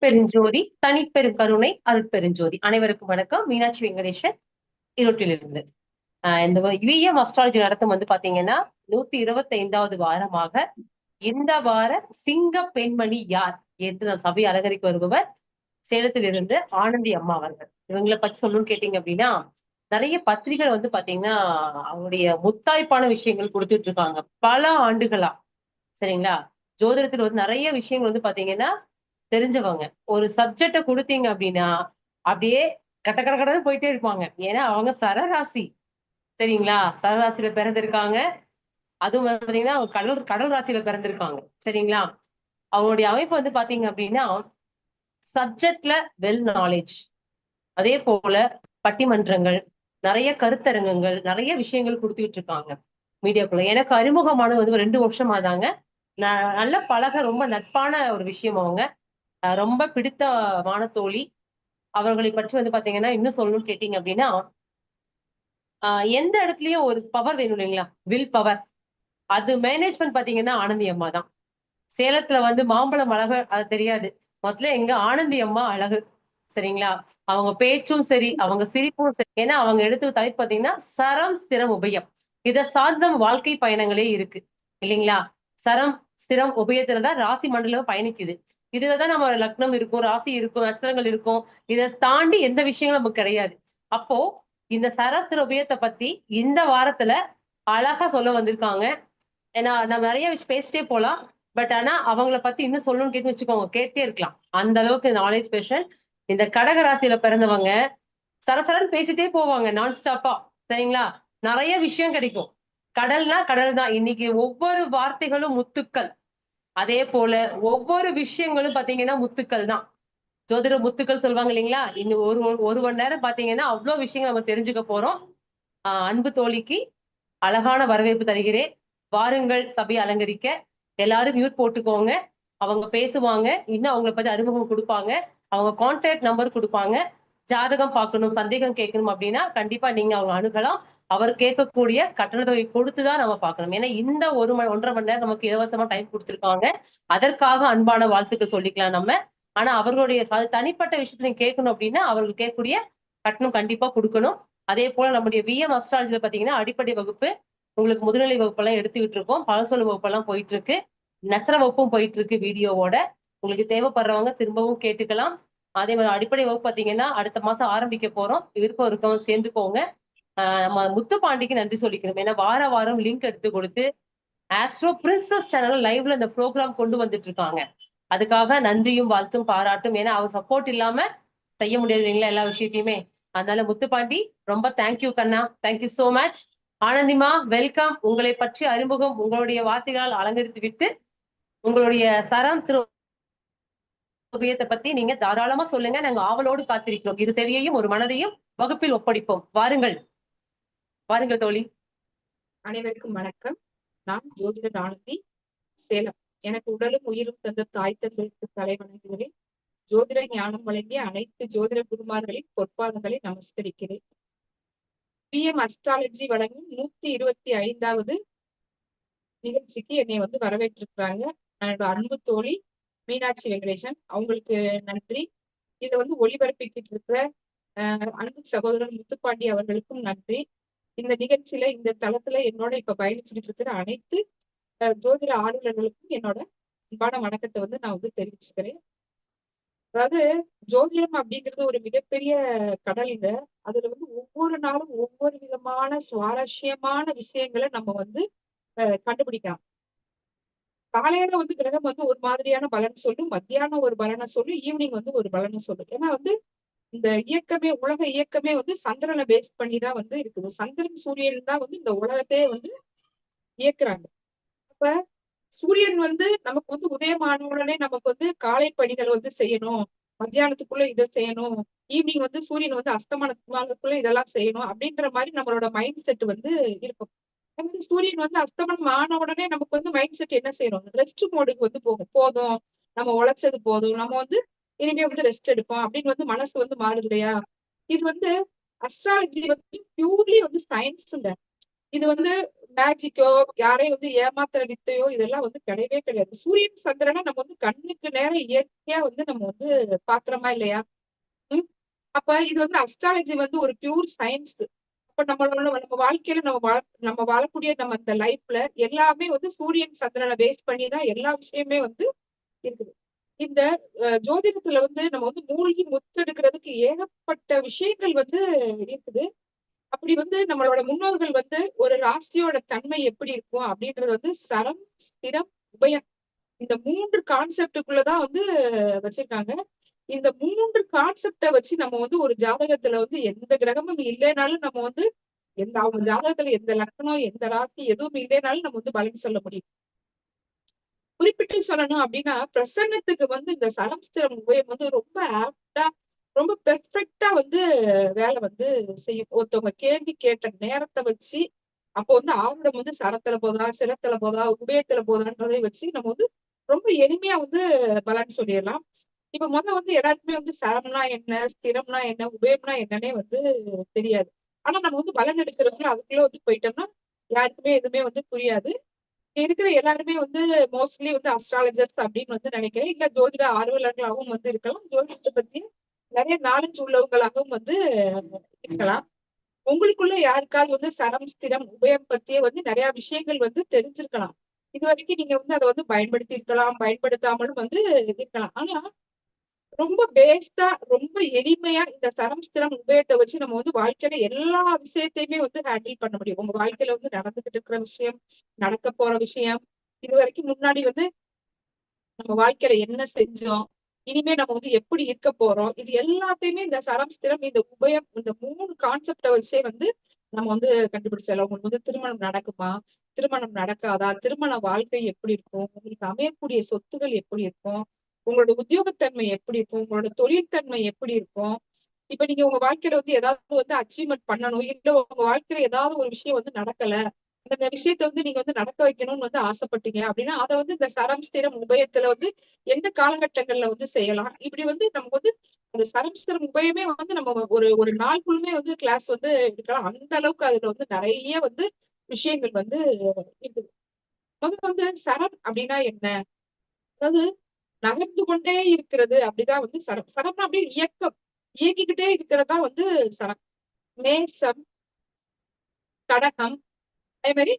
பெருஞ்சோதி தனிப்பெரும் கருணை அருட்பெருஞ்சோதி. அனைவருக்கும் வணக்கம். மீனாட்சி வெங்கடேசன், ஈரோட்டிலிருந்து. இந்த விஎம் அஸ்ட்ராலஜி நடத்தும் பாத்தீங்கன்னா 125வது வாரமாக இந்த வார சிங்க பெண்மணி யார் என்று நம் சபை அலங்கரிக்க வருபவர் சேலத்திலிருந்து ஆனந்தி அம்மா அவர்கள். இவங்களை பத்தி சொல்லணும்னு கேட்டீங்க அப்படின்னா, நிறைய பத்திரிகைகள் பாத்தீங்கன்னா அவங்களுடைய முத்தாய்ப்பான விஷயங்கள் கொடுத்துட்டு இருக்காங்க பல ஆண்டுகளா. சரிங்களா? ஜோதிடத்தில் நிறைய விஷயங்கள் பாத்தீங்கன்னா தெரிஞ்சவங்க. ஒரு சப்ஜெக்ட கொடுத்தீங்க அப்படின்னா அப்படியே கட்ட கட கடன்னு போயிட்டே இருப்பாங்க. ஏன்னா அவங்க சரராசி. சரிங்களா? சரராசியில பிறந்திருக்காங்க. அதுவும் பாத்தீங்கன்னா கடல் கடல் ராசியில பிறந்திருக்காங்க. சரிங்களா? அவங்களுடைய அமைப்பு பாத்தீங்க அப்படின்னா சப்ஜெக்ட்ல வெல் நாலேஜ். அதே போல பட்டிமன்றங்கள், நிறைய கருத்தரங்கங்கள், நிறைய விஷயங்கள் கொடுத்துட்டு இருக்காங்க மீடியாக்குள்ள. எனக்கு அறிமுகமானது ஒரு 2 வருஷமா தாங்க. நல்ல பழக ரொம்ப நட்பான ஒரு விஷயம் அவங்க. ரொம்ப பிடித்தமான தோழி. அவர்களை பற்றி பாத்தீங்கன்னா இன்னும் சொல்லணும்னு கேட்டீங்க அப்படின்னா, எந்த இடத்துலயும் ஒரு பவர் வேணும் இல்லைங்களா? Will power. அது மேனேஜ்மெண்ட் பாத்தீங்கன்னா ஆனந்தி அம்மா தான். சேலத்துல மாம்பழம் அழகு அது தெரியாது. முதல்ல எங்க ஆனந்தி அம்மா அழகு. சரிங்களா? அவங்க பேச்சும் சரி, அவங்க சிரிப்பும் சரி. ஏன்னா அவங்க எடுத்த தலைப்பு பாத்தீங்கன்னா சரம் ஸ்திரம் உபயம். இத சார்ந்த வாழ்க்கை பயணங்களே இருக்கு இல்லைங்களா? சரம் ஸ்திரம் உபயத்துலதான் ராசி மண்டலம் பயணிக்குது. இதுலதான் நம்ம லக்னம் இருக்கும், ராசி இருக்கும், நட்சத்திரங்கள் இருக்கும். இதை தாண்டி எந்த விஷயங்களும் நமக்கு கிடையாது. அப்போ இந்த சரஸ்திர உபயத்தை பத்தி இந்த வாரத்துல அழகா சொல்ல வந்திருக்காங்க. ஏன்னா நம்ம நிறைய விஷயம் பேசிட்டே போலாம். பட் ஆனா அவங்கள பத்தி இன்னும் சொல்லணும்னு கேட்டு வச்சுக்கோங்க, கேட்டே இருக்கலாம். அந்த அளவுக்கு நாலேஜ் பேஷன். இந்த கடக ராசியில பிறந்தவங்க சரசரன்னு பேசிட்டே போவாங்க நான் ஸ்டாப்பா. சரிங்களா? நிறைய விஷயம் கிடைக்கும். கடல்னா கடல் தான். இன்னைக்கு ஒவ்வொரு வார்த்தைகளும் முத்துக்கள். அதே போல ஒவ்வொரு விஷயங்களும் பாத்தீங்கன்னா முத்துக்கள் தான். ஜோதிட முத்துக்கள் சொல்லுவாங்க இல்லைங்களா? இன்னும் ஒரு மணி நேரம் பாத்தீங்கன்னா அவ்வளவு விஷயங்கள் நம்ம தெரிஞ்சுக்க போறோம். அன்பு தோழிக்கு அழகான வரவேற்பு தருகிறேன். வாருங்கள் சபை அலங்கரிக்க. எல்லாரும் மியூட் போட்டுக்கோங்க. அவங்க பேசுவாங்க. இன்னும் அவங்களை பத்தி அறிமுகம் கொடுப்பாங்க. அவங்க கான்டாக்ட் நம்பர் கொடுப்பாங்க. ஜாதகம் பார்க்கணும், சந்தேகம் கேட்கணும் அப்படின்னா கண்டிப்பா நீங்க அவங்க அணுகலாம். அவர் கேட்கக்கூடிய கட்டண தொகை கொடுத்துதான் நம்ம பார்க்கணும். ஏன்னா இந்த 1.5 மணி நேரம் நமக்கு இலவசமா டைம் கொடுத்திருக்காங்க. அதற்காக அன்பான வாழ்த்துக்கள் சொல்லிக்கலாம் நம்ம. ஆனா அவர்களுடைய தனிப்பட்ட விஷயத்த நீங்க கேட்கணும் அப்படின்னா அவர்கள் கேட்கக்கூடிய கட்டணம் கண்டிப்பா கொடுக்கணும். அதே போல நம்முடைய விஎம் அஸ்ட்ராலஜில பாத்தீங்கன்னா அடிப்படை வகுப்பு, உங்களுக்கு முதுநிலை வகுப்பெல்லாம் எடுத்துக்கிட்டு இருக்கோம். பலசொல் வகுப்பெல்லாம் போயிட்டு இருக்கு. நெசர வகுப்பும் போயிட்டு இருக்கு வீடியோவோட. உங்களுக்கு தேவைப்படுறவங்க திரும்பவும் கேட்டுக்கலாம். அதே மாதிரி அடிப்படை வகுப்பு பாத்தீங்கன்னா அடுத்த மாசம் ஆரம்பிக்க போறோம். விருப்பம் இருக்கவங்க சேர்ந்துக்கோங்க. நம்ம முத்துப்பாண்டிக்கு நன்றி சொல்லிக்கணும். ஏன்னா வார வாரம் லிங்க் எடுத்து கொடுத்து ஆஸ்ட்ரோ பிரின்சஸ் சேனல் லைவ்ல இந்த ப்ரோக்ராம் கொண்டு வந்துட்டு இருக்காங்க. அதுக்காக நன்றியும் வாழ்த்தும் பாராட்டும். ஏன்னா அவர் சப்போர்ட் இல்லாம செய்ய முடியாது இல்லைங்களா எல்லா விஷயத்தையுமே. அதனால முத்துப்பாண்டி ரொம்ப தேங்க்யூ கண்ணா. Thank you so much. ஆனந்திமா வெல்கம். உங்களை பற்றி அறிமுகம் உங்களுடைய வார்த்தைகளால் அலங்கரித்து விட்டு உங்களுடைய சரம் திரு உபயத்தை பத்தி நீங்க தாராளமா சொல்லுங்க. நாங்க ஆவலோடு காத்திருக்கிறோம். இரு செவியையும் ஒரு மனதையும் வகுப்பில் ஒப்படைப்போம். வாருங்கள் வாருங்கள் தோழி. அனைவருக்கும் வணக்கம். நான் ஜோதிடர் ஆனந்தி, சேலம். எனக்கு உடலும் உயிரும் தந்த தாய் தந்தைக்கு தலை வணங்குகிறேன். ஜோதிட ஞானம் வழங்கிய அனைத்து ஜோதிட குருமார்களின் பொற்பாதங்களை நமஸ்கரிக்கிறேன். பிஎம் அஸ்ட்ராலஜி வழங்கும் 125வது நிகழ்ச்சிக்கு என்னை வரவேற்றிருக்கிறாங்க. என்னோட அன்பு தோழி மீனாட்சி வெங்கடேசன். அவங்களுக்கு நன்றி. இதை ஒளிபரப்பிக்கிட்டு இருக்கிற அன்பு சகோதரர் முத்துப்பாண்டி அவர்களுக்கும் நன்றி. இந்த நிகழ்ச்சியில இந்த தளத்துல என்னோட இப்ப பயணிச்சுட்டு இருக்கிற அனைத்து ஜோதிட ஆளுநர்களுக்கும் என்னோட அன்பான வணக்கத்தை நான் தெரிவிச்சுக்கிறேன். அதாவது ஜோதிடம் அப்படிங்கிறது ஒரு மிகப்பெரிய கடல்ங்க. அதுல ஒவ்வொரு நாளும் ஒவ்வொரு விதமான சுவாரஸ்யமான விஷயங்களை நம்ம கண்டுபிடிக்கலாம். காலையில கிரகம் ஒரு மாதிரியான பலன் சொல்லும், மத்தியானம் ஒரு பலனை சொல்லும், ஈவினிங் ஒரு பலனை சொல்லும். ஏன்னா இந்த இயக்கமே உலக இயக்கமே சந்திரனை பேஸ் பண்ணிதான் இருக்குது. சந்திரன் சூரியன் தான் இந்த உலகத்தையே இயக்குறாங்க. அப்ப சூரியன் நமக்கு உதயமான உடனே நமக்கு காலை பணிகளை செய்யணும், மத்தியானத்துக்குள்ள இதை செய்யணும், ஈவினிங் சூரியன் அஸ்தமனத்துக்குள்ள இதெல்லாம் செய்யணும் அப்படின்ற மாதிரி நம்மளோட மைண்ட் செட் இருக்கும். சூரியன் அஸ்தமனம் ஆன உடனே நமக்கு மைண்ட் செட் என்ன செய்யணும், ரெஸ்ட் மோடுக்கு போகும். போதும், நம்ம உழைச்சது போதும், நம்ம இனிமே ரெஸ்ட் எடுப்போம் அப்படின்னு மனசு மாறுது இல்லையா? இது அஸ்ட்ராலஜி பியூர்லி சயின்ஸ் இல்ல. இது மேஜிக்கோ, யாரையும் வந்து ஏமாத்துற வித்தையோ இதெல்லாம் வந்து கிடையவே கிடையாது. சூரியன் சந்திரனை நம்ம வந்து கண்ணுக்கு நேரா இயற்கையா வந்து நம்ம வந்து பாக்குறோமா இல்லையா? ம். அப்ப இது வந்து அஸ்ட்ராலஜி வந்து ஒரு பியூர் சயின்ஸ். அப்ப நம்ம வாழ்க்கையில நம்ம வாழக்கூடிய நம்ம இந்த லைஃப்ல எல்லாமே வந்து சூரியன் சந்திரனை பேஸ் பண்ணி தான் எல்லா விஷயமே வந்து இருக்குது. இந்த ஜோதிடத்துல வந்து நம்ம வந்து மூழ்கி முத்தெடுக்கிறதுக்கு ஏகப்பட்ட விஷயங்கள் வந்து இருக்குது. அப்படி வந்து நம்மளோட முன்னோர்கள் வந்து ஒரு ராசியோட தன்மை எப்படி இருக்கும் அப்படின்றது வந்து சரம், ஸ்திரம், உபயம் இந்த 3 கான்செப்டுக்குள்ளதான் வந்து வச்சிருக்காங்க. இந்த 3 கான்செப்ட வச்சு நம்ம வந்து ஒரு ஜாதகத்துல வந்து எந்த கிரகமும் இல்லைனாலும் நம்ம வந்து அவங்க ஜாதகத்துல எந்த லக்னம், எந்த ராசி எதுவும் இல்லைனாலும் நம்ம வந்து பலன் சொல்ல முடியும். குறிப்பிட்டு சொல்லணும் அப்படின்னா, பிரசன்னத்துக்கு வந்து இந்த சரம், ஸ்திரம், உபயம் வந்து ரொம்ப ஆப்டா, ரொம்ப பெர்ஃபெக்ட்டா வந்து வேலை வந்து செய்யும். ஒருத்தவங்க கேள்வி கேட்ட நேரத்த வச்சு, அப்போ வந்து ஆருடம் வந்து சரத்துல போதா, சிரத்துல போதா, உபயத்துல போதான்றதை வச்சு நம்ம வந்து ரொம்ப எளிமையா வந்து பலன் சொல்லிடலாம். இப்ப வந்து எல்லாருக்குமே வந்து சரம்னா என்ன, ஸ்திரம்னா என்ன, உபயம்னா என்னன்னே வந்து தெரியாது. ஆனா நம்ம வந்து பலன் எடுக்கிறதுக்குள்ள அதுக்குள்ள வந்து போயிட்டோம்னா, யாருக்குமே எதுவுமே வந்து புரியாது. இருக்கிற எல்லாருமே வந்து மோஸ்ட்லி வந்து அஸ்ட்ராலஜர்ஸ் அப்படின்னு வந்து நினைக்கிறேன். இல்ல ஜோதிட ஆர்வலர்களாகவும் வந்து இருக்கலாம். ஜோதிடத்தை பத்தி நிறைய நாலேஜ் உள்ளவங்களாகவும் வந்து இருக்கலாம். உங்களுக்குள்ள யாருக்காவது வந்து சரம், ஸ்திரம், உபயம் பத்தியே வந்து நிறைய விஷயங்கள் வந்து தெரிஞ்சிருக்கலாம். இது வரைக்கும் நீங்க வந்து அதை வந்து பயன்படுத்தி இருக்கலாம், பயன்படுத்தாமலும் வந்து இருக்கலாம். ஆனா ரொம்ப பேஸ்டா, ரொம்ப எளிமையா இந்த சரம், ஸ்திரம், உபயத்தை வச்சு நம்ம வந்து வாழ்க்கையில எல்லா விஷயத்தையுமே வந்து ஹேண்டில் பண்ண முடியும். உங்க வாழ்க்கையில வந்து நடந்துகிட்டு இருக்கிற விஷயம், நடக்க போற விஷயம், இது வரைக்கும் முன்னாடி வந்து நம்ம வாழ்க்கையில என்ன செஞ்சோம், இனிமே நம்ம வந்து எப்படி இருக்க போறோம், இது எல்லாத்தையுமே இந்த சரம், ஸ்திரம், இந்த உபயம் இந்த 3 கான்செப்ட வச்சே வந்து நம்ம வந்து கண்டுபிடிச்சிடலாம். உங்களுக்கு வந்து திருமணம் நடக்குமா? திருமணம் நடக்காதா? திருமண வாழ்க்கை எப்படி இருக்கும்? உங்களுக்கு அமையக்கூடிய சொத்துகள் எப்படி இருக்கும்? உங்களோட உத்தியோகத்தன்மை எப்படி இருக்கும்? உங்களோட தொழில் தன்மை எப்படி இருக்கும்? இப்ப நீங்க உங்க வாழ்க்கையில வந்து ஏதாவது வந்து அச்சீவ்மெண்ட் பண்ணணும், இல்ல உங்க வாழ்க்கையில ஏதாவது ஒரு விஷயம் வந்து நடக்கல. அந்த விஷயத்த வந்து நீங்க வந்து நடக்க வைக்கணும்னு வந்து ஆசைப்பட்டீங்க அப்படின்னா, அத வந்து இந்த சரம், ஸ்திரம், உபயத்துல வந்து எந்த காலகட்டங்கள்ல வந்து செய்யலாம். இப்படி வந்து நமக்கு வந்து அந்த சரம், ஸ்திரம், உபயமே வந்து நம்ம ஒரு ஒரு நாள் ஃபுல்லுமே வந்து கிளாஸ் வந்து எடுக்கலாம். அந்த அளவுக்கு அதுல வந்து நிறைய வந்து விஷயங்கள் வந்து இருக்குது. வந்து சரம் அப்படின்னா என்ன? அதாவது நகர்ந்து கொண்டே இருக்கிறது அப்படிதான் வந்து சரம். சரம்னா அப்படியே இயக்கம். இயக்கிக்கிட்டே இருக்கிறதா வந்து சரம். மேஷம், கடகம், அதே மாதிரி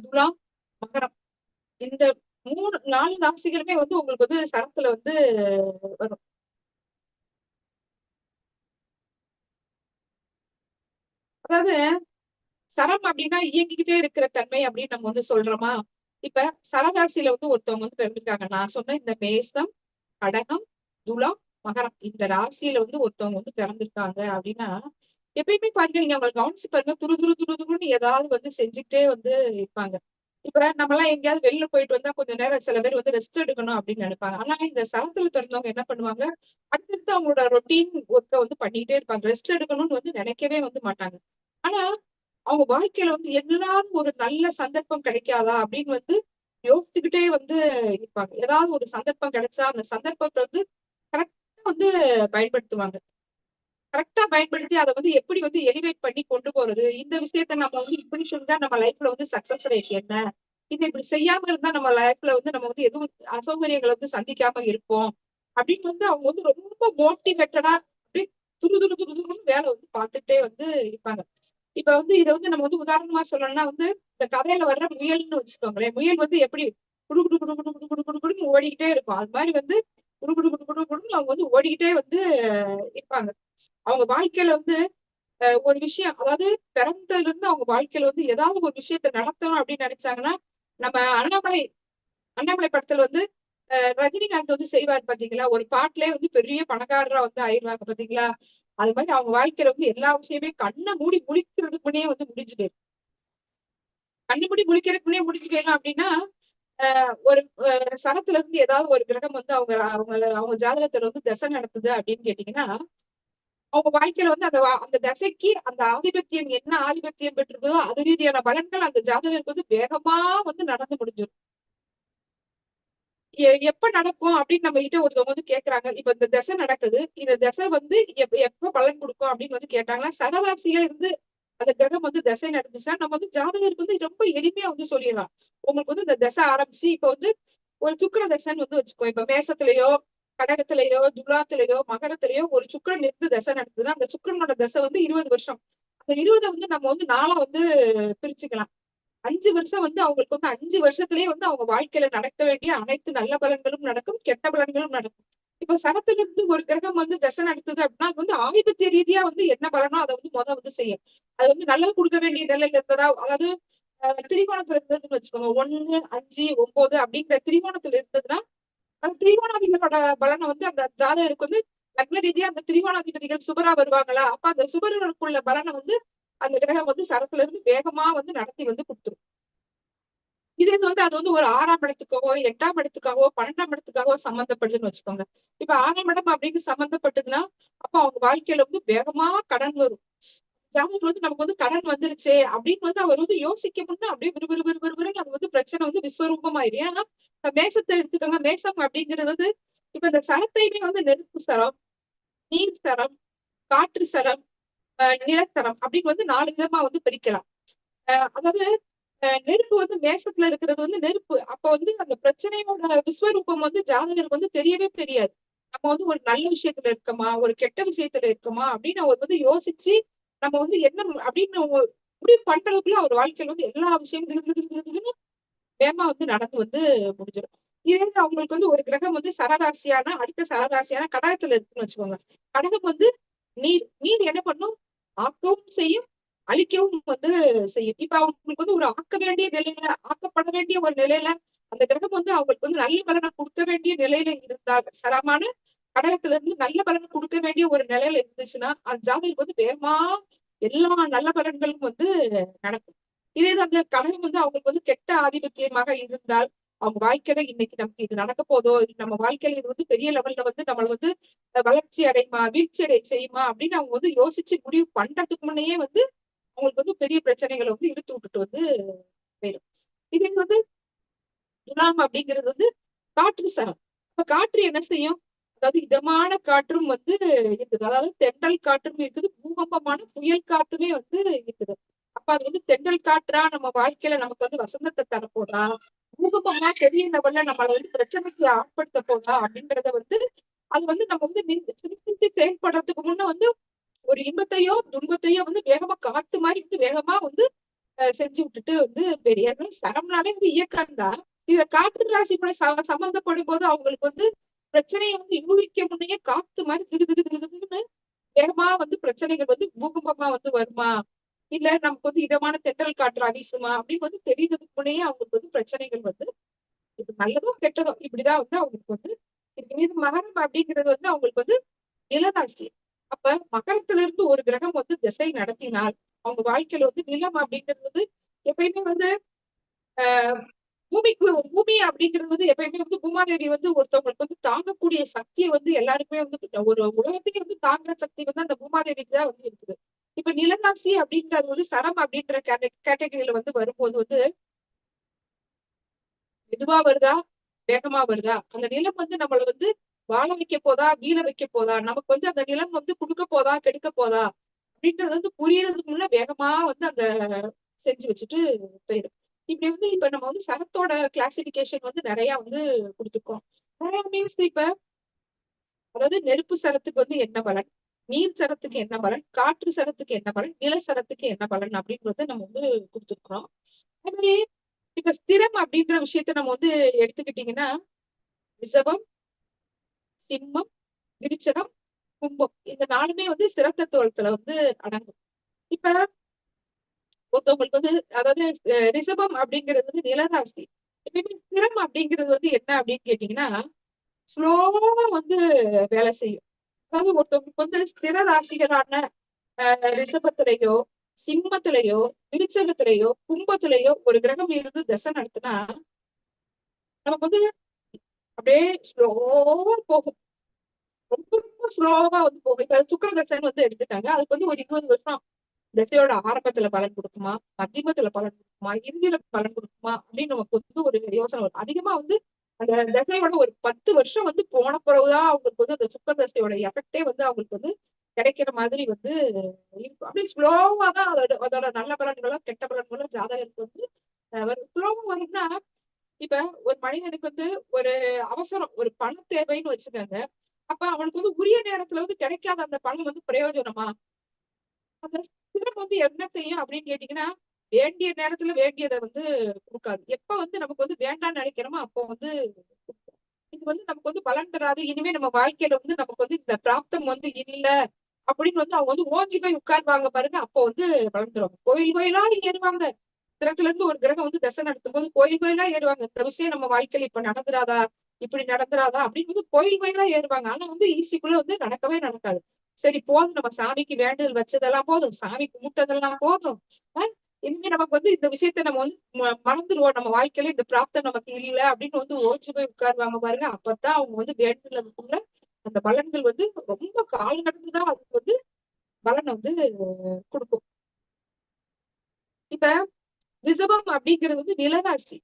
துலாம், மகரம். இந்த 4 ராசிகளுமே வந்து உங்களுக்கு வந்து சரத்துல வந்து வரும். அதாவது சரம் அப்படின்னா இயங்கிக்கிட்டே இருக்கிற தன்மை அப்படின்னு நம்ம வந்து சொல்றோமா? இப்ப சரராசியில வந்து ஒருத்தவங்க வந்து பிறந்திருக்காங்க. நான் சொன்ன இந்த மேசம், கடகம், துலாம், மகரம் இந்த ராசியில வந்து ஒருத்தவங்க வந்து பிறந்திருக்காங்க அப்படின்னா, எப்பயுமே பாருங்க நீங்க அவங்களை கவனிச்சு பாருங்க துரு துரு துரு துருன்னு ஏதாவது வந்து செஞ்சுக்கிட்டே வந்து இருப்பாங்க. இப்ப நம்மலாம் எங்கேயாவது வெளில போயிட்டு வந்தா கொஞ்ச நேரம் சில பேர் வந்து ரெஸ்ட் எடுக்கணும் அப்படின்னு நினைப்பாங்க. ஆனா இந்த சரத்துல பிறந்தவங்க என்ன பண்ணுவாங்க? அடுத்தடுத்து அவங்களோட ரொட்டீன் ஒர்க்க வந்து பண்ணிக்கிட்டே இருப்பாங்க. ரெஸ்ட் எடுக்கணும்னு வந்து நினைக்கவே வந்து மாட்டாங்க. ஆனா அவங்க வாழ்க்கையில வந்து எல்லாரும் ஒரு நல்ல சந்தர்ப்பம் கிடைக்காதா அப்படின்னு வந்து யோசிச்சுக்கிட்டே வந்து இருப்பாங்க. ஏதாவது ஒரு சந்தர்ப்பம் கிடைச்சா அந்த சந்தர்ப்பத்தை வந்து கரெக்டா வந்து பயன்படுத்துவாங்க. கரெக்டா பயன்படுத்தி அதை வந்து எப்படி வந்து எலிவேட் பண்ணி கொண்டு போறது, இந்த விஷயத்த நம்ம வந்து இப்படி செஞ்சா நம்ம லைஃப்ல வந்து சக்சஸ் ரேட் என்ன, இது இப்படி செய்யாம இருந்தா நம்ம லைஃப்ல வந்து நம்ம வந்து எதுவும் அசௌகரியங்களை வந்து சந்திக்காம இருப்போம் அப்படின்னு வந்து அவங்க வந்து ரொம்ப மோட்டிவேட்டடா அப்படி துரு துரு துரு துருன்னு வேலை வந்து பார்த்துட்டே வந்து இருப்பாங்க. இப்ப வந்து இதை வந்து நம்ம வந்து உதாரணமா சொல்லணும்னா வந்து இந்த கதையில வர்ற முயல்னு வச்சுக்கோங்களேன். முயல் வந்து எப்படி குடு குடு குடு குடு குடு குடு குடு குடுன்னு ஓடிக்கிட்டே இருக்கும். அது மாதிரி வந்து குடு குடு குடு குடு குடுன்னு அவங்க வந்து ஓடிக்கிட்டே வந்து இருப்பாங்க. அவங்க வாழ்க்கையில வந்து ஒரு விஷயம் அதாவது பிறந்ததுல இருந்து அவங்க வாழ்க்கையில வந்து ஏதாவது ஒரு விஷயத்த நடத்தணும் அப்படின்னு நினைச்சாங்கன்னா, நம்ம அண்ணாமலை படத்துல வந்து ரஜினிகாந்த் வந்து செய்வார் பாத்தீங்களா? ஒரு பாட்டுலயே வந்து பெரிய பணக்காரரா வந்து ஆயிடுவாங்க பாத்தீங்களா? அது மாதிரி அவங்க வாழ்க்கையில வந்து எல்லா விஷயமே கண்ணை மூடி முழிக்கிறதுக்கு முன்னே வந்து முடிஞ்சு போயிடும். கண்ணு மூடி முழிக்கிறதுக்கு முன்னே முடிஞ்சு போயிடும் அப்படின்னா, ஒரு சரத்துல இருந்து ஏதாவது ஒரு கிரகம் வந்து அவங்க அவங்க அவங்க ஜாதகத்துல வந்து திசை நடத்துது அப்படின்னு கேட்டீங்கன்னா, அவங்க வாழ்க்கையில வந்து அந்த தசைக்கு அந்த ஆதிபத்தியம் என்ன ஆதிபத்தியம் பெற்றிருக்குதோ அது ரீதியான பலன்கள் அந்த ஜாதகருக்கு வந்து வேகமா வந்து நடந்து முடிஞ்சிடும். எப்ப நடக்கும் அப்படின்னு நம்ம கிட்ட ஒருத்தவங்க வந்து கேக்குறாங்க. இப்ப இந்த தசை நடக்குது. இந்த தசை வந்து எப்ப பலன் கொடுக்கும் அப்படின்னு வந்து கேட்டாங்கன்னா, சரராசியில இருந்து அந்த கிரகம் வந்து தசை நடந்துச்சுன்னா நம்ம வந்து ஜாதகருக்கு வந்து ரொம்ப எளிமையா வந்து சொல்லிடலாம். உங்களுக்கு வந்து இந்த தசை ஆரம்பிச்சு இப்ப வந்து ஒரு சுக்கிர தசைன்னு வந்து வச்சுக்கோ. இப்ப மேசத்திலேயோ, கடகத்திலேயோ, துலாத்திலேயோ, மகரத்திலேயோ ஒரு சுக்கிரன் இருந்து தசை நடத்துதுன்னா, அந்த சுக்கிரனோட தசை வந்து 20 வருஷம். அந்த 20 வந்து நம்ம வந்து 4ஆ வந்து பிரிச்சுக்கலாம். 5 வருஷம் வந்து அவங்களுக்கு வந்து 5 வருஷத்திலேயே வந்து அவங்க வாழ்க்கையில நடக்க வேண்டிய அனைத்து நல்ல பலன்களும் நடக்கும், கெட்ட பலன்களும் நடக்கும். இப்ப சனத்திலிருந்து ஒரு கிரகம் வந்து தசை நடத்துது அப்படின்னா, அது வந்து ஆதிபத்திய ரீதியா வந்து என்ன பலனோ அத வந்து வந்து செய்யும். அது வந்து நல்லது குடுக்க வேண்டிய நிலையில இருந்ததா, அதாவது திரிகோணத்துல இருந்ததுன்னு வச்சுக்கோங்க. 1, 5, 9 அப்படிங்கிற திரிகோணத்துல இருந்ததுன்னா, அந்த திரிகோணாதிபதியோட பலன வந்து அந்த ஜாதகருக்கு வந்து லக்ன ரீதியா அந்த திரிகோணாதிபதிகள் சுபரா வருவாங்களா? அப்ப அந்த சுபர்களுக்குள்ள பலன வந்து அந்த கிரகம் வந்து சரத்துல இருந்து வேகமா வந்து நடத்தி வந்து குடுத்துரும். இதே இது வந்து அது வந்து ஒரு 6ஆம் இடத்துக்காகவோ, 8ஆம் இடத்துக்காகவோ, 12ஆம் இடத்துக்காகவோ சம்மந்தப்படுதுன்னு வச்சுக்கோங்க. இப்ப 6ஆம் இடம் அப்படின்னு சம்மந்தப்பட்டதுன்னா, அப்ப அவங்க வாழ்க்கையில வந்து வேகமா கடன் வரும். ஜாதகத்துல வந்து நமக்கு வந்து கடன் வந்துருச்சே அப்படின்னு வந்து அவர் வந்து யோசிக்க முன்ன அப்படியே விறுவிறுன்னு அது வந்து பிரச்சனை வந்து விஸ்வரூபமாயிரும். ஏன்னா மேசத்தை எடுத்துக்கோங்க. மேசம் அப்படிங்கிறது வந்து இப்ப இந்த சரத்தையுமே வந்து நெருப்பு சரம், நீர் சரம், காற்று சரம், நிலசரம் அப்படின்னு வந்து 4 விதமா வந்து பிரிக்கலாம். அதாவது நெருப்பு வந்து மேசத்துல இருக்கிறது வந்து நெருப்பு. அப்ப வந்து அந்த பிரச்சனையோட விஸ்வரூபம் வந்து ஜாதகருக்கு வந்து தெரியவே தெரியாது. நம்ம வந்து ஒரு நல்ல விஷயத்துல இருக்கோமா, ஒரு கெட்ட விஷயத்துல இருக்கோமா அப்படின்னு அவர் வந்து யோசிச்சு, நம்ம வந்து என்ன அப்படின்னு முடிவு பண்றதுக்குள்ள அவர் வாழ்க்கையில வந்து எல்லா விஷயமும் திகு திகு திகு திகுன்னு வேகமா வந்து நடந்து வந்து முடிஞ்சிடும். இதே இது அவங்களுக்கு வந்து ஒரு கிரகம் வந்து சரராசியான அடுத்த சரராசியான கடகத்துல இருக்குன்னு வச்சுக்கோங்க. கடகம் வந்து நீர். நீர் என்ன பண்ணும்? ஆக்கவும் செய்யும், அழிக்கவும் வந்து செய்யும். இப்ப அவங்களுக்கு வந்து ஒரு ஆக்க வேண்டிய நிலையில, ஆக்கப்பட வேண்டிய ஒரு நிலையில அந்த கிரகம் வந்து அவங்களுக்கு வந்து நல்ல பலனை குடுக்க வேண்டிய நிலையில இருந்தால், சரமான கடகத்துல இருந்து நல்ல பலனை குடுக்க வேண்டிய ஒரு நிலையில இருந்துச்சுன்னா, அந்த ஜாதகருக்கு வந்து வேகமா எல்லா நல்ல பலன்களும் வந்து நடக்கும். இதே இது அந்த கடகம் வந்து அவங்களுக்கு வந்து கெட்ட ஆதிபத்தியமாக இருந்தால், அவங்க வாழ்க்கையில இன்னைக்கு நமக்கு இது நடக்க போதோ, நம்ம வாழ்க்கையில இது வந்து பெரிய லெவல்ல வந்து நம்மள வந்து வளர்ச்சி அடையுமா, வீழ்ச்சி அடைய செய்யுமா அப்படின்னு அவங்க வந்து யோசிச்சு முடிவு பண்றதுக்கு முன்னையே வந்து அவங்களுக்கு வந்து பெரிய பிரச்சனைகள வந்து இழுத்து விட்டுட்டு வந்து போயிரும். இதே வந்து துலாம் அப்படிங்கிறது வந்து காற்று சரம். அப்ப காற்று என்ன செய்யும்? அதாவது இதமான காற்றும் வந்து இருக்குது. அதாவது தென்றல் காற்றும் இருக்குது. பூகம்பமான புயல் காத்துமே வந்து இருக்குது. அப்ப அது வந்து தென்றல் காற்றா நம்ம வாழ்க்கையில நமக்கு வந்து வசந்தத்தை தரப்போதா? பூகம்பமா பெரிய லெவல்ல நம்மள வந்து பிரச்சனைக்கு ஆட்படுத்த போதா? அப்படின்றத வந்து அது வந்து நம்ம வந்து சிந்திச்சு செயல்படுறதுக்கு முன்ன வந்து ஒரு இன்பத்தையோ, துன்பத்தையோ வந்து வேகமா காத்து மாரி வந்து வேகமா வந்து செஞ்சு விட்டுட்டு வந்து பெரியவர்கள் சரம்னாலே வந்து இயக்கம் தான். இதுல காற்று ராசி கூட சம்பந்தப்படும் போது அவங்களுக்கு வந்து பிரச்சனையை வந்து யூகிக்க முன்னையே காத்து மாதிரி திகு திகு திகு திகுன்னு வேகமா வந்து பிரச்சனைகள் வந்து பூகம்பமா வந்து வருமா? இல்ல நமக்கு வந்து இதமான தென்றல் காற்று வீசுமா? அப்படின்னு வந்து தெரியறதுக்கு முன்னையே அவங்களுக்கு வந்து பிரச்சனைகள் வந்து இது நல்லதோ கெட்டதோ இப்படிதான் வந்து அவங்களுக்கு வந்து இருக்கு. இது மகரம் அப்படிங்கிறது வந்து அவங்களுக்கு வந்து நிலராசி. அப்ப மகரத்துல இருந்து ஒரு கிரகம் வந்து திசை நடத்தினால் அவங்க வாழ்க்கையில வந்து நிலம் அப்படிங்கிறது வந்து எப்பயுமே வந்து ஆஹ் பூமி அப்படிங்கிறது வந்து எப்பயுமே வந்து பூமாதேவி வந்து ஒருத்தவங்களுக்கு வந்து தாங்கக்கூடிய சக்தியை வந்து எல்லாருக்குமே வந்து ஒரு உலகத்தையே வந்து தாங்குற சக்தி வந்து அந்த பூமாதேவிக்கு தான் வந்து இருக்குது. இப்ப நிலராசி அப்படின்றது வந்து சரம் அப்படின்ற கேட்டகரியில வந்து வரும்போது வந்து மெதுவா வருதா, வேகமா வருதா, அந்த நிலம் வந்து நம்மள வந்து வாழ வைக்க போதா, வீழ வைக்க போதா, நமக்கு வந்து அந்த நிலம் வந்து குடுக்க போதா, கெடுக்க போதா அப்படின்றது வந்து புரியறதுக்கு முன்ன வேகமா வந்து அந்த செஞ்சு வச்சுட்டு போயிடும். இப்படி வந்து இப்ப நம்ம வந்து சரத்தோட கிளாசிபிகேஷன் வந்து நிறைய வந்து கொடுத்துருக்கோம். நிறைய மீன்ஸ் இப்ப அதாவது நெருப்பு சரத்துக்கு வந்து என்ன பலன், நீர் சரத்துக்கு என்ன பலன், காற்று சரத்துக்கு என்ன பலன், நில சரத்துக்கு என்ன பலன் அப்படின்றத நம்ம வந்து கொடுத்துருக்கோம். அதே மாதிரி இப்ப ஸ்திரம் அப்படின்ற விஷயத்த நம்ம வந்து எடுத்துக்கிட்டீங்கன்னா ரிஷபம், சிம்மம், விருச்சகம், கும்பம் இந்த 4மே வந்து சிரத்தத்துவத்துல வந்து அடங்கும். இப்ப ஒருத்தவங்களுக்கு வந்து அதாவது ரிஷபம் அப்படிங்கிறது வந்து நிலராசி. எப்பயுமே ஸ்திரம் அப்படிங்கிறது வந்து என்ன அப்படின்னு கேட்டீங்கன்னா ஸ்லோவா வந்து வேலை செய்யும். அதாவது ஒருத்தவங்களுக்கு வந்து ஸ்திர ராசிகளான ரிஷபத்திலேயோ, சிம்மத்திலேயோ, விருச்சகத்திலேயோ, கும்பத்திலேயோ ஒரு கிரகம் இருந்து தசை நடத்தினா நமக்கு வந்து அப்படியே ஸ்லோவா போகும். ரொம்ப ரொம்ப ஸ்லோவா வந்து போகும். இப்ப சுக்கிர தசைன்னு வந்து எடுத்துட்டாங்க. அதுக்கு வந்து ஒரு 20 வருஷம் திசையோட ஆரம்பத்துல பலன் கொடுக்குமா, மத்தியமத்துல பலன் கொடுக்குமா, இறுதியில பலன் கொடுக்குமா அப்படின்னு நமக்கு வந்து ஒரு யோசனை வரும். அதிகமா வந்து அந்த தசையோட ஒரு 10 வருஷம் வந்து போன பிறகுதான் அவங்களுக்கு வந்து அந்த சுக்கர தசையோட எஃபெக்டே வந்து அவங்களுக்கு வந்து கிடைக்கிற மாதிரி வந்து இருக்கும். அப்படியே ஸ்லோவா தான் அதோட நல்ல பலன்களும் கெட்ட பலன்களும் ஜாதகருக்கு வந்து ஸ்லோவா வரும்னா, இப்ப ஒரு மனிதனுக்கு வந்து ஒரு அவசரம், ஒரு பணம் தேவைன்னு வச்சுக்கோங்க. அப்ப அவனுக்கு வந்து உரிய நேரத்துல வந்து கிடைக்காத அந்த பணம் வந்து பிரயோஜனமா? அந்த சிரம் வந்து என்ன செய்யும் அப்படின்னு கேட்டீங்கன்னா, வேண்டிய நேரத்துல வேண்டியத வந்து குடுக்காது. எப்ப வந்து நமக்கு வந்து வேண்டாம்னு நினைக்கிறோமோ அப்போ வந்து குடுக்கும். இது வந்து நமக்கு வந்து பலன் தராது. இனிமே நம்ம வாழ்க்கையில வந்து நமக்கு வந்து இந்த பிராப்தம் வந்து இல்ல அப்படின்னு வந்து அவங்க வந்து ஓஞ்சி போய் உட்காருவாங்க பாருங்க. அப்போ வந்து பலன் தருவாங்க. கோயில் கோயிலா ஏறுவாங்க. கிரகத்துல இருந்து ஒரு கிரகம் வந்து தசை நடத்தும் போது கோயில் கோயிலா ஏறுவாங்க. இந்த விஷயம் நம்ம வாழ்க்கையில இப்ப நடந்துராதா? இப்படி நடந்துராதா? அப்படின்னு வந்து கோயில் கோயிலா ஏறுவாங்க. ஆனா வந்து ஈஸிக்குள்ள வந்து நடக்கவே நடக்காது. சரி போதும், நம்ம சாமிக்கு வேண்டுதல் வச்சதெல்லாம் போதும். சாமி கும்பிட்டதெல்லாம் போதும். அ இனிமே நமக்கு வந்து இந்த விஷயத்த நம்ம வந்து மறந்துருவோம். நம்ம வாழ்க்கையில இந்த பிராப்தம் நமக்கு இல்ல அப்படின்னு வந்து ஓடிச்சு போய் உட்காருவாங்க பாருங்க. அப்பதான் அவங்க வந்து வேண்டுதலுக்குள்ள அந்த பலன்கள் வந்து ரொம்ப கால் கடந்துதான் அதுக்கு வந்து பலனை வந்து குடுக்கும். இப்ப ரிஷபம் அப்படிங்கிறது வந்து நிலராசி.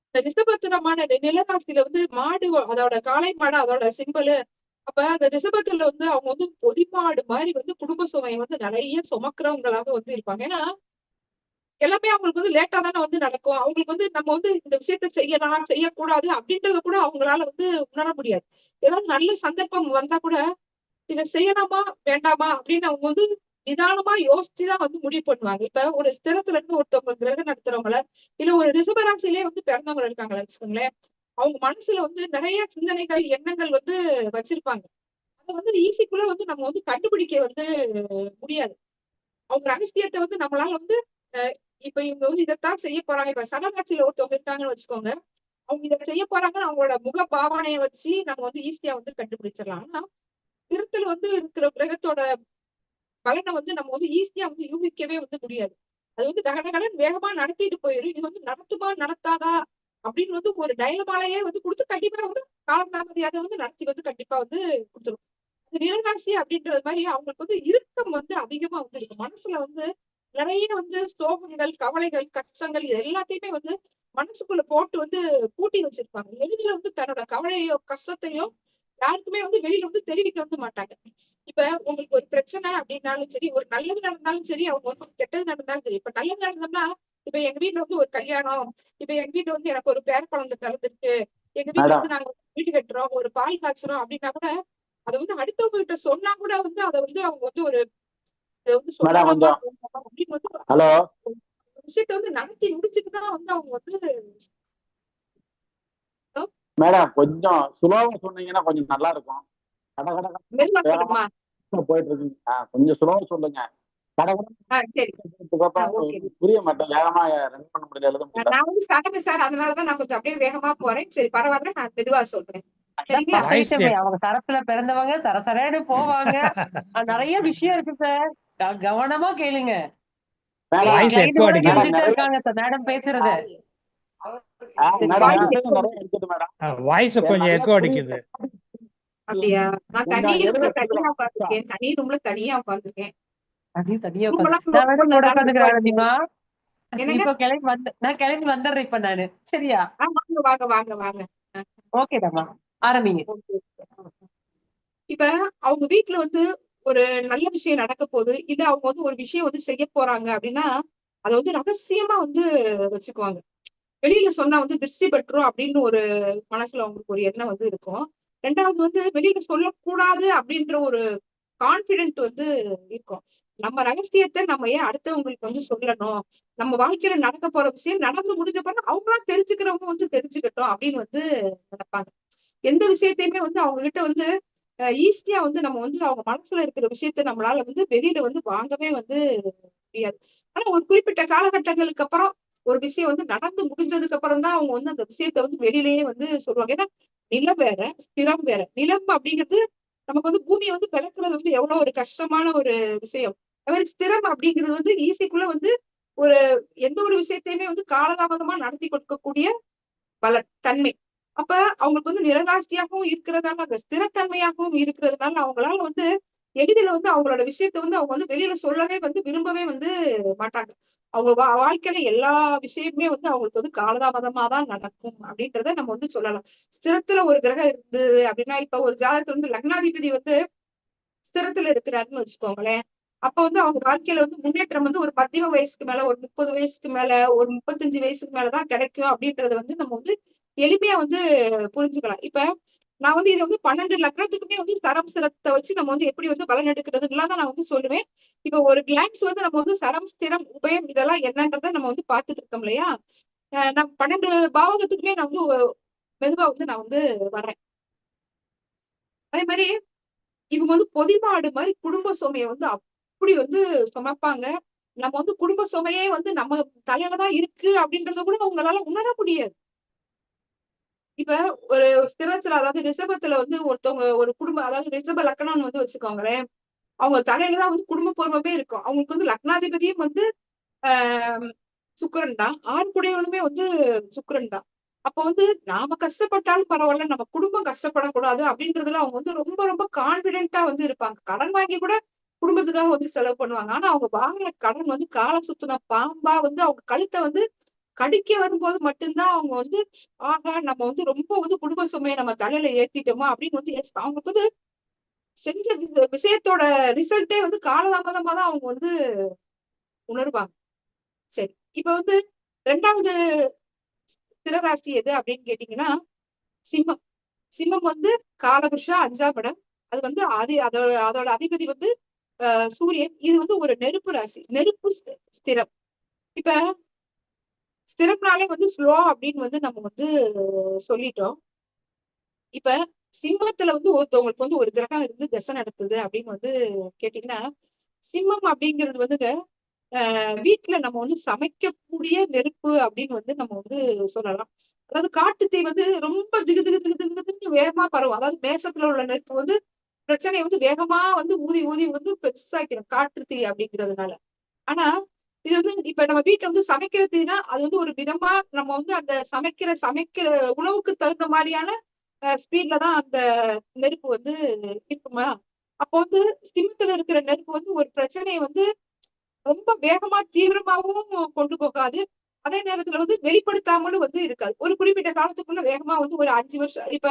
இந்த ரிஷபத்தினமான நிலராசியில வந்து மாடு அதோட காளை மாடு அதோட சிம்பலு. அப்ப அந்த ரிஷபத்துல வந்து அவங்க வந்து பொதிமாடு மாதிரி வந்து குடும்ப சுமையை வந்து நிறைய சுமக்கிறவங்களாக வந்து இருப்பாங்க. ஏன்னா எல்லாமே அவங்களுக்கு வந்து லேட்டா தானே வந்து நடக்கும். அவங்களுக்கு வந்து நம்ம வந்து இந்த விஷயத்த செய்யலாம், செய்யக்கூடாது அப்படின்றத கூட அவங்களால வந்து உணர முடியாது. ஏதாவது நல்ல சந்தர்ப்பம் வந்தா கூட இத செய்யலாமா, வேண்டாமா அப்படின்னு அவங்க வந்து நிதானமா யோசிச்சுதான் வந்து முடிவு பண்ணுவாங்க. இப்ப ஒரு ஸ்திரத்துல இருந்து ஒருத்தவங்க கிரகம் நடத்துறவங்கள, இல்ல ஒரு ரிஷபராசியிலே வந்து பிறந்தவங்க இருக்காங்களா வச்சுக்கோங்களேன். அவங்க மனசுல வந்து நிறைய சிந்தனைகள், எண்ணங்கள் வந்து வச்சிருப்பாங்க. அத வந்து ஈஸிக்குள்ள வந்து நம்ம வந்து கண்டுபிடிக்க வந்து முடியாது. அவங்க ரகசியத்த வந்து நம்மளால வந்து அ இப்ப இவங்க வந்து இதத்தான் செய்ய போறாங்க. இப்ப சனராசியில ஒருத்தவங்க இருக்காங்கன்னு வச்சுக்கோங்க. அவங்க இத செய்ய போறாங்கன்னு அவங்களோட முக பாவனைய வச்சு நம்ம வந்து ஈஸியா வந்து கண்டுபிடிச்சிடலாம். ஆனா திருத்துல வந்து இருக்கிற கிரகத்தோட பலன வந்து நம்ம வந்து ஈஸியா வந்து யூகிக்கவே வந்து முடியாது. அது வந்து கடகடன்னு வேகமா நடத்திட்டு போயிரும். இது வந்து நடத்துமா, நடத்தாதா அப்படின்னு வந்து ஒரு டயலமாலயே வந்து குடுத்து கண்டிப்பா வந்து காலம் தாமதியாத வந்து நடத்தி வந்து கண்டிப்பா வந்து குடுத்துரும். இந்த நிலராசி அப்படின்றது மாரி அவங்களுக்கு வந்து இறுக்கம் வந்து அதிகமா வந்து இருக்கும். மனசுல வந்து நிறைய வந்து சோகங்கள், கவலைகள், கஷ்டங்கள் இது எல்லாத்தையுமே வந்து மனசுக்குள்ள போட்டு வந்து பூட்டி வச்சிருப்பாங்க. எளிதில வந்து தன்னோட கவலையோ, கஷ்டத்தையோ யாருக்குமே வந்து வெளியில வந்து தெரிவிக்க வந்து மாட்டாங்க. இப்ப உங்களுக்கு ஒரு பிரச்சனை அப்படின்னாலும் சரி, ஒரு நல்லது நடந்தாலும் சரி, அவங்க வந்து கெட்டது நடந்தாலும் சரி. இப்ப நல்லது நடந்தோம்னா, இப்ப எங்க வீட்ல வந்து ஒரு கல்யாணம், இப்ப எங்க வீட்ல வந்து எனக்கு ஒரு பேர குழந்தை பிறந்திருக்கு. எங்க வீட்ல மேடம் வந்து நாங்க வீடு கட்டுறோம், ஒரு பால் காய்ச்சுறோம் அப்படின்னா கூட, அத வந்து அடுத்தவங்க கிட்ட சொன்னா கூட வந்து அத வந்து அவங்க வந்து ஒரு இத வந்து மேடம் சொல்லலாமா, கொஞ்சம் வேண்டாமா அப்படின்னு வந்து ஹலோ ஒரு விஷயத்த வந்து நடத்தி முடிச்சுட்டு தான் வந்து அவங்க வந்து மேடம் கொஞ்சம் சுலோவா சொன்னீங்கன்னா கொஞ்சம் நல்லா இருக்கும். கட கட மெதுவா வேகமா சொல்லணுமா? போயிட்டு இருக்கீங்க. கொஞ்சம் சுலோவா சொல்லுங்க. கட சரி. ஓகே. புரிய மாட்டேன். வேகமா ரன் பண்ண முடியல, எழுத முடியல. நான் வந்து சகஜ சார். அதனாலதான் நான் கொஞ்சம் அப்படியே வேகமா போறேன். சரி பரவாயில்ல. நான் மெதுவா சொல்றேன். சரிங்களா? வாய்ஸ் சொல்லிட்டேன் அவங்க சரத்துல பிறந்தவங்க சரசரன்னு போவாங்க. நிறைய விஷயம் இருக்கு சார். கவனமா கேளுங்க. மேடம் வாய்ஸ் கிளைண்ட் எக்கோ கூட அடிக்குது. மேடம் கெஞ்சிட்டே நிறைய இருக்காங்க சார் மேடம் பேசுறது. மேடம் சரிங்களா? வாய்ஸ் மெசேஜ் எக்கோ நிறைய இருக்குது மேடம். வாய்ஸ் கொஞ்சம் நல்லா எக்கோ புரியுது. அடிக்குது. அப்படியா? நான் தனி கொஞ்சம் ரூம்ல எழுத தனியா சீக்கிரம். உட்கார்ந்திருக்கேன். தனி ரூம்ல தனியா உட்கார்ந்திருக்கேன். அதையும் தனியா ரூம் உட்காந்து எல்லாம் நான் க்ளோஸ் வேணா கூட பண்ணதுனால உட்காந்துக்கிறேன் எக்கோ அடிக்குது. ஆனந்திமா. என்னங்க? இப்போ நான் கிளம்பி வந்துடுறேன் இப்ப நானு. சரியா? வாங்க வாங்க வாங்க வாங்க. ஓகேதாம்மா. ஆரம்பிங்க. ஓகே. இப்ப அவங்க வீட்ல வந்து ஒரு நல்ல விஷயம் நடக்க போகுது. இல்ல அவங்க வந்து ஒரு விஷயம் வந்து செய்ய போறாங்க அப்படின்னா, அத வந்து ரகசியமா வந்து வச்சுக்குவாங்க. வெளியில சொன்னா வந்து திருஷ்டி பட்டுரும் அப்படின்னு ஒரு மனசுல அவங்களுக்கு ஒரு எண்ணம் வந்து இருக்கும். 2வது வந்து வெளியில சொல்லக்கூடாது அப்படின்ற ஒரு கான்ஃபிடென்ட் வந்து இருக்கும். நம்ம ரகசியத்த நம்ம ஏன் அடுத்தவங்களுக்கு வந்து சொல்லணும்? நம்ம வாழ்க்கையில நடக்க போற விஷயம் நடந்து முடிஞ்ச பிறகு அவங்களா தெரிஞ்சுக்கிறவங்க வந்து தெரிஞ்சுக்கட்டும் அப்படின்னு வந்து நினைப்பாங்க. எந்த விஷயத்தையுமே வந்து அவங்க கிட்ட வந்து ஈஸியா வந்து நம்ம வந்து அவங்க மனசுல இருக்கிற விஷயத்த நம்மளால வந்து வெளியில வந்து வாங்கவே வந்து முடியாது. ஆனா ஒரு குறிப்பிட்ட காலகட்டங்களுக்கு அப்புறம் ஒரு விஷயம் வந்து நடந்து முடிஞ்சதுக்கு அப்புறம் தான் அவங்க வந்து அந்த விஷயத்த வந்து வெளியிலேயே வந்து சொல்லுவாங்க. ஏன்னா நிலம் வேற, ஸ்திரம் வேற. நிலம் அப்படிங்கிறது நமக்கு வந்து பூமியை வந்து பிளக்குறது வந்து எவ்வளவு ஒரு கஷ்டமான ஒரு விஷயம். அது மாதிரி ஸ்திரம் அப்படிங்கிறது வந்து ஈஸிக்குள்ள வந்து ஒரு எந்த ஒரு விஷயத்தையுமே வந்து காலதாமதமா நடத்தி கொடுக்கக்கூடிய தன்மை. அப்ப அவங்களுக்கு வந்து நிலராசியாகவும் இருக்கிறதால, அந்த ஸ்திரத்தன்மையாகவும் இருக்கிறதுனால, அவங்களால வந்து எளிதில வந்து அவங்களோட விஷயத்த வந்து அவங்க வந்து வெளியில சொல்லவே வந்து விரும்பவே வந்து மாட்டாங்க. அவங்க வாழ்க்கையில எல்லா விஷயமுமே வந்து அவங்களுக்கு வந்து காலதாமதமா தான் நடக்கும் அப்படின்றத நம்ம வந்து சொல்லலாம். ஸ்திரத்துல ஒரு கிரகம் இருந்தது அப்படின்னா, இப்ப ஒரு ஜாதகத்துல வந்து லக்னாதிபதி வந்து ஸ்திரத்துல இருக்கிறாருன்னு வச்சுக்கோங்களேன். அப்ப வந்து அவங்க வாழ்க்கையில வந்து முன்னேற்றம் வந்து ஒரு மத்தியம வயசுக்கு மேல, ஒரு 30 வயசுக்கு மேல, ஒரு 35 வயசுக்கு மேலதான் கிடைக்கும் அப்படின்றத வந்து நம்ம வந்து எளிமையா வந்து புரிஞ்சுக்கலாம். இப்ப நான் வந்து இதை வந்து 12 லக்னத்துக்குமே வந்து சரம் ஸ்திரத்தை வச்சு நம்ம வந்து எப்படி வந்து பலன் எடுக்கிறதுலாம் தான் நான் வந்து சொல்லுவேன். இப்ப ஒரு கிளான்ஸ் வந்து நம்ம வந்து சரம், ஸ்திரம், உபயம் இதெல்லாம் என்னன்றதை நம்ம வந்து பார்த்துட்டு இருக்கோம் இல்லையா? நான் 12 பாவகத்துக்குமே நான் வந்து மெதுவா வந்து நான் வந்து வர்றேன். அதே மாதிரி இவங்க வந்து பொதிமாடு மாதிரி குடும்ப சுமையை வந்து அப்படி வந்து சுமப்பாங்க. நம்ம வந்து குடும்ப சுமையே வந்து நம்ம தலையிலதான் இருக்கு அப்படின்றத கூட அவங்களால உணர முடியாது. இப்ப ஒரு ஸ்திரத்துல, அதாவது ரிஷபத்துல வந்து ஒருத்தவங்க ஒரு குடும்பம், அதாவது ரிஷப லக்னம்னு வந்து வச்சுக்கோங்களேன். அவங்க தலையிலதான் வந்து குடும்ப பொறுமையே இருக்கும். அவங்களுக்கு வந்து லக்னாதிபதியும் வந்து ஆஹ் சுக்கிரன் தான். ஆறுக்குடையவனுமே வந்து சுக்கிரன் தான். அப்ப வந்து நாம கஷ்டப்பட்டாலும் பரவாயில்ல, நம்ம குடும்பம் கஷ்டப்படக்கூடாது அப்படின்றதுல அவங்க வந்து ரொம்ப ரொம்ப கான்பிடென்டா வந்து இருப்பாங்க. கடன் வாங்கி கூட குடும்பத்துக்காக வந்து செலவு பண்ணுவாங்க. ஆனா அவங்க வாங்கின கடன் வந்து கால சுத்தின பாம்பா வந்து அவங்க கழுத்தை வந்து கடிக்க வரும்போது மட்டும்தான் அவங்க வந்து ஆகா நம்ம வந்து ரொம்ப வந்து குடும்ப சுமையை நம்ம தலையில ஏத்திட்டோமா அப்படின்னு வந்து அவங்களுக்கு வந்து செஞ்ச விஷயத்தோட ரிசல்ட்டே வந்து காலதாமதமா தான் அவங்க வந்து உணர்வாங்க. சரி, இப்ப வந்து 2வது திரராசி எது அப்படின்னு கேட்டீங்கன்னா சிம்மம். சிம்மம் வந்து காலபுருஷா 5ஆம் இடம். அது வந்து அதோட அதோட அதிபதி வந்து சூரியன். இது வந்து ஒரு நெருப்பு ராசி, நெருப்பு ஸ்திரம். இப்ப ஸ்திரம்னாலே வந்து ஸ்லோ அப்படின்னு வந்து நம்ம வந்து சொல்லிட்டோம். இப்ப சிம்மத்துல வந்து ஒருத்தவங்களுக்கு வந்து ஒரு கிரகம் இருந்து தசை நடத்துது அப்படின்னு வந்து கேட்டீங்கன்னா, சிம்மம் அப்படிங்கிறது வந்துங்க வீட்டுல நம்ம வந்து சமைக்கக்கூடிய நெருப்பு அப்படின்னு வந்து நம்ம வந்து சொல்லலாம். அதாவது காட்டு தீ வந்து ரொம்ப திகு திகு திகு திகு திகுன்னு வேகமா பரவும். அதாவது மேசத்துல உள்ள நெருப்பு வந்து பிரச்சனையை வந்து வேகமா வந்து ஊதி ஊதி வந்து பெருசாக்கிறோம் காட்டு தீ அப்படிங்கிறதுனால. ஆனா இது வந்து இப்ப நம்ம வீட்டுல வந்து சமைக்கிற தீனா அது வந்து ஒரு விதமா நம்ம வந்து அந்த சமைக்கிற உணவுக்கு தகுந்த மாதிரியான ஸ்பீட்ல தான் அந்த நெருப்பு வந்து இருக்குமா. அப்போ வந்து சிம்மத்துல இருக்கிற நெருப்பு வந்து ஒரு பிரச்சனையை வந்து ரொம்ப வேகமா தீவிரமாவும் கொண்டு போகாது. அதே நேரத்துல வந்து வெளிப்படுத்தாமலும் வந்து இருக்காது. ஒரு குறிப்பிட்ட காலத்துக்குள்ள வேகமா வந்து ஒரு 5 வருஷம் இப்ப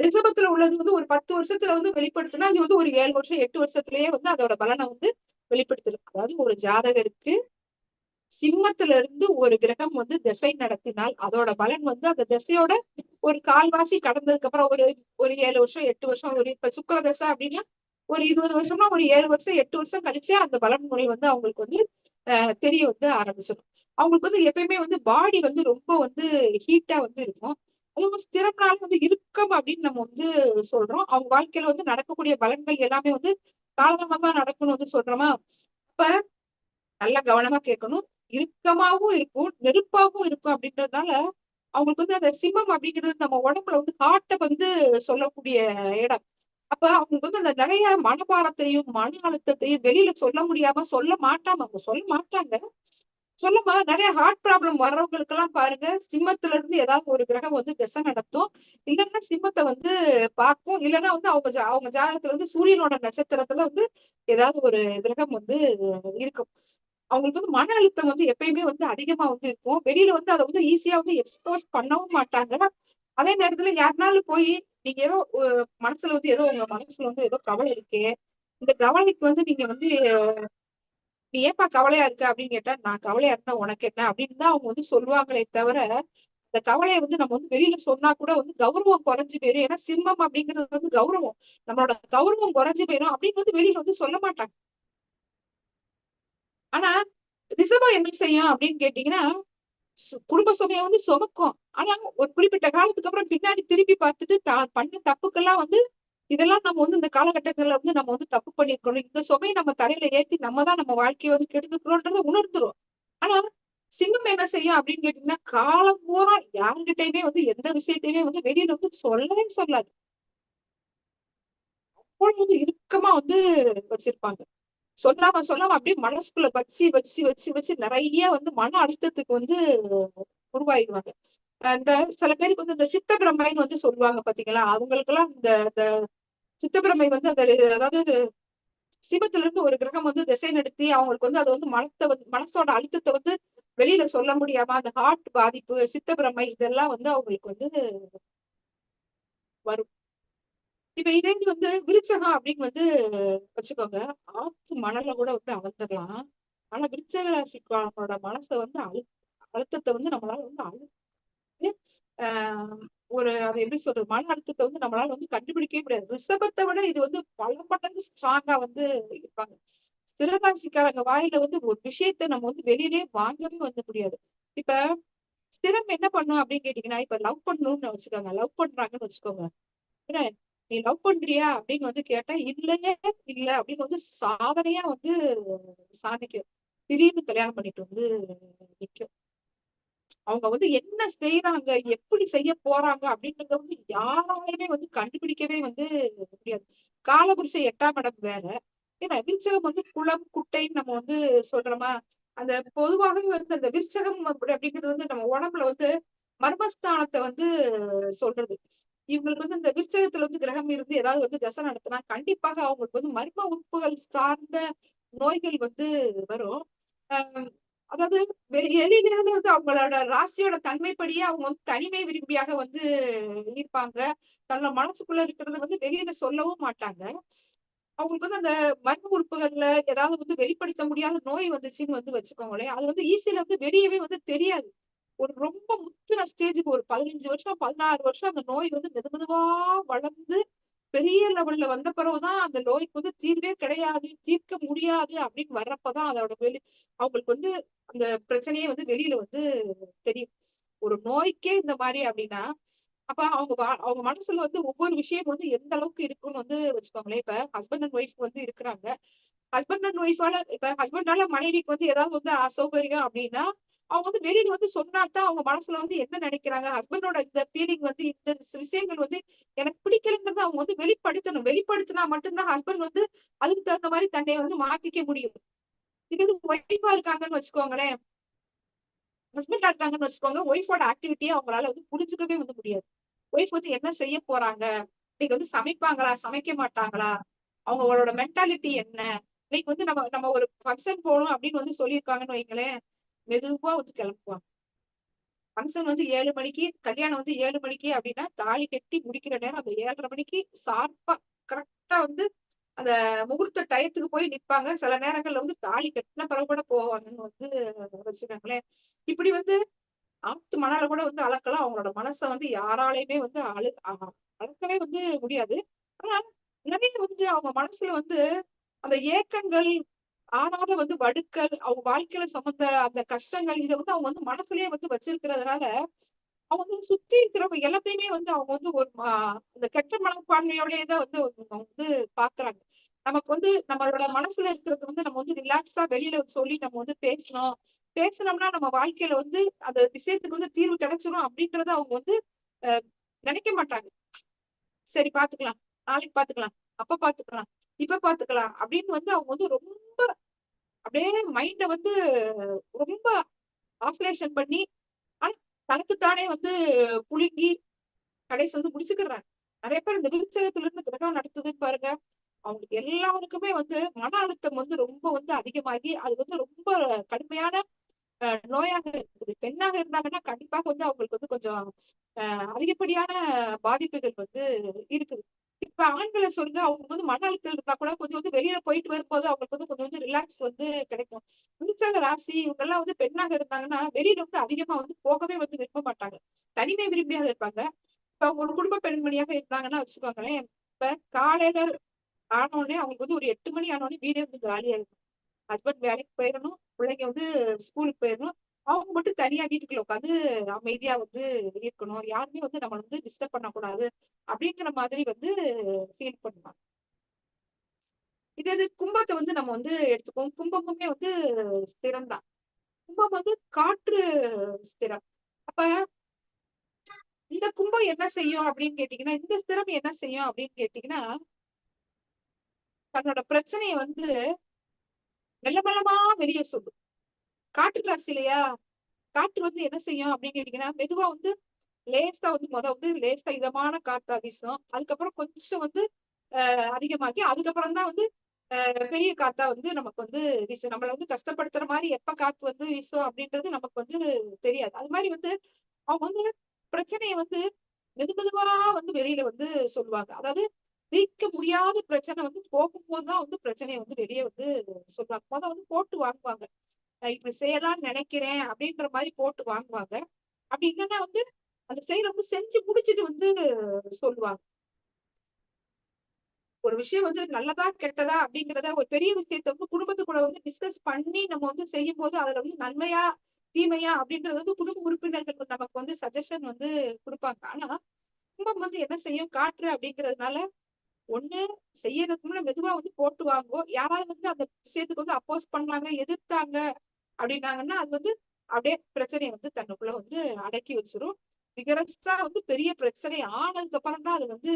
ரிஷபத்துல உள்ளது வந்து ஒரு 10 வருஷத்துல வந்து வெளிப்படுத்தினா அது வந்து ஒரு 7 வருஷம் 8 வருஷத்துலயே வந்து அதோட பலனை வந்து வெளிப்படுத்திடும். அதாவது ஒரு ஜாதகருக்கு சிம்மத்துல இருந்து ஒரு கிரகம் வந்து திசை நடத்தினால் அதோட பலன் வந்து அந்த திசையோட ஒரு கால்வாசி கடந்ததுக்கு அப்புறம் ஒரு ஒரு 7 வருஷம் 8 வருஷம், ஒரு இப்ப சுக்கிர தசை அப்படின்னா ஒரு 20 வருஷம்னா ஒரு 7 வருஷம் 8 வருஷம் கழிச்சே அந்த பலன்முறை வந்து அவங்களுக்கு வந்து தெரிய வந்து ஆரம்பிச்சிடும். அவங்களுக்கு வந்து எப்பயுமே வந்து பாடி வந்து ரொம்ப வந்து ஹீட்டா வந்து இருக்கும். அதுவும் ஸ்திரம்னால வந்து இறுக்கம் அப்படின்னு நம்ம வந்து சொல்றோம். அவங்க வாழ்க்கையில வந்து நடக்கக்கூடிய பலன்கள் எல்லாமே வந்து காலதாமதமா நடக்கும்னு வந்து சொல்றோமா. அப்ப நல்லா கவனமா கேட்கணும். இறுக்கமாவும் இருக்கும், நெருப்பாவும் இருக்கும் அப்படின்றதுனால அவங்களுக்கு வந்து அந்த சிம்மம் அப்படிங்கிறது நம்ம உடம்புல வந்து காட்ட வந்து சொல்லக்கூடிய இடம். அப்ப அவங்களுக்கு வந்து அந்த நிறைய மனபாரத்தையும் மன அழுத்தத்தையும் வெளியில சொல்ல முடியாம சொல்ல மாட்டாம அவங்க சொல்ல மாட்டாங்க. சொல்லமா நிறைய ஹார்ட் ப்ராப்ளம் வர்றவங்களுக்கு எல்லாம் பாருங்க, சிம்மத்துல இருந்து ஏதாவது ஒரு கிரகம் வந்து திசை நடத்தும். இல்லைன்னா சிம்மத்தை வந்து பார்க்கும். இல்லைன்னா வந்து அவங்க ஜாதகத்துல வந்து சூரியனோட நட்சத்திரத்துல வந்து ஏதாவது ஒரு கிரகம் வந்து இருக்கும். அவங்களுக்கு வந்து மன அழுத்தம் வந்து எப்பயுமே வந்து அதிகமா வந்து இருக்கும். வெளியில வந்து அதை வந்து ஈஸியா வந்து எக்ஸ்போஸ் பண்ணவும் மாட்டாங்க. அதே நேரத்துல யாருனாலும் போய் நீங்க ஏதோ மனசுல வந்து ஏதோ உங்க மனசுல வந்து ஏதோ கவலை இருக்கே, இந்த கவலைக்கு வந்து நீங்க வந்து நீ ஏன்பா கவலையா இருக்க அப்படின்னு கேட்டா, நான் கவலையா இருந்தா உனக்கு என்ன அப்படின்னு தான் அவங்க வந்து சொல்லுவாங்களே தவிர, இந்த கவலையை வந்து நம்ம வந்து வெளியில சொன்னா கூட வந்து கௌரவம் குறைஞ்சு போயிரும். ஏன்னா சிம்மம் அப்படிங்கிறது வந்து கௌரவம். நம்மளோட கௌரவம் குறைஞ்சு போயிரும் அப்படின்னு வந்து வெளியில வந்து சொல்ல மாட்டாங்க. ஆனா ரிஷபம் என்ன செய்யும் அப்படின்னு கேட்டீங்கன்னா, குடும்ப சுமையை வந்து சுமக்கும். ஆனா ஒரு குறிப்பிட்ட காலத்துக்கு அப்புறம் பின்னாடி திரும்பி பார்த்துட்டு தான் பண்ண தப்புக்கெல்லாம் வந்து இதெல்லாம் நம்ம வந்து இந்த காலகட்டங்கள்ல வந்து நம்ம வந்து தப்பு பண்ணிருக்கணும். இந்த சுமையை நம்ம தலையில ஏத்தி நம்ம தான் நம்ம வாழ்க்கையை வந்து கெடுத்துக்கிறோன்றத உணர்ந்துரும். ஆனா சிங்கம் என்ன செய்யும் அப்படின்னு கேட்டீங்கன்னா, காலம் பூரா யாருகிட்டயுமே வந்து எந்த விஷயத்தையுமே வந்து வெளியில வந்து சொல்லவே சொல்லாது. வந்து இறுக்கமா வந்து வச்சிருப்பாங்க. சொல்லாம சொல்லாம அப்படியே மனசுக்குள்ள வச்சு வச்சு வச்சு வச்சு நிறைய வந்து மன அழுத்தத்துக்கு வந்து உருவாயிருவாங்க. அந்த சில பேருக்கு வந்து இந்த சித்த பிரம்மைன்னு வந்து சொல்லுவாங்க பாத்தீங்களா, அவங்களுக்கு எல்லாம் இந்த இந்த சித்த பிரம்மை வந்து அந்த அதாவது சிவத்துல இருந்து ஒரு கிரகம் வந்து திசை நடத்தி அவங்களுக்கு வந்து அது வந்து மனத்தை வந்து மனசோட அழுத்தத்தை வந்து வெளியில சொல்ல முடியாம அந்த ஹார்ட் பாதிப்பு சித்த பிரம்மை இதெல்லாம் வந்து அவங்களுக்கு வந்து வரும். இப்ப இதே இது வந்து விருச்சகம் அப்படின்னு வந்து வச்சுக்கோங்க. ஆத்து மணல்ல கூட வந்து அமர்ந்துடலாம். ஆனா விருச்சக ராசிக்காரனோட மனசை வந்து அழுத்தத்தை வந்து நம்மளால வந்து ஆஹ் ஒரு அதை எப்படி சொல்றது, மன அழுத்தத்தை வந்து நம்மளால வந்து கண்டுபிடிக்கவே முடியாது. ரிஷபத்தை விட இது வந்து பல மடங்கு ஸ்ட்ராங்கா வந்து இருப்பாங்க. ஸ்திரராசிக்காரங்க வாயில வந்து ஒரு விஷயத்த நம்ம வந்து வெளியிலே வாங்கவே வந்து முடியாது. இப்ப ஸ்திரம் என்ன பண்ணும் அப்படின்னு கேட்டீங்கன்னா, இப்ப லவ் பண்ணணும்னு வச்சுக்கோங்க, லவ் பண்றாங்கன்னு வச்சுக்கோங்க. ஏன்னா, நீ லவ் பண்றியா அப்படின்னு வந்து கேட்டா இல்லையே, இல்ல அப்படின்னு வந்து சாதனையா வந்து சாதிக்கும். திடீர்னு கல்யாணம் பண்ணிட்டு வந்து நிக்கும். அவங்க வந்து என்ன செய்யறாங்க, எப்படி செய்ய போறாங்க அப்படின்றத வந்து யாராலையுமே வந்து கண்டுபிடிக்கவே வந்து முடியாது. காலபுருஷ 8ஆம் இடம் வேற. ஏன்னா விருச்சகம் வந்து குளம் குட்டைன்னு நம்ம வந்து சொல்றோமா, அந்த பொதுவாகவே வந்து அந்த விருச்சகம் அப்படிங்கிறது வந்து நம்ம உடம்புல வந்து மர்மஸ்தானத்தை வந்து சொல்றது. இவங்களுக்கு வந்து இந்த விருச்சகத்துல வந்து கிரகம் இருந்து ஏதாவது வந்து தசை நடத்தினா கண்டிப்பாக அவங்களுக்கு வந்து மர்ம உறுப்புகள் சார்ந்த நோய்கள் வந்து வரும். ஆஹ் அதாவது எளிதிலிருந்து வந்து அவங்களோட ராசியோட தன்மைப்படியே அவங்க வந்து தனிமை விரும்பியாக வந்து இருப்பாங்க. தன்னோட மனசுக்குள்ள இருக்கிறத வந்து வெளியில சொல்லவும் மாட்டாங்க. அவங்களுக்கு வந்து அந்த மர்ம உறுப்புகள்ல ஏதாவது வந்து வெளிப்படுத்த முடியாத நோய் வந்துச்சுன்னு வந்து வச்சுக்கோங்களேன், அது வந்து ஈஸியில வந்து வெளியவே வந்து தெரியாது. ஒரு ரொம்ப முத்தின ஸ்டேஜுக்கு ஒரு 15 வருஷம் 16 வருஷம் அந்த நோய் வந்து மெது மெதுவா வளர்ந்து பெரிய லெவல்ல வந்த பிறகுதான் அந்த நோய்க்கு வந்து தீர்வே கிடையாது, தீர்க்க முடியாது அப்படின்னு வர்றப்பதான் அதோட அவங்களுக்கு வந்து அந்த பிரச்சனையே வந்து வெளியில வந்து தெரியும். ஒரு நோய்க்கே இந்த மாதிரி அப்படின்னா, அப்ப அவங்க மனசுல வந்து ஒவ்வொரு விஷயம் வந்து எந்த அளவுக்கு இருக்குன்னு வந்து வச்சுக்கோங்களேன். இப்ப ஹஸ்பண்ட் அண்ட் ஒய்ஃப் வந்து இருக்கிறாங்க. ஹஸ்பண்ட் அண்ட் ஒய்ஃபால இப்ப ஹஸ்பண்டால மனைவிக்கு வந்து ஏதாவது வந்து அசௌகரியம் அப்படின்னா, அவங்க வந்து வெளியில வந்து சொன்னாதான் அவங்க மனசுல வந்து என்ன நினைக்கிறாங்க, ஹஸ்பண்டோட இந்த ஃபீலிங் வந்து இந்த விஷயங்கள் வந்து எனக்கு பிடிக்கலன்றத அவங்க வந்து வெளிப்படுத்தணும். வெளிப்படுத்தினா மட்டும்தான் ஹஸ்பண்ட் வந்து அதுக்கு தகுந்த மாதிரி தன்னை வந்து மாத்திக்க முடியும். இது ஒய்ஃபா இருக்காங்கன்னு வச்சுக்கோங்களேன், ஹஸ்பண்டா இருக்காங்கன்னு வச்சுக்கோங்க, ஒய்ஃபோட ஆக்டிவிட்டியை அவங்களால வந்து புரிஞ்சுக்கவே வந்து முடியாது. ஒய்ஃப் வந்து என்ன செய்ய போறாங்க, இன்னைக்கு வந்து சமைப்பாங்களா, சமைக்க மாட்டாங்களா, அவங்களோட மென்டாலிட்டி என்ன, இன்னைக்கு வந்து நம்ம நம்ம ஒரு ஃபங்க்ஷன் போகணும் அப்படின்னு வந்து சொல்லியிருக்காங்கன்னு வைங்களேன், மெதுவா வந்து கிளம்புவாங்க. ஃபங்க்ஷன் வந்து 7 மணிக்கு, கல்யாணம் வந்து 7 மணிக்கு அப்படின்னா தாலி கட்டி முடிக்கிற நேரம் அந்த 7:30 மணிக்கு ஷார்ப்பா கரெக்டா வந்து அந்த முகூர்த்த டயத்துக்கு போய் நிப்பாங்க. சில நேரங்கள்ல வந்து தாலி கட்டின பிறகு கூட போவாங்கன்னு வந்து வச்சுக்கோங்களேன். இப்படி வந்து ஆத்து மணால கூட வந்து அளக்கலாம். அவங்களோட மனச வந்து யாராலையுமே வந்து அளக்கவே வந்து முடியாது. ஆனா நிறைய வந்து அவங்க மனசுல வந்து அந்த ஏக்கங்கள், ஆறாத வந்து வடுக்கள், அவங்க வாழ்க்கையில சுமந்த அந்த கஷ்டங்கள், இத வந்து அவங்க வந்து மனசுலயே வந்து வச்சிருக்கிறதுனால, அவங்க வந்து சுத்தி இருக்கிறவங்க எல்லாத்தையுமே வந்து அவங்க வந்து ஒரு அந்த கெட்ட மனப்பான்மையோடயே தான் வந்து அவங்க வந்து பாக்குறாங்க. நமக்கு வந்து நம்மளோட மனசுல இருக்கிறது வந்து நம்ம வந்து ரிலாக்ஸா வெளியில சொல்லி நம்ம வந்து பேசணும். பேசணும்னா நம்ம வாழ்க்கையில வந்து அந்த விஷயத்துக்கு வந்து தீர்வு கிடைச்சிடும் அப்படின்றத அவங்க வந்து அஹ், நினைக்க மாட்டாங்க. சரி பாத்துக்கலாம், நாளைக்கு பாத்துக்கலாம், அப்ப பாத்துக்கலாம், இப்ப பாத்துக்கலாம் அப்படின்னு வந்து அவங்க வந்து ரொம்ப அப்படியே மைண்ட வந்து ரொம்ப ஆசோலேஷன் பண்ணி, ஆனா தனக்குத்தானே வந்து புழுங்கி கடைசி வந்து முடிச்சுக்கிறாங்க. நிறைய பேர் இந்த விருச்சகத்துல இருந்து கிரகம் நடத்துதுன்னு பாருங்க, அவங்களுக்கு எல்லாருக்குமே வந்து மன அழுத்தம் வந்து ரொம்ப வந்து அதிகமாகி அது வந்து ரொம்ப கடுமையான நோயாக இருக்குது. பெண்ணாக இருந்தாங்கன்னா கண்டிப்பாக வந்து அவங்களுக்கு வந்து கொஞ்சம் அதிகப்படியான பாதிப்புகள் வந்து இருக்குது. இப்ப ஆண்களை சொல்லுங்க, அவங்க வந்து மன அழுத்தம் இருந்தா கூட கொஞ்சம் வந்து வெளியில போயிட்டு வரும்போது அவங்களுக்கு வந்து கொஞ்சம் வந்து ரிலாக்ஸ் வந்து கிடைக்கும். விருச்சக ராசி இவங்க எல்லாம் வந்து பெண்ணாக இருந்தாங்கன்னா வெளியில வந்து அதிகமா வந்து போகவே வந்து விரும்ப மாட்டாங்க. தனிமை விரும்பியாக இருப்பாங்க. இப்ப அவங்க ஒரு குடும்ப பெண்மணியாக இருந்தாங்கன்னா வச்சுக்கோங்களேன், இப்ப காலையில ஆனோடனே அவங்களுக்கு வந்து ஒரு 8 மணி ஆனோடனே வீடே வந்து காலியா இருக்கும். ஹஸ்பண்ட் வேலைக்கு போயிடணும், பிள்ளைங்க வந்து ஸ்கூலுக்கு போயிடணும். அவங்க மட்டும் தனியா வீட்டுக்குள்ள உட்காந்து அமைதியா வந்து இருக்கணும். யாருமே வந்து நம்மள வந்து டிஸ்டர்ப் பண்ணக்கூடாது அப்படிங்கிற மாதிரி வந்து ஃபீல் பண்ணுவாங்க. இது கும்பத்தை வந்து நம்ம வந்து எடுத்துப்போம். கும்பமுமே வந்து ஸ்திரம் தான். கும்பம் வந்து காற்று ஸ்திரம். அப்ப இந்த கும்பம் என்ன செய்யும் அப்படின்னு கேட்டீங்கன்னா, இந்த ஸ்திரம் என்ன செய்யும் அப்படின்னு கேட்டீங்கன்னா, தன்னோட பிரச்சனையை வந்து மெல்ல மெல்லமா வெளியே சொல்லும். காற்று ராசி இல்லையா, காற்று வந்து என்ன செய்யும் அப்படின்னு கேட்டீங்கன்னா, மெதுவா வந்து லேசா வந்து வந்து லேசா இதமான காத்தா வீசும். அதுக்கப்புறம் கொஞ்சம் வந்து அதிகமாகி அதுக்கப்புறம் தான் வந்து பெரிய காத்தா வந்து நமக்கு வந்து வீசும். நம்மள வந்து கஷ்டப்படுத்துற மாதிரி எப்ப காத்து வந்து வீசும் அப்படின்றது நமக்கு வந்து தெரியாது. அது மாதிரி வந்து அவங்க வந்து பிரச்சனையை வந்து மெது மெதுவா வந்து வெளியில வந்து சொல்லுவாங்க. அதாவது தீர்க்க முடியாத பிரச்சனை வந்து போகும்போதுதான் வந்து பிரச்சனையை வந்து வெளியே வந்து சொல்லுவாங்க. வந்து போட்டு வாங்குவாங்க. இப்படி செய்யலாம்னு நினைக்கிறேன் அப்படின்ற மாதிரி போட்டு வாங்குவாங்க. அப்படி இல்லைன்னா வந்து அந்த செயலை வந்து செஞ்சு முடிச்சிட்டு வந்து சொல்லுவாங்க. ஒரு விஷயம் வந்து நல்லதா கெட்டதா அப்படிங்கிறத ஒரு பெரிய விஷயத்த வந்து குடும்பத்து கூட வந்து டிஸ்கஸ் பண்ணி நம்ம வந்து செய்யும் போது அதுல வந்து நன்மையா தீமையா அப்படின்றது வந்து குடும்ப உறுப்பினர்கள் நமக்கு வந்து சஜஷன் வந்து கொடுப்பாங்க. ஆனா குடும்பம் வந்து என்ன செய்யும் காற்று அப்படிங்கிறதுனால ஒண்ணு செய்யறதுக்கு முன்ன மெதுவா வந்து போட்டு வாங்குவோம். யாராவது வந்து அந்த விஷயத்துக்கு வந்து அப்போஸ் பண்ணாங்க எதிர்த்தாங்க அப்படின்னாங்கன்னா அது வந்து அப்படியே பிரச்சனையை வந்து தன்னுக்குள்ள வந்து அடக்கி வச்சிரும். விகரசா வந்து பெரிய பிரச்சனை ஆனதுக்கு அப்புறம் தான் அது வந்து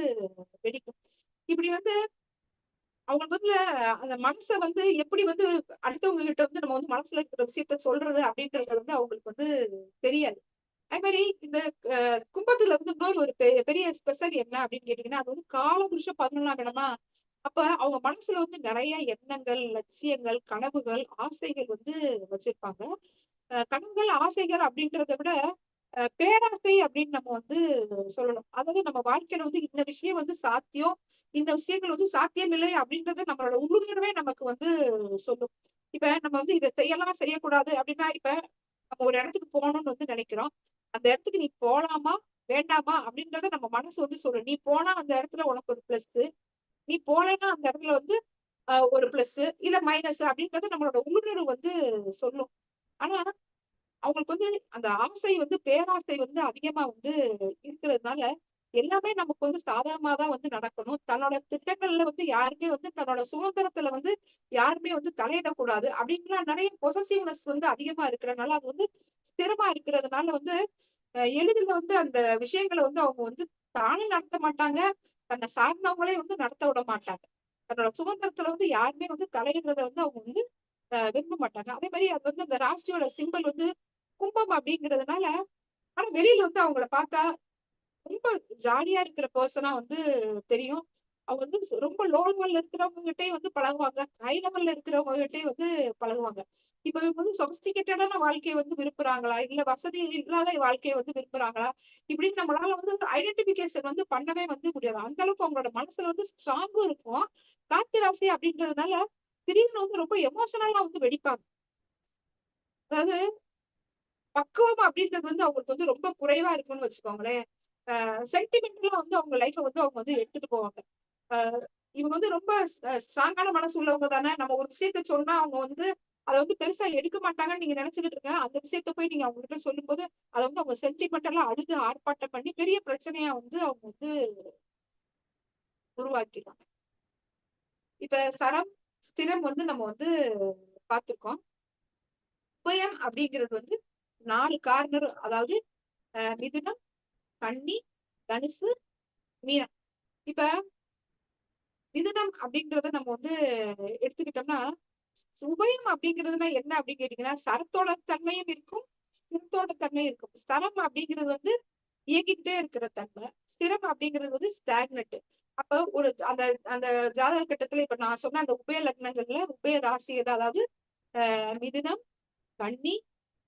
வெடிக்கும். இப்படி வந்து அவங்களுக்கு வந்து அந்த மனச வந்து எப்படி வந்து அடுத்தவங்க கிட்ட வந்து நம்ம வந்து மனசுல இருக்கிற விஷயத்த சொல்றது அப்படின்றது வந்து அவங்களுக்கு வந்து தெரியாது. அதே மாதிரி இந்த கும்பத்துல வந்து இன்னொரு ஒரு பெரிய ஸ்பெஷல் என்ன அப்படின்னு கேட்டீங்கன்னா அது வந்து காலபுருஷ 11ஆம் இடமா. அப்ப அவங்க மனசுல வந்து நிறைய எண்ணங்கள், லட்சியங்கள், கனவுகள், ஆசைகள் வந்து வச்சிருப்பாங்க. கனவுகள், ஆசைகள் அப்படின்றத விட பேராசை அப்படின்னு நம்ம வந்து சொல்லணும். அதாவது நம்ம வாழ்க்கையில வந்து இந்த விஷயம் வந்து சாத்தியம், இந்த விஷயங்கள் வந்து சாத்தியம் இல்லை அப்படின்றத நம்மளோட உள்ளுணர்வே நமக்கு வந்து சொல்லும். இப்ப நம்ம வந்து இதை செய்யலாம் செய்யக்கூடாது அப்படின்னா இப்ப நம்ம ஒரு இடத்துக்கு போகணும்னு வந்து நினைக்கிறோம். அந்த இடத்துக்கு நீ போலாமா வேண்டாமா அப்படின்றத நம்ம மனசு வந்து சொல்லும். நீ போனா அந்த இடத்துல உனக்கு ஒரு பிளஸ், நீ போலன்னா அந்த இடத்துல வந்து ஒரு பிளஸ் இல்ல மைனஸ் அப்படின்றத நம்மளோட உள்ளுணர்வு வந்து சொல்லும். ஆனா அவங்களுக்கு வந்து அந்த ஆசை வந்து பேராசை வந்து அதிகமா வந்து இருக்கிறதுனால எல்லாமே நமக்கு வந்து சாதகமா தான் வந்து நடக்கணும். தன்னோட திட்டங்கள்ல வந்து யாருமே வந்து தன்னோட சுதந்திரத்துல வந்து யாருமே வந்து தலையிடக்கூடாது அப்படின்லாம் நிறைய பொசசிவ்னஸ் வந்து அதிகமா இருக்கிறதுனால அது வந்து ஸ்திரமா இருக்கிறதுனால வந்து எளிதில் வந்து அந்த விஷயங்களை வந்து அவங்க வந்து தானே நடத்த மாட்டாங்க. தன்னை சார்ந்தவங்களே வந்து நடத்த விட மாட்டாங்க. தன்னோட சுதந்திரத்துல வந்து யாருமே வந்து தலையிடுறத வந்து அவங்க வந்து விரும்ப மாட்டாங்க. அதே மாதிரி அது வந்து அந்த ராசியோட சிம்பல் வந்து கும்பம் அப்படிங்கிறதுனால ஆனா வெளியில வந்து அவங்கள பார்த்தா ரொம்ப ஜாலியா இருக்கிற பர்சனா வந்து தெரியும். அவங்க வந்து ரொம்ப லோ லெவல்ல இருக்கிறவங்க கிட்டே வந்து பழகுவாங்க. ஹை லெவல்ல இருக்கிறவங்க கிட்டே வந்து பழகுவாங்க. இப்ப இவங்க வந்து சொபிஸ்டிகேட்டடான வாழ்க்கையை வந்து விரும்புறாங்களா? இல்ல வசதி இல்லாத வாழ்க்கையை வந்து விரும்புறாங்களா? இப்படின்னு நம்மளால வந்து ஐடென்டிபிகேஷன் வந்து பண்ணவே வந்து முடியாது. அந்த அளவுக்கு அவங்களோட மனசுல வந்து ஸ்ட்ராங்கும் இருக்கும். காத்து ராசி அப்படின்றதுனால திடீர்னு வந்து ரொம்ப எமோஷனலா வந்து வெடிப்பாங்க. அதாவது பக்குவம் அப்படின்றது வந்து அவங்களுக்கு வந்து ரொம்ப குறைவா இருக்குன்னு வச்சுக்கோங்களேன். சென்டிமெண்டலா வந்து அவங்க லைஃப வந்து அவங்க வந்து எடுத்துட்டு போவாங்க. இவங்க வந்து ரொம்ப ஸ்ட்ராங்கான மனசு உள்ளவங்க தானே. நம்ம ஒரு விஷயத்த சொன்னா அவங்க வந்து அத வந்து பெருசா எடுக்க மாட்டாங்கன்னு நீங்க நினைச்சுக்கிட்டு இருங்க. அந்த விஷயத்த போய் நீங்க அவங்க கிட்ட சொல்லும்போது அத வந்து அவங்க சென்டிமெண்டலா அழுது ஆர்ப்பாட்டம் பண்ணி பெரிய பிரச்சனையா வந்து அவங்க வந்து உருவாக்கிடுவாங்க. இப்ப சரம், ஸ்திரம் வந்து நம்ம வந்து பார்த்திருக்கோம். உபயம் அப்படிங்கிறது வந்து 4 கார்னர் அதாவது மிதுனம், கன்னி, தனுசு, மீனம். இப்ப மிதுனம் அப்படின்றத நம்ம வந்து எடுத்துக்கிட்டோம்னா உபயம் அப்படிங்கிறதுனா என்ன அப்படின்னு கேட்டீங்கன்னா சரத்தோட தன்மையும் இருக்கும், ஸ்திரத்தோட தன்மையும் இருக்கும். சரம் அப்படிங்கிறது வந்து இயங்கிக்கிட்டே இருக்கிற தன்மை, ஸ்திரம் அப்படிங்கிறது வந்து ஸ்டாக்னட். அப்ப ஒரு அந்த அந்த ஜாதக கட்டத்துல இப்ப நான் சொன்ன அந்த உபய லக்னங்கள்ல உபய ராசிகள் அதாவது மிதுனம், கன்னி,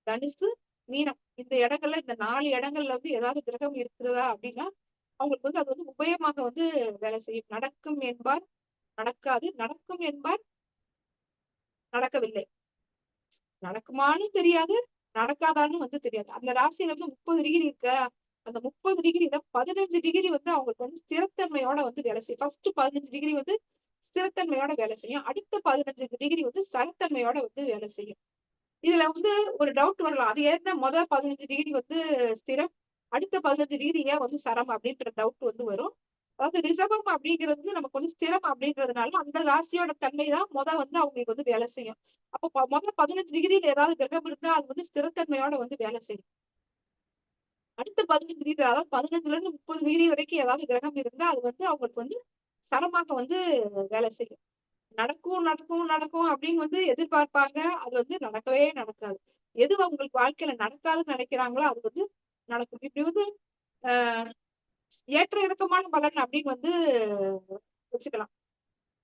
தனுசு, மீனம் இந்த இடங்கள்ல இந்த 4 இடங்கள்ல வந்து ஏதாவது கிரகம் இருக்கிறதா அப்படின்னா அவங்களுக்கு வந்து அது வந்து உபயமாக வந்து வேலை செய்யும். நடக்கும் என்பார் நடக்காது, நடக்கும் என்பார் நடக்கவில்லை. நடக்குமான்னு தெரியாது, நடக்காதான்னு வந்து தெரியாது. அந்த ராசியில வந்து 30 டிகிரி இருக்க அந்த 30 டிகிரில 15 டிகிரி வந்து அவங்களுக்கு வந்து ஸ்திரத்தன்மையோட வந்து வேலை செய்யும். ஃபர்ஸ்ட் 15 டிகிரி வந்து ஸ்திரத்தன்மையோட வேலை செய்யும். அடுத்த 15 டிகிரி வந்து சரத்தன்மையோட வந்து வேலை செய்யும். இதுல வந்து ஒரு டவுட் வரலாம். அது ஏன்னா 15 டிகிரி வந்து ஸ்திரம், அடுத்த 15 டிகிரி ஏன் வந்து சரம் அப்படின்ற டவுட் வந்து வரும். அதாவது ரிசர்வம் அப்படிங்கிறது வந்து நமக்கு வந்து ஸ்திரம் அப்படின்றதுனால அந்த ராசியோட தன்மை தான் வந்து அவங்களுக்கு வந்து வேலை செய்யும். அப்போ 15 டிகிரில ஏதாவது கிரகம் இருந்தா அது வந்து ஸ்திரத்தன்மையோட வந்து வேலை செய்யும். அடுத்த 15 டிகிரி அதாவது 15ல இருந்து 30 டிகிரி வரைக்கும் ஏதாவது கிரகம் இருந்தா அது வந்து அவங்களுக்கு வந்து சரமாக வந்து வேலை செய்யும். நடக்கும் நடக்கும் நடக்கும் அப்படின்னு வந்து எதிர்பார்ப்பாங்க. அது வந்து நடக்கவே நடக்காது. எது அவங்களுக்கு வாழ்க்கையில நடக்காதுன்னு நினைக்கிறாங்களோ அது வந்து நடக்கும். இப்படி வந்து ஆஹ் ஏற்ற இறக்கமான பலன் அப்படின்னு வந்து வச்சுக்கலாம்.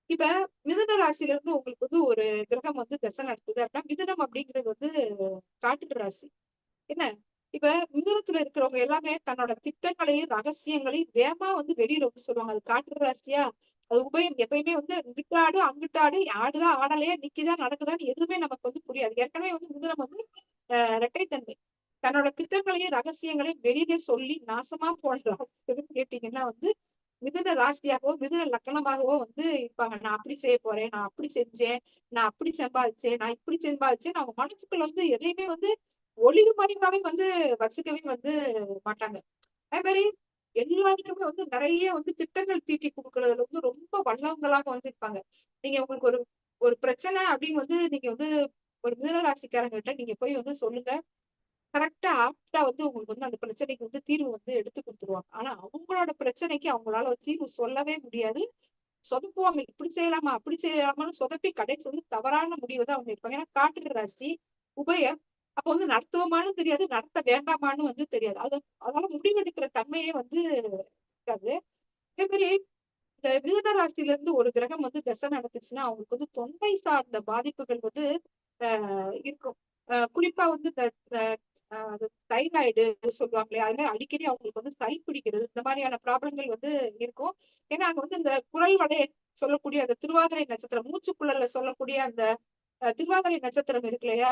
இப்ப மிதுன ராசியில இருந்து உங்களுக்கு வந்து ஒரு கிரகம் வந்து தசை நடத்துது அப்படின்னா மிதுனம் அப்படிங்கிறது வந்து காட்டு ராசி. என்ன இப்ப மிதுனத்துல இருக்கிறவங்க எல்லாமே தன்னோட திட்டங்களையும் ரகசியங்களையும் வேகமா வந்து வெளியில வந்து சொல்லுவாங்க. அது காட்டு ராசியா அது உபயம் எப்பயுமே வந்து இங்கிட்டு ஆடு அங்கிட்டு ஆடு, ஆடுதான் ஆடலையா நிக்குதா நடக்குதான்னு எதுவுமே நமக்கு வந்து புரியாது. ஏற்கனவே வந்து மிதுனம் வந்து இரட்டைத்தன்மை. தன்னோட திட்டங்களையும் ரகசியங்களையும் வெளியிலே சொல்லி நாசமா போன ராசி எதுன்னு கேட்டீங்கன்னா வந்து மிதுன ராசியாகவோ மிதுன லக்கணமாகவோ வந்து இருப்பாங்க. நான் அப்படி செய்ய போறேன், நான் அப்படி செஞ்சேன், நான் அப்படி சம்பாதிச்சேன், நான் இப்படி சம்பாதிச்சேன். அவங்க மனசுக்குள்ள வந்து எதையுமே வந்து ஒளிவு மறைவாவே வந்து வச்சுக்கவே வந்து மாட்டாங்க. அதே மாதிரி எல்லாருக்குமே வந்து நிறைய வந்து திட்டங்கள் தீட்டி கொடுக்கறதுல வந்து ரொம்ப வல்லவங்களாக வந்து இருப்பாங்க. நீங்க உங்களுக்கு ஒரு ஒரு பிரச்சனை அப்படின்னு வந்து நீங்க வந்து ஒரு மிதுன ராசிக்காரங்கிட்ட நீங்க போய் வந்து சொல்லுங்க. கரெக்டா ஆப்டா வந்து உங்களுக்கு வந்து அந்த பிரச்சனைக்கு வந்து தீர்வு வந்து எடுத்து கொடுத்துருவாங்க. ஆனா அவங்களோட பிரச்சனைக்கு அவங்களால ஒரு தீர்வு சொல்லவே முடியாது. சொதப்புவாங்க. இப்படி செய்யலாமா அப்படி செய்யலாமான்னு சொதப்பி கடைசி வந்து தவறான முடிவு தான் அவங்க எடுப்பாங்க. ஏன்னா காட்டுற ராசி உபயம். அப்ப வந்து நடத்துவமான்னு தெரியாது, நடத்த வேண்டாமான்னு வந்து தெரியாது. அதனால முடிவெடுக்கிற தன்மையே வந்து இருக்காது. அதே மாதிரி இந்த மிதுன ராசியில இருந்து ஒரு கிரகம் வந்து திசை நடத்துச்சுன்னா அவங்களுக்கு வந்து தொண்டை சார்ந்த பாதிப்புகள் வந்து இருக்கும். குறிப்பா வந்து இந்த தைராய்டு சொல்லுவாங்களே, அது மாதிரி அடிக்கடி அவங்களுக்கு வந்து சளி பிடிக்கிறது, இந்த மாதிரியான ப்ராப்ளங்கள் வந்து இருக்கும். ஏன்னா அங்க வந்து இந்த குரல் வளை சொல்லக்கூடிய அந்த திருவாதிரை நட்சத்திரம், மூச்சுக்குழல்ல சொல்லக்கூடிய அந்த திருவாதிரை நட்சத்திரம் இருக்கு இல்லையா?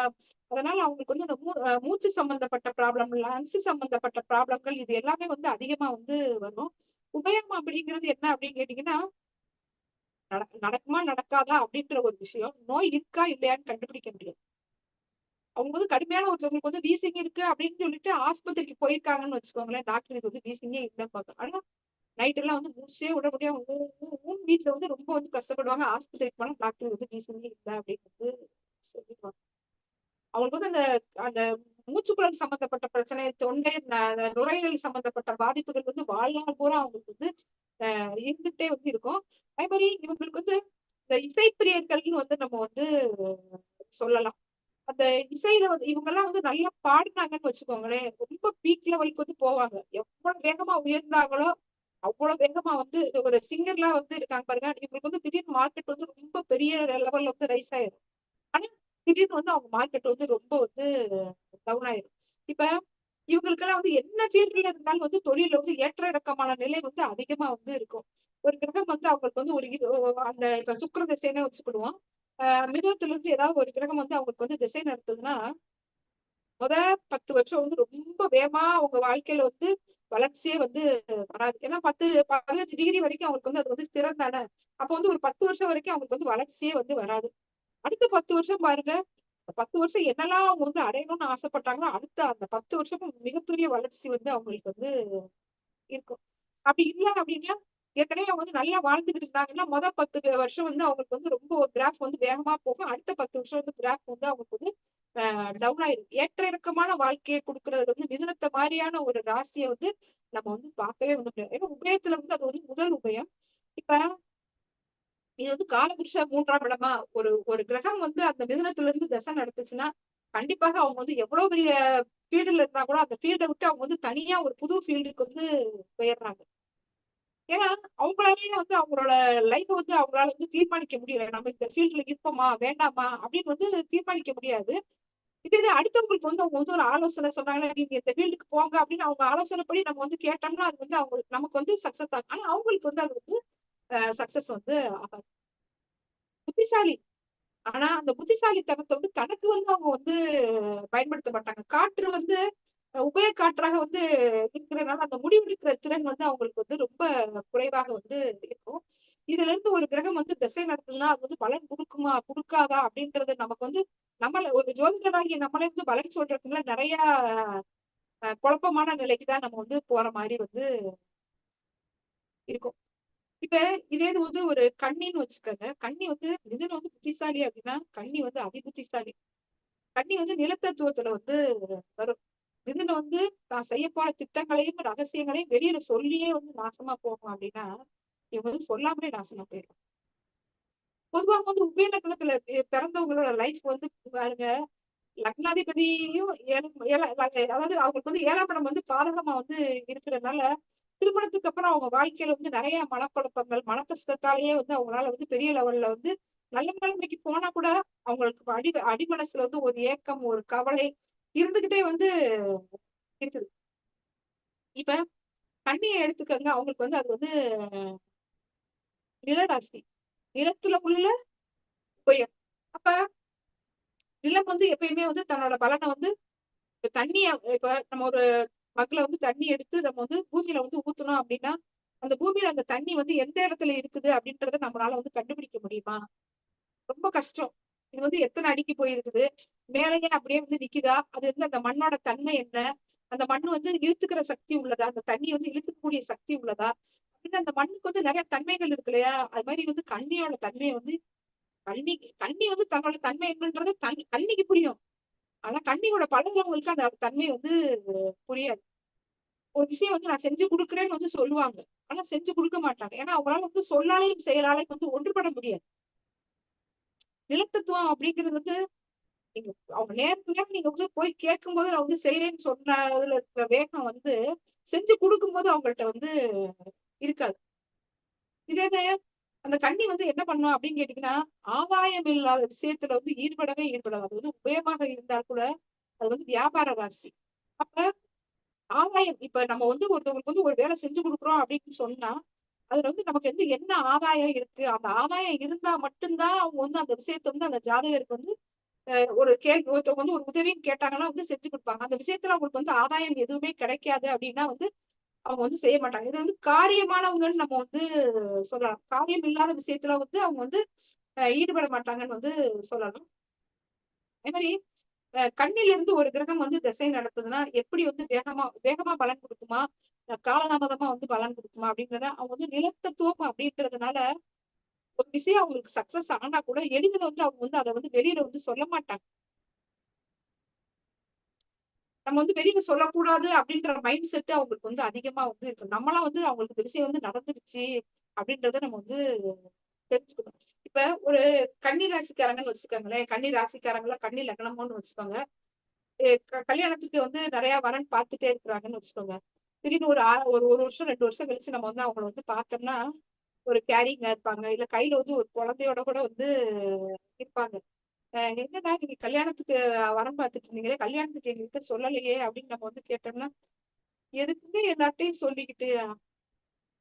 அதனால அவங்களுக்கு வந்து அந்த மூச்சு சம்பந்தப்பட்ட ப்ராப்ளம், லங்ஸ் சம்பந்தப்பட்ட ப்ராப்ளங்கள் இது எல்லாமே வந்து அதிகமா வந்து வரும். உபயம் அப்படிங்கிறது என்ன அப்படின்னு கேட்டீங்கன்னா, நடக்குமா நடக்காதா அப்படின்ற ஒரு விஷயம். நோய் இருக்கா இல்லையான்னு கண்டுபிடிக்க முடியாது. அவங்க வந்து கடுமையான ஒருத்தவங்களுக்கு வந்து வீசிங் இருக்கு அப்படின்னு சொல்லிட்டு ஆஸ்பத்திரிக்கு போயிருக்காங்கன்னு வச்சுக்கோங்களேன். டாக்டர் இது வந்து வீசிங்கே இல்லைன்னு பார்க்க. ஆனா நைட் எல்லாம் வந்து மூச்சே விட முடியாம வீட்டுல வந்து ரொம்ப வந்து கஷ்டப்படுவாங்க. ஆஸ்பத்திரிக்கு போனா டாக்டர் வந்து வீசிங்கே இல்லை அப்படின்னு வந்து சொல்லிடுவாங்க. அவங்களுக்கு வந்து அந்த அந்த மூச்சுக்குழல் சம்பந்தப்பட்ட பிரச்சனை, தொண்டை நுரையீரல் சம்பந்தப்பட்ட பாதிப்புகள் வந்து வாழ்நாள் பூரா அவங்களுக்கு வந்து இருந்துட்டே வந்து இருக்கும். அதே மாதிரி இவங்களுக்கு வந்து இந்த இசைப்பிரியர்கள்னு வந்து நம்ம வந்து சொல்லலாம். அந்த இசையில வந்து இவங்க எல்லாம் வந்து நல்லா பாடினாங்கன்னு வச்சுக்கோங்களேன், ரொம்ப பீக் லெவலுக்கு வந்து போவாங்க. எவ்வளவு வேகமா உயர்ந்தாங்களோ அவ்வளவு வேகமா வந்து ஒரு சிங்கர்லாம் வந்து இருக்காங்க பாருங்க. இவங்களுக்கு வந்து திடீர்னு மார்க்கெட் வந்து ரொம்ப பெரிய லெவல்ல வந்து ரைஸ் ஆயிரும். ஆனா திடீர்னு வந்து அவங்க மார்க்கெட் வந்து ரொம்ப வந்து டவுன் ஆயிரும். இப்ப இவங்களுக்கெல்லாம் வந்து என்ன ஃபீல்ட்ல இருந்தாலும் வந்து தொழில வந்து ஏற்ற இறக்கமான நிலை வந்து அதிகமா வந்து இருக்கும். ஒரு கிரகம் வந்து அவங்களுக்கு வந்து அந்த இப்ப சுக்கிர திசைன்னு வச்சுக்கிடுவோம். மிதுனத்துல இருந்து ஏதாவது ஒரு கிரகம் வந்து அவங்களுக்கு வந்து திசை நடத்துதுன்னா, 10 வருஷம் வந்து ரொம்ப வேகமா அவங்க வாழ்க்கையில வந்து வளர்ச்சியே வந்து வராது. ஏன்னா 15 டிகிரி வரைக்கும் அவங்களுக்கு வந்து அது வந்து ஸ்திரம் தானே. அப்ப வந்து ஒரு 10 வருஷம் வரைக்கும் அவங்களுக்கு வந்து வளர்ச்சியே வந்து வராது. அடுத்த 10 வருஷம் பாருங்க. 10 வருஷம் என்னெல்லாம் அவங்க வந்து அடையணும்னு ஆசைப்பட்டாங்களோ, அடுத்த அந்த 10 வருஷமும் மிகப்பெரிய வளர்ச்சி வந்து அவங்களுக்கு வந்து இருக்கும். அப்படி இல்ல அப்படின்னா, ஏற்கனவே அவங்க வந்து நல்லா வாழ்ந்துகிட்டு இருந்தாங்கன்னா, 10 வருஷம் வந்து அவங்களுக்கு வந்து ரொம்ப கிராஃப் வந்து வேகமா போகும். அடுத்த 10 வருஷம் வந்து கிராஃப் வந்து அவங்களுக்கு வந்து டவுன் ஆயிரும். ஏற்ற இறக்கமான வாழ்க்கையை குடுக்குறது வந்து மிதுனத்த மாரியான ஒரு ராசிய வந்து நம்ம வந்து பார்க்கவே வந்து முடியாது. ஏன்னா உபயத்துல வந்து அது வந்து முதல் உபயம். இப்ப இது வந்து காலபுருஷ 3ஆம் இடமா ஒரு ஒரு கிரகம் வந்து அந்த மிதுனத்துல இருந்து தசை நடத்துச்சுன்னா, கண்டிப்பாக அவங்க வந்து எவ்வளவு பெரிய ஃபீல்டுல இருந்தா கூட அந்த ஃபீல்ட விட்டு அவங்க வந்து தனியா ஒரு புது ஃபீல்டுக்கு வந்து போயிடுறாங்க. ஏன்னா, அவங்களாலயே வந்து அவங்களோட லைஃப வந்து அவங்களால வந்து தீர்மானிக்க முடியல. நம்ம இந்த ஃபீல்ட்ல இருப்போமா? வேண்டாமா? அப்படின்னு வந்து தீர்மானிக்க முடியாது. இதே இது அடுத்தவங்களுக்கு வந்து அவங்க வந்து ஒரு ஆலோசனை சொன்னாங்கன்னா, நீங்க இந்த ஃபீல்டுக்கு போங்க அப்படின்னு அவங்க ஆலோசனைப்படி நம்ம வந்து கேட்டோம்னா, அது வந்து அவங்களுக்கு நமக்கு வந்து சக்சஸ் ஆகும். ஆனா அவங்களுக்கு வந்து அது வந்து சக்சஸ் வந்து ஆகாது. புத்திசாலி. ஆனா அந்த புத்திசாலித்தனத்த வந்து தனக்கு வந்து அவங்க வந்து பயன்படுத்த மாட்டாங்க. காற்று வந்து உபய காற்றாக வந்து இருக்கிறனால அந்த முடிவெடுக்கிற திறன் வந்து அவங்களுக்கு வந்து ரொம்ப குறைவாக வந்து இருக்கும். இதுல இருந்து ஒரு கிரகம் வந்து திசை நடத்துதுன்னா அது வந்து பலன் குடுக்குமா குடுக்காதா அப்படின்றது நமக்கு வந்து நம்மள ஒரு ஜோதிடராகிய நம்மளே வந்து பலன் சொல்றதுக்குள்ள நிறைய குழப்பமான நிலைக்கு தான் நம்ம வந்து போற மாதிரி வந்து இருக்கும். இப்ப இதே இது வந்து ஒரு கன்னின்னு வச்சுக்கோங்க. கன்னி வந்து மிதுனம் வந்து புத்திசாலி அப்படின்னா, கன்னி வந்து அதிபுத்திசாலி. கன்னி வந்து நிலத்தத்துவத்துல வந்து வரும். மிதுனம் வந்து தான் செய்யப்போற திட்டங்களையும், ரகசியங்களையும் வெளியில சொல்லியே வந்து நாசமா போகும் அப்படின்னா, இவங்க வந்து சொல்லாமலே நாசமா போயிரும். பொதுவாக வந்து உபய லக்னத்துல பிறந்தவங்களோட லைஃப் வந்து பாருங்க, லக்னாதிபதியும் அதாவது அவங்களுக்கு வந்து 7ஆம் இடம் வந்து பாதகமா வந்து இருக்கிறதுனால, திருமணத்துக்கு அப்புறம் அவங்க வாழ்க்கையில வந்து நிறைய மனக்குழப்பங்கள், மன கஷ்டத்தாலேயே வந்து அவங்களால வந்து பெரிய லெவல்ல வந்து நல்ல நிலைமைக்கு போனா கூட அவங்களுக்கு அடிமனசுல வந்து ஒரு ஏக்கம், ஒரு கவலை இருந்துகிட்டே வந்து இருக்குது. இப்ப கண்ணிய எடுத்துக்கங்க. அவங்களுக்கு வந்து அது வந்து நிலராசி, நிலத்துல உள்ள உபயம். அப்ப நிலம் வந்து எப்பயுமே வந்து தன்னோட பலனை வந்து தண்ணிய இப்ப நம்ம ஒரு மக்குல வந்து தண்ணி எடுத்து நம்ம வந்து பூமியில வந்து ஊத்தணும் அப்படின்னா அந்த பூமியில அந்த தண்ணி வந்து எந்த இடத்துல இருக்குது அப்படின்றத நம்மளால வந்து கண்டுபிடிக்க முடியுமா? ரொம்ப கஷ்டம். இது வந்து எத்தனை அடிக்கு போயிருக்குது, மேலேயே அப்படியே வந்து நிக்குதா, அது வந்து அந்த மண்ணோட தன்மை என்ன, அந்த மண்ணு வந்து இழுத்துக்கிற சக்தி உள்ளதா, அந்த தண்ணி வந்து இழுத்துக்கக்கூடிய சக்தி உள்ளதா அப்படின்னு அந்த மண்ணுக்கு வந்து நிறைய தன்மைகள் இருக்கு இல்லையா? அது மாதிரி வந்து கண்ணியோட தன்மையை வந்து கண்ணி வந்து தன்னோட தன்மை என்னன்றது கண்ணிக்கு புரியும். ஆனா கண்ணியோட பழகுறவங்களுக்கு அந்த தன்மை வந்து புரியாது. ஒரு விஷயம் வந்து நான் செஞ்சு கொடுக்குறேன்னு வந்து சொல்லுவாங்க. ஆனா செஞ்சு கொடுக்க மாட்டாங்க. ஏன்னா அவங்களால வந்து சொல்லாலையும் செயலாலையும் வந்து ஒன்றுபட முடியாது. நிலத்தத்துவம் அப்படிங்கிறது வந்து நீங்க அவங்க நேருக்கு நேரம் நீங்க வந்து போய் கேட்கும்போது நான் வந்து செய்யறேன்னு சொன்னதுல இருக்கிற வேகம் வந்து செஞ்சு கொடுக்கும்போது அவங்கள்ட்ட வந்து இருக்காது. இதே அந்த கண்ணி வந்து என்ன பண்ணும் அப்படின்னு கேட்டீங்கன்னா, ஆதாயம் இல்லாத விஷயத்துல வந்து ஈடுபடாது. அது வந்து உபயமாக இருந்தால் கூட அது வந்து வியாபார ராசி. அப்ப ஆதாயம் இப்ப நம்ம வந்து ஒருத்தவங்களுக்கு வந்து ஒரு வேலை செஞ்சு கொடுக்குறோம் அப்படின்னு சொன்னா, அதுல வந்து நமக்கு வந்து என்ன ஆதாயம் இருக்கு? அந்த ஆதாயம் இருந்தா மட்டும்தான் அவங்க வந்து அந்த விஷயத்த வந்து அந்த ஜாதகருக்கு வந்து ஒரு கேள்வி ஒருத்தவங்க வந்து ஒரு உதவின்னு கேட்டாங்கன்னா வந்து செஞ்சு கொடுப்பாங்க. அந்த விஷயத்துல அவங்களுக்கு வந்து ஆதாயம் எதுவுமே கிடைக்காது அப்படின்னா வந்து அவங்க வந்து செய்ய மாட்டாங்க. இது வந்து காரியமானவங்கன்னு நம்ம வந்து சொல்லலாம். காரியம் இல்லாத விஷயத்துல வந்து அவங்க வந்து ஈடுபட மாட்டாங்கன்னு வந்து சொல்லலாம். அதே மாதிரி கண்ணில இருந்து ஒரு கிரகம் வந்து திசை நடத்துதுன்னா எப்படி வந்து வேகமா வேகமா பலன் கொடுக்குமா, காலதாமதமா வந்து பலன் கொடுக்குமா அப்படின்றத அவங்க வந்து நிலத்தத்துவம் அப்படின்றதுனால ஒரு விஷயம் அவங்களுக்கு சக்சஸ் ஆனா கூட எளிதில வந்து அவங்க வந்து அதை வந்து வெளியில வந்து சொல்ல மாட்டாங்க. நம்ம வந்து வெளியில சொல்லக்கூடாது அப்படின்ற மைண்ட் செட் அவங்களுக்கு வந்து அதிகமா வந்து இருக்கு. நம்மளாம் வந்து அவங்களுக்கு இந்த விஷயம் வந்து நடந்துருச்சு அப்படின்றத நம்ம வந்து தெரிஞ்சுக்கணும். இப்ப ஒரு கன்னி ராசிக்காரங்கன்னு வச்சுக்கோங்களேன். கன்னி ராசிக்காரங்கள கன்னி லக்னம்னு வச்சுக்கோங்க. கல்யாணத்துக்கு வந்து நிறைய வரன் பார்த்துட்டே இருக்கிறாங்கன்னு வச்சுக்கோங்க. திடீர்னு ஒரு 1 வருஷம் 2 வருஷம் கழிச்சு நம்ம வந்து அவங்கள வந்து பார்த்தோம்னா, ஒரு கேரிங்கா இருப்பாங்க. இல்ல கையில வந்து ஒரு குழந்தையோட கூட வந்து இருப்பாங்க. என்னடா நீங்க கல்யாணத்துக்கு வரன் பார்த்துட்டு இருந்தீங்களே, கல்யாணத்துக்கு எங்ககிட்ட சொல்லலையே அப்படின்னு நம்ம வந்து கேட்டோம்னா, எதுக்குங்க எல்லார்ட்டையும் சொல்லிக்கிட்டு,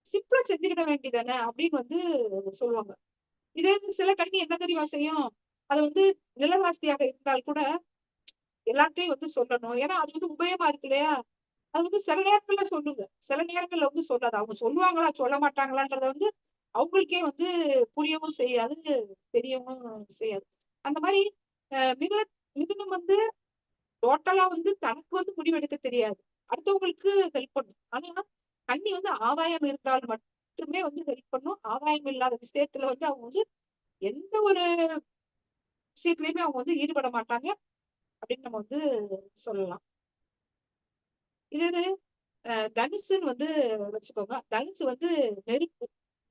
சிம்பிளா செஞ்சுக்கிட வேண்டியதானே அப்படின்னு வந்து சொல்லுவாங்க. இதே இது சில கன்னி என்ன தெரியுமா செய்யும்? அது வந்து நிலராசியாக இருந்தால் கூட எல்லார்ட்டையும் வந்து சொல்லணும். ஏன்னா அது வந்து உபயமா இருக்கு இல்லையா? அது வந்து சில நேரங்கள்ல சொல்லுங்க. சில நேரங்கள்ல வந்து சொல்லாது. அவங்க சொல்லுவாங்களா, சொல்ல மாட்டாங்களான்றத வந்து அவங்களுக்கே வந்து புரியவும் செய்யாது, தெரியவும் செய்யாது. அந்த மாரி மிதுன மிதுனம் வந்து டோட்டலா வந்து தனக்கு வந்து முடிவெடுக்க தெரியாது. அடுத்தவங்களுக்கு ஹெல்ப் பண்ணும். ஆனா கன்னி வந்து ஆதாயம் இருந்தால் மட்டுமே வந்து ஹெல்ப் பண்ணும். ஆதாயம் இல்லாத விஷயத்துல வந்து அவங்க வந்து எந்த ஒரு விஷயத்திலயுமே அவங்க வந்து ஈடுபட மாட்டாங்க அப்படின்னு நம்ம வந்து சொல்லலாம். இது இது தனுசுன்னு வந்து வச்சுக்கோங்க. தனுசு வந்து நெருப்பு.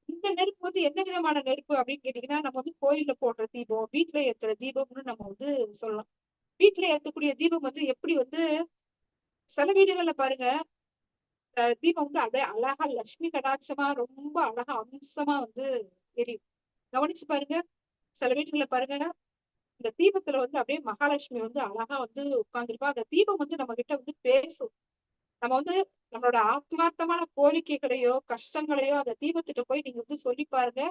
இந்த நெருப்பு வந்து என்ன விதமான நெருப்பு அப்படின்னு கேட்டீங்கன்னா, நம்ம வந்து கோயில்ல போடுற தீபம், வீட்ல ஏத்துற தீபம்னு நம்ம வந்து சொல்லலாம். வீட்ல ஏத்தக்கூடிய தீபம் வந்து எப்படி வந்து சில வீடுகள்ல பாருங்க, தீபம் வந்து அப்படியே அழகா லட்சுமி கடாட்சமா ரொம்ப அழகா அம்சமா வந்து எரியும். கவனிச்சு பாருங்க. சில வீட்டுகள்ல பாருங்க, இந்த தீபத்துல வந்து அப்படியே மகாலட்சுமி வந்து அழகா வந்து உட்கார்ந்திருப்பா. அந்த தீபம் வந்து நம்ம கிட்ட வந்து பேசும். நம்ம வந்து நம்மளோட ஆத்மார்த்தமான கோரிக்கைகளையோ, கஷ்டங்களையோ அந்த தீபத்திட்ட போய் நீங்க வந்து சொல்லி பாருங்க.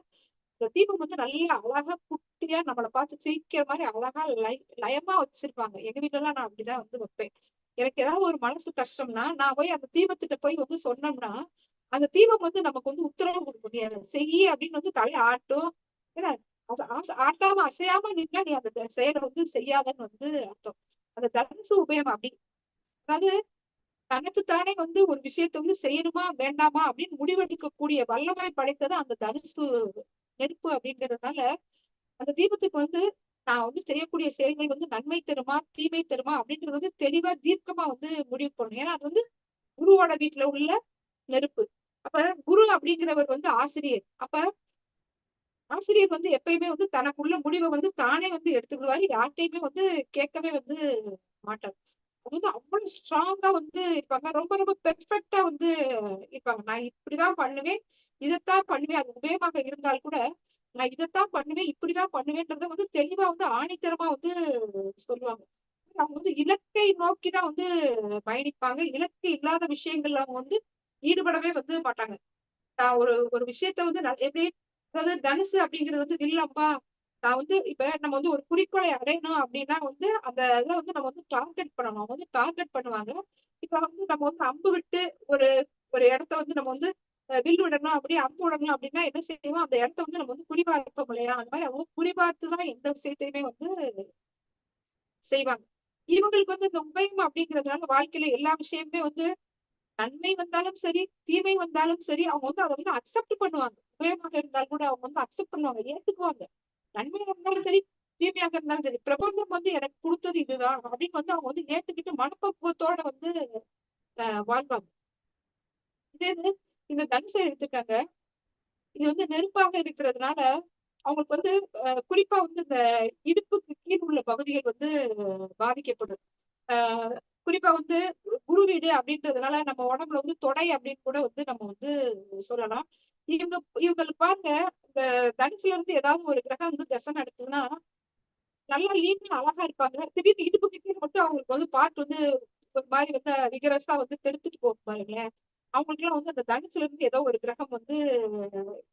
இந்த தீபம் வந்து நல்லா அழகா குட்டியா நம்மள பார்த்து சிரிக்கிற மாரி அழகா லயமா வச்சிருப்பாங்க. எங்க வீட்லலாம் நான் அப்படிதான் வந்து வைப்பேன். எனக்கு ஏதாவது ஒரு மனசு கஷ்டம்னா, நான் போய் அந்த தீபத்திட்ட போய் வந்து சொன்னோம்னா, அந்த தீபம் வந்து நமக்கு வந்து உத்தரவு குடுக்கும். "நீ அத செய்யி" அப்படின்னு வந்து தலைய ஆட்டும். ஏன்னா, ஆட்டாம அசையாம நின்னா நீ அந்த செயல வந்து செய்யாதன்னு வந்து அர்த்தம். அந்த தனுசு உபயம் அப்படி. அதாவது தனக்குத்தானே வந்து ஒரு விஷயத்த வந்து செய்யணுமா, வேண்டாமா அப்படின்னு முடிவெடுக்கக்கூடிய வல்லமை படைத்தது அந்த தனுசு நெருப்பு அப்படிங்கிறதுனால, அந்த தீபத்துக்கு வந்து நான் வந்து செய்யக்கூடிய செயல்கள் வந்து நன்மை தருமா, தீமை தருமா அப்படின்றது வந்து தெளிவா தீர்க்கமா வந்து முடிவு பண்ணணும். ஏன்னா அது வந்து குருவோட வீட்ல உள்ள நெருப்பு. அப்ப குரு அப்படிங்கிறவர் வந்து ஆசிரியர். அப்ப ஆசிரியர் வந்து எப்பயுமே வந்து தனக்குள்ள முடிவ வந்து தானே வந்து எடுத்துக்கிடுவாரு. யார்ட்டயுமே வந்து கேட்கவே வந்து மாட்டாரு. அது வந்து அவ்வளவு ஸ்ட்ராங்கா வந்து இருப்பாங்க. ரொம்ப ரொம்ப பெர்ஃபெக்ட்டா வந்து இருப்பாங்க. நான் இப்படிதான் பண்ணுவேன். இதத்தான் பண்ணுவேன். அது உபயமாக இருந்தால் கூட, நான் இதத்தான் பண்ணுவேன். இப்படிதான் பண்ணுவேன்றத வந்து தெளிவா வந்து ஆணித்தரமா வந்து சொல்லுவாங்க. அவங்க வந்து இலக்கை நோக்கி தான் வந்து பயணிப்பாங்க. இலக்கு இல்லாத விஷயங்கள்ல அவங்க வந்து ஈடுபடவே வந்து மாட்டாங்க. நான் ஒரு ஒரு விஷயத்த வந்து எப்படி அதாவது தனுசு அப்படிங்கிறது வந்து வில்லம்பா. நான் வந்து இப்ப நம்ம வந்து ஒரு குறிக்கோளை அடையணும் அப்படின்னா வந்து அந்த இதை வந்து நம்ம வந்து டார்கெட் பண்ணணும். அவங்க வந்து டார்கெட் பண்ணுவாங்க. இப்ப வந்து நம்ம வந்து அம்பு விட்டு ஒரு ஒரு இடத்த வந்து நம்ம வந்து வில் விடணும் அப்படியே அம்பு விடணும் அப்படின்னா என்ன செய்வோம், அந்த இடத்த வந்து நம்ம வந்து குறிபார்ப்போம் இல்லையா? அந்த மாதிரி அவங்க குறிபார்த்து தான் எந்த விஷயத்தையுமே வந்து செய்வாங்க. இவங்களுக்கு வந்து இந்த உபயம் அப்படிங்கிறதுனால வாழ்க்கையில எல்லா விஷயமுமே வந்து நன்மை வந்தாலும் சரி, தீமை வந்தாலும் சரி, அவங்க வந்து அதை வந்து அக்செப்ட் பண்ணுவாங்க. உபயமாக இருந்தாலும் கூட அவங்க வந்து அக்செப்ட் பண்ணுவாங்க, ஏத்துக்குவாங்க. நன்மையா இருந்தாலும் சரி, தீமையாக இருந்தாலும் சரி, பிரபஞ்சம் வந்து எனக்கு கொடுத்தது இதுதான் அப்படின்னு வந்து அவங்க வந்து ஏத்துக்கிட்டு மனப்பக்குவத்தோட வந்து வாழ்வாங்க. இதே இது இந்த தனுசை எடுத்துக்காங்க. இது வந்து நெருப்பாக இருக்கிறதுனால அவங்களுக்கு வந்து குறிப்பா வந்து இந்த இடுப்புக்கு கீழ் உள்ள பகுதிகள் வந்து பாதிக்கப்படும். ஆஹ் குறிப்பா வந்து குரு வீடு அப்படின்றதுனால நம்ம உடம்புல வந்து தொடை அப்படின்னு கூட வந்து நம்ம வந்து சொல்லலாம். இவங்க இவங்களுக்கு பாருங்க, இந்த தனுசுல இருந்து ஏதாவது ஒரு கிரகம் வந்து தசை நடத்துதுன்னா நல்லா லீனா அழகா இருப்பாங்க. திடீர்னு இடுப்புக்கு கீழ மட்டும் அவங்களுக்கு வந்து பார்ட் வந்து ஒரு மாதிரி வந்து விகரஸா வந்து பெருத்துட்டு போகும் பாருங்களேன். அவங்களுக்கு எல்லாம் வந்து அந்த தனுசுல இருந்து ஏதோ ஒரு கிரகம் வந்து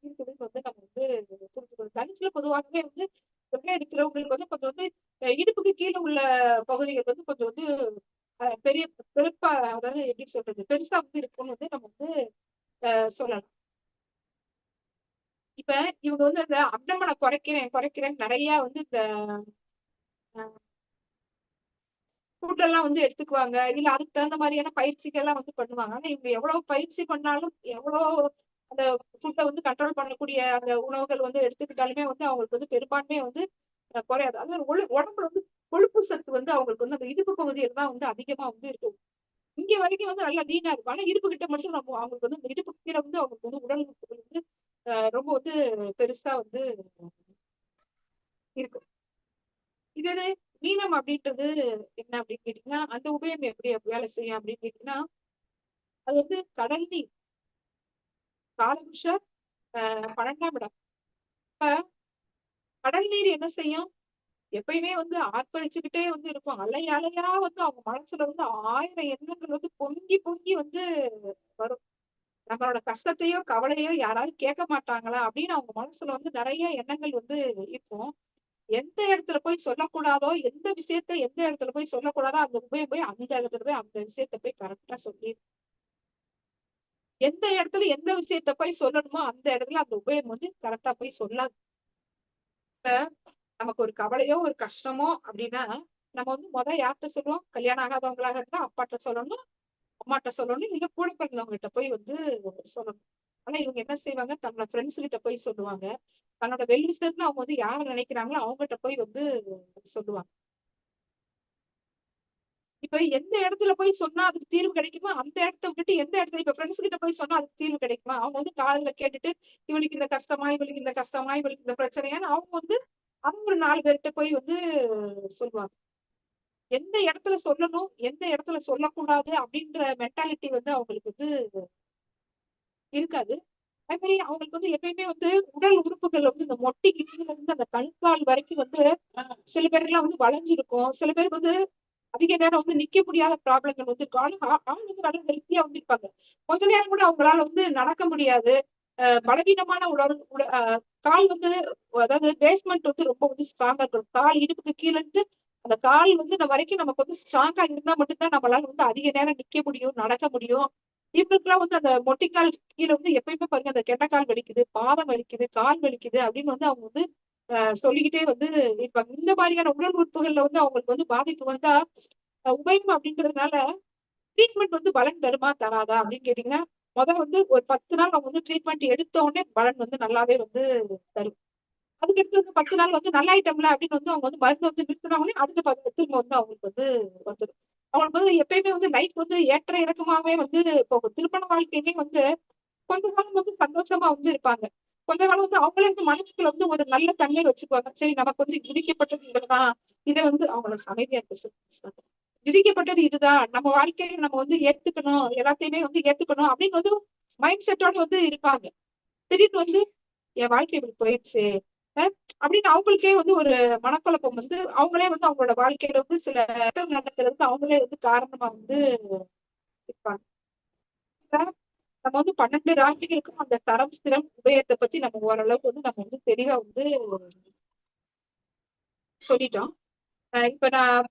இருக்குதுன்னு வந்து நம்ம வந்து புரிஞ்சுக்கணும். தனுசுல பொதுவாகவே வந்து கிரகம் இருக்கிறவங்களுக்கு வந்து கொஞ்சம் வந்து இடுப்புக்கு கீழே உள்ள பகுதிகள் வந்து கொஞ்சம் வந்து பெரிய பெருப்பா, அதாவது எப்படி சொல்றது, பெருசா வந்து இருக்கும்னு வந்து நம்ம வந்து சொல்லலாம். இப்ப இவங்க வந்து அந்த அப்டமனை குறைக்கிறேன் நிறைய வந்து இந்த ஃபுட் எல்லாம் வந்து எடுத்துக்குவாங்க. இல்ல அதுக்கு தகுந்த மாதிரியான பயிற்சிகள் எல்லாம் வந்து பண்ணுவாங்க. ஆனா இவங்க எவ்வளவு பயிற்சி பண்ணாலும், எவ்வளவு அந்த ஃபுட்டை வந்து கண்ட்ரோல் பண்ணக்கூடிய அந்த உணவுகள் வந்து எடுத்துக்கிட்டாலுமே வந்து அவங்களுக்கு வந்து பெரும்பான்மையா வந்து குறையாது. அது உடம்புல வந்து கொழுப்பு சத்து வந்து அவங்களுக்கு வந்து அந்த இடுப்பு பகுதியில தான் வந்து அதிகமா வந்து இருக்கும். இங்க வரைக்கும் வந்து நல்லா லீனா இருக்கும். ஆனா இடுப்பு கிட்ட மட்டும் நம்ம அவங்களுக்கு வந்து இந்த இடுப்பு கீழ வந்து அவங்களுக்கு வந்து உடல் உறுப்புகள் வந்து ரொம்ப வந்து பெருசா வந்து இருக்கும். இதே மீனம் அப்படின்றது என்ன அப்படின்னு கேட்டீங்கன்னா, அந்த உபயம் எப்படி வேலை செய்யும் அப்படின்னு கேட்டீங்கன்னா, அது வந்து கடல் நீர். காலபுருஷர் 12ஆம் இடம். இப்ப கடல் நீர் என்ன செய்யும்? எப்பயுமே வந்து ஆர்ப்பரிச்சுக்கிட்டே வந்து இருக்கும். அலை அலையா வந்து அவங்க மனசுல வந்து 1000 எண்ணங்கள் வந்து பொங்கி பொங்கி வந்து வரும். நம்மளோட கஷ்டத்தையோ, கவலையோ யாராவது கேட்க மாட்டாங்களா அப்படின்னு அவங்க மனசுல வந்து நிறைய எண்ணங்கள் வந்து இருக்கும். எந்த இடத்துல போய் சொல்லக்கூடாதோ, எந்த விஷயத்த எந்த இடத்துல போய் சொல்லக்கூடாதோ, அந்த போய் அந்த இடத்துல போய் அந்த விஷயத்த போய் கரெக்டா சொல்லி, எந்த இடத்துல எந்த விஷயத்த போய் சொல்லணுமோ அந்த இடத்துல அந்த உபயம் வந்து கரெக்டா போய் சொல்லாது. இப்ப நமக்கு ஒரு கவலையோ ஒரு கஷ்டமோ அப்படின்னா நம்ம வந்து யார்கிட்ட சொல்லுவோம்? கல்யாணம் ஆகாதவங்களாக இருந்தா அப்பாட்ட சொல்லணும், அம்மாட்ட சொல்லணும், இல்ல கூட பிறந்தவங்க கிட்ட போய் வந்து சொல்லணும். ஆனா இவங்க என்ன செய்வாங்க? தன்னோட ஃப்ரெண்ட்ஸ் கிட்ட போய் சொல்லுவாங்க. தன்னோட வெல்விஷர்ன்னு அவங்க வந்து யார நினைக்கிறாங்களோ அவங்ககிட்ட போய் வந்து சொல்லுவாங்க. இப்ப எந்த இடத்துல போய் சொன்னா அதுக்கு தீர்வு கிடைக்குமோ அந்த இடத்த விட்டுட்டு எந்த இடத்துல இப்ப ஃப்ரெண்ட்ஸ் கிட்ட போய் சொன்னா அதுக்கு தீர்வு கிடைக்குமா? அவங்க வந்து காதுல கேட்டுட்டு இவளுக்கு இந்த கஷ்டமா, இவளுக்கு இந்த கஷ்டமா, இவளுக்கு இந்த பிரச்சனையான்னு அவங்க வந்து அவங்க ஒரு 4 பேர்கிட்ட போய் வந்து சொல்லுவாங்க. எந்த இடத்துல சொல்லணும், எந்த இடத்துல சொல்லக்கூடாது அப்படின்ற மென்டாலிட்டி வந்து அவங்களுக்கு வந்து இருக்காது. அதே மாதிரி அவங்களுக்கு வந்து எப்பயுமே வந்து உடல் உறுப்புகள் வந்து இந்த மொட்டை இருந்து அந்த கணுக்கால் வரைக்கும் வந்து சில பேருக்குலாம் வந்து வளைஞ்சிருக்கும். சில பேருக்கு வந்து அதிக நேரம் வந்து நிக்க முடியாத ப்ராப்ளங்கள் வந்து இருக்கும். ஆனா ஆண் வந்து நல்லா ஹெல்த்தியா வந்து இருப்பாங்க. கொஞ்ச நேரம் கூட அவங்களால வந்து நடக்க முடியாது. பலவீனமான உடல் கால் வந்து, அதாவது பேஸ்மெண்ட் வந்து ரொம்ப வந்து ஸ்ட்ராங்கா இருக்கணும். கால் இடுப்புக்கு கீழ இருந்து அந்த கால் வந்து இந்த வரைக்கும் நமக்கு வந்து ஸ்ட்ராங்கா இருந்தா மட்டும்தான் நம்மளால வந்து அதிக நேரம் நிக்க முடியும், நடக்க முடியும். இவங்களுக்குலாம் வந்து அந்த மொட்டிக்கால் கீழ வந்து எப்பயுமே பாருங்க அந்த கெண்டைக்கால் வலிக்குது, பாதம் வலிக்குது, கால் வலிக்குது அப்படின்னு வந்து அவங்க வந்து சொல்லிக்கிட்டே வந்து இருப்பாங்க. இந்த மாதிரியான உடல் உறுப்புகள்ல வந்து அவங்களுக்கு வந்து பாதிப்பு வந்தா உபயம் அப்படின்றதுனால ட்ரீட்மெண்ட் வந்து பலன் தருமா தராதா அப்படின்னு கேட்டீங்கன்னா, வந்து ஒரு 10 நாள் அவங்க வந்து ட்ரீட்மெண்ட் எடுத்த உடனே பலன் வந்து நல்லாவே வந்து தரும். அதுக்கடுத்து வந்து 10 நாள் வந்து நல்லாயிட்டோம்ல அப்படின்னு வந்து அவங்க வந்து மருந்து வந்து நிறுத்தின உடனே அடுத்த 10 திரும்ப வந்து அவங்களுக்கு வந்து வந்துரும். அவங்களுக்கு வந்து எப்பயுமே வந்து லைஃப் வந்து ஏற்ற இறக்கமாவே வந்து போகும். திருமண வாழ்க்கையுமே வந்து கொஞ்ச காலம் வந்து சந்தோஷமா வந்து இருப்பாங்க. கொஞ்ச காலம் வந்து அவங்களே வந்து மனசுக்குள்ள வந்து ஒரு நல்ல தன்மை வச்சுக்குவாங்க. சரி நமக்கு வந்து விதிக்கப்பட்டது இவ்வளவுதான். இதை வந்து அவங்கள அமைதியா இருக்க சொல்லி விதிக்கப்பட்டது இதுதான். நம்ம வாழ்க்கையில நம்ம வந்து ஏத்துக்கணும். எல்லாத்தையுமே வந்து ஏத்துக்கணும் அப்படின்னு வந்து மைண்ட் செட்டோட வந்து இருப்பாங்க. திடீர்னு வந்து என் வாழ்க்கை இப்படி போயிடுச்சு அப்படின்னு அவங்களுக்கே வந்து ஒரு மனக்குழப்பம் வந்து அவங்களே வந்து அவங்களோட வாழ்க்கையில வந்து சில நடக்கிறதுக்கு அவங்களே வந்து காரணமா வந்து இருப்பாங்க. நம்ம வந்து 12 ராசிகளுக்கும் அந்த தரம் ஸ்திரம் உபயத்தை பத்தி நம்ம ஓரளவுக்கு வந்து நம்ம வந்து தெளிவா வந்து சொல்லிட்டோம். இப்ப நான்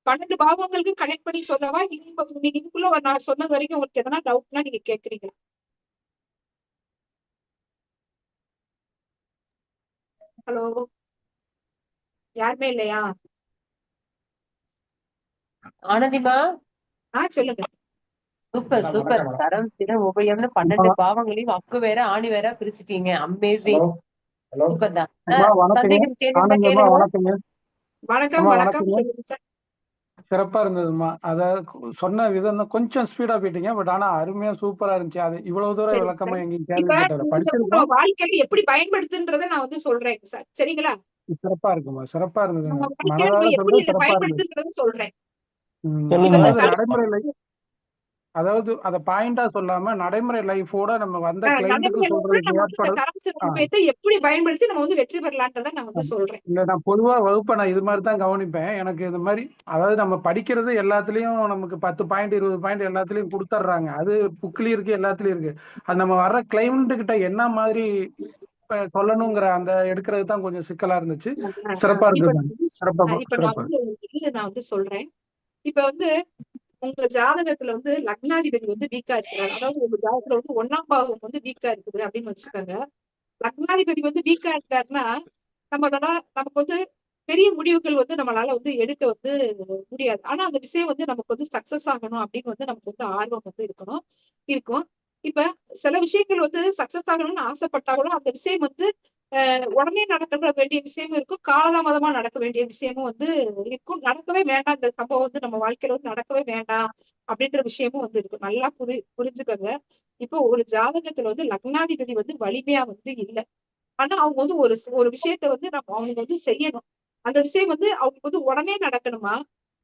12 பாவங்களுக்கு கனெக்ட் பண்ணி சொல்லவா? நீங்க இதுக்குள்ள நான் சொன்னது வரைக்கும் உங்களுக்கு எதனா டவுட்னா நீங்க கேக்குறீங்களா? ஹலோ, யாருமே இல்லையா? ஆனந்திமா, சொல்லுங்க. Super super. தரம் ஸ்திரம் உபயம்னு 12 பாவங்களையும் அக்கு வேற ஆணி வேற பிரிச்சுட்டீங்க. அமேசிங். சூப்பர் தான். சந்தேகம் கேளுங்க கேளுங்க. வணக்கம் வணக்கம், சொல்லுங்க சார். சிறப்பா இருந்ததுமா. அதாவது சொன்ன விதம் தான் கொஞ்சம் ஸ்பீடா போயிட்டீங்க. பட் ஆனா அருமையா சூப்பரா இருந்துச்சு. அது இவ்வளவு தூரம் விளக்கமா எங்கேயும் இப்ப கேள்விப்பட்டதில்ல. படிச்சிருக்கோம். வாழ்க்கையில எப்படி பயன்படுத்துன்றத நான் வந்து சொல்றேன் சார், சரிங்களா? சிறப்பா இருக்குமா, சிறப்பா இருந்ததுங்க. நம்ம வாழ்க்கையில மனதார நம்ம எப்படி சொல்றது இதை சிறப்பா இருந்தது. பயன்படுத்துன்றத சொல்றேன். அதாவது நடைமுறையில, அதாவது அத பாயிண்டா சொல்லாம நடைமுறை லைஃபோட நம்ம வந்த கிளைண்ட்டுக்கு சொல்றதுக்கு ஏற்பட எப்படி பயன்படுத்தி நம்ம வந்து வெற்றி பெறலான்றத நான் வந்து சொல்றேன். இல்ல, நான் பொதுவா வகுப்பை நான் இது மாதிரி தான் கவனிப்பேன். எனக்கு இது மாதிரி, அதாவது நம்ம படிக்கிறது எல்லாத்துலயும் நமக்கு 10 பாயிண்ட் 20 பாயிண்ட் எல்லாத்துலயும் கொடுத்துட்றாங்க. அது புக்லயும் இருக்கு, எல்லாத்துலயும் இருக்கு. அது நம்ம வர்ற கிளைண்ட் கிட்ட என்ன மாதிரி சொல்லணுங்கிற அந்த எடுக்கிறது தான் கொஞ்சம் சிக்கலா இருந்துச்சு. சிறப்பா இருந்தது. நான் வந்து சொல்றேன். இப்ப வந்து உங்க ஜாதகத்துல வந்து லக்னாதிபதி வந்து வீக்கா இருக்கிறார். அதாவது உங்க ஜாதகத்துல வந்து 1ஆம் பாவம் வந்து வீக்கா இருக்குது அப்படின்னு வச்சுக்கோங்க. லக்னாதிபதி வந்து வீக்கா இருக்காருன்னா நமக்கு வந்து பெரிய முடிவுகள் வந்து நம்மளால வந்து எடுக்க வந்து முடியாது. ஆனா அந்த விஷயம் வந்து நமக்கு வந்து சக்சஸ் ஆகணும் அப்படின்னு வந்து நமக்கு வந்து ஆர்வம் வந்து இருக்கும். இப்ப சில விஷயங்கள் வந்து சக்சஸ் ஆகணும்னு ஆசைப்பட்டாலும் அந்த விஷயம் வந்து உடனே நடக்க வேண்டிய விஷயமும் இருக்கும், காலதாமதமா நடக்க வேண்டிய விஷயமும் வந்து இருக்கும். நடக்கவே வேண்டாம், இந்த சம்பவம் வந்து நம்ம வாழ்க்கையில வந்து நடக்கவே வேண்டாம் அப்படின்ற விஷயமும் வந்து இருக்கும். நல்லா புரிஞ்சுக்கோங்க. இப்போ ஒரு ஜாதகத்துல வந்து லக்னாதிபதி வந்து வலிமையா வந்து இல்லை. ஆனா அவங்க வந்து ஒரு விஷயத்த வந்து அவங்க வந்து செய்யணும். அந்த விஷயம் வந்து அவங்களுக்கு வந்து உடனே நடக்கணுமா,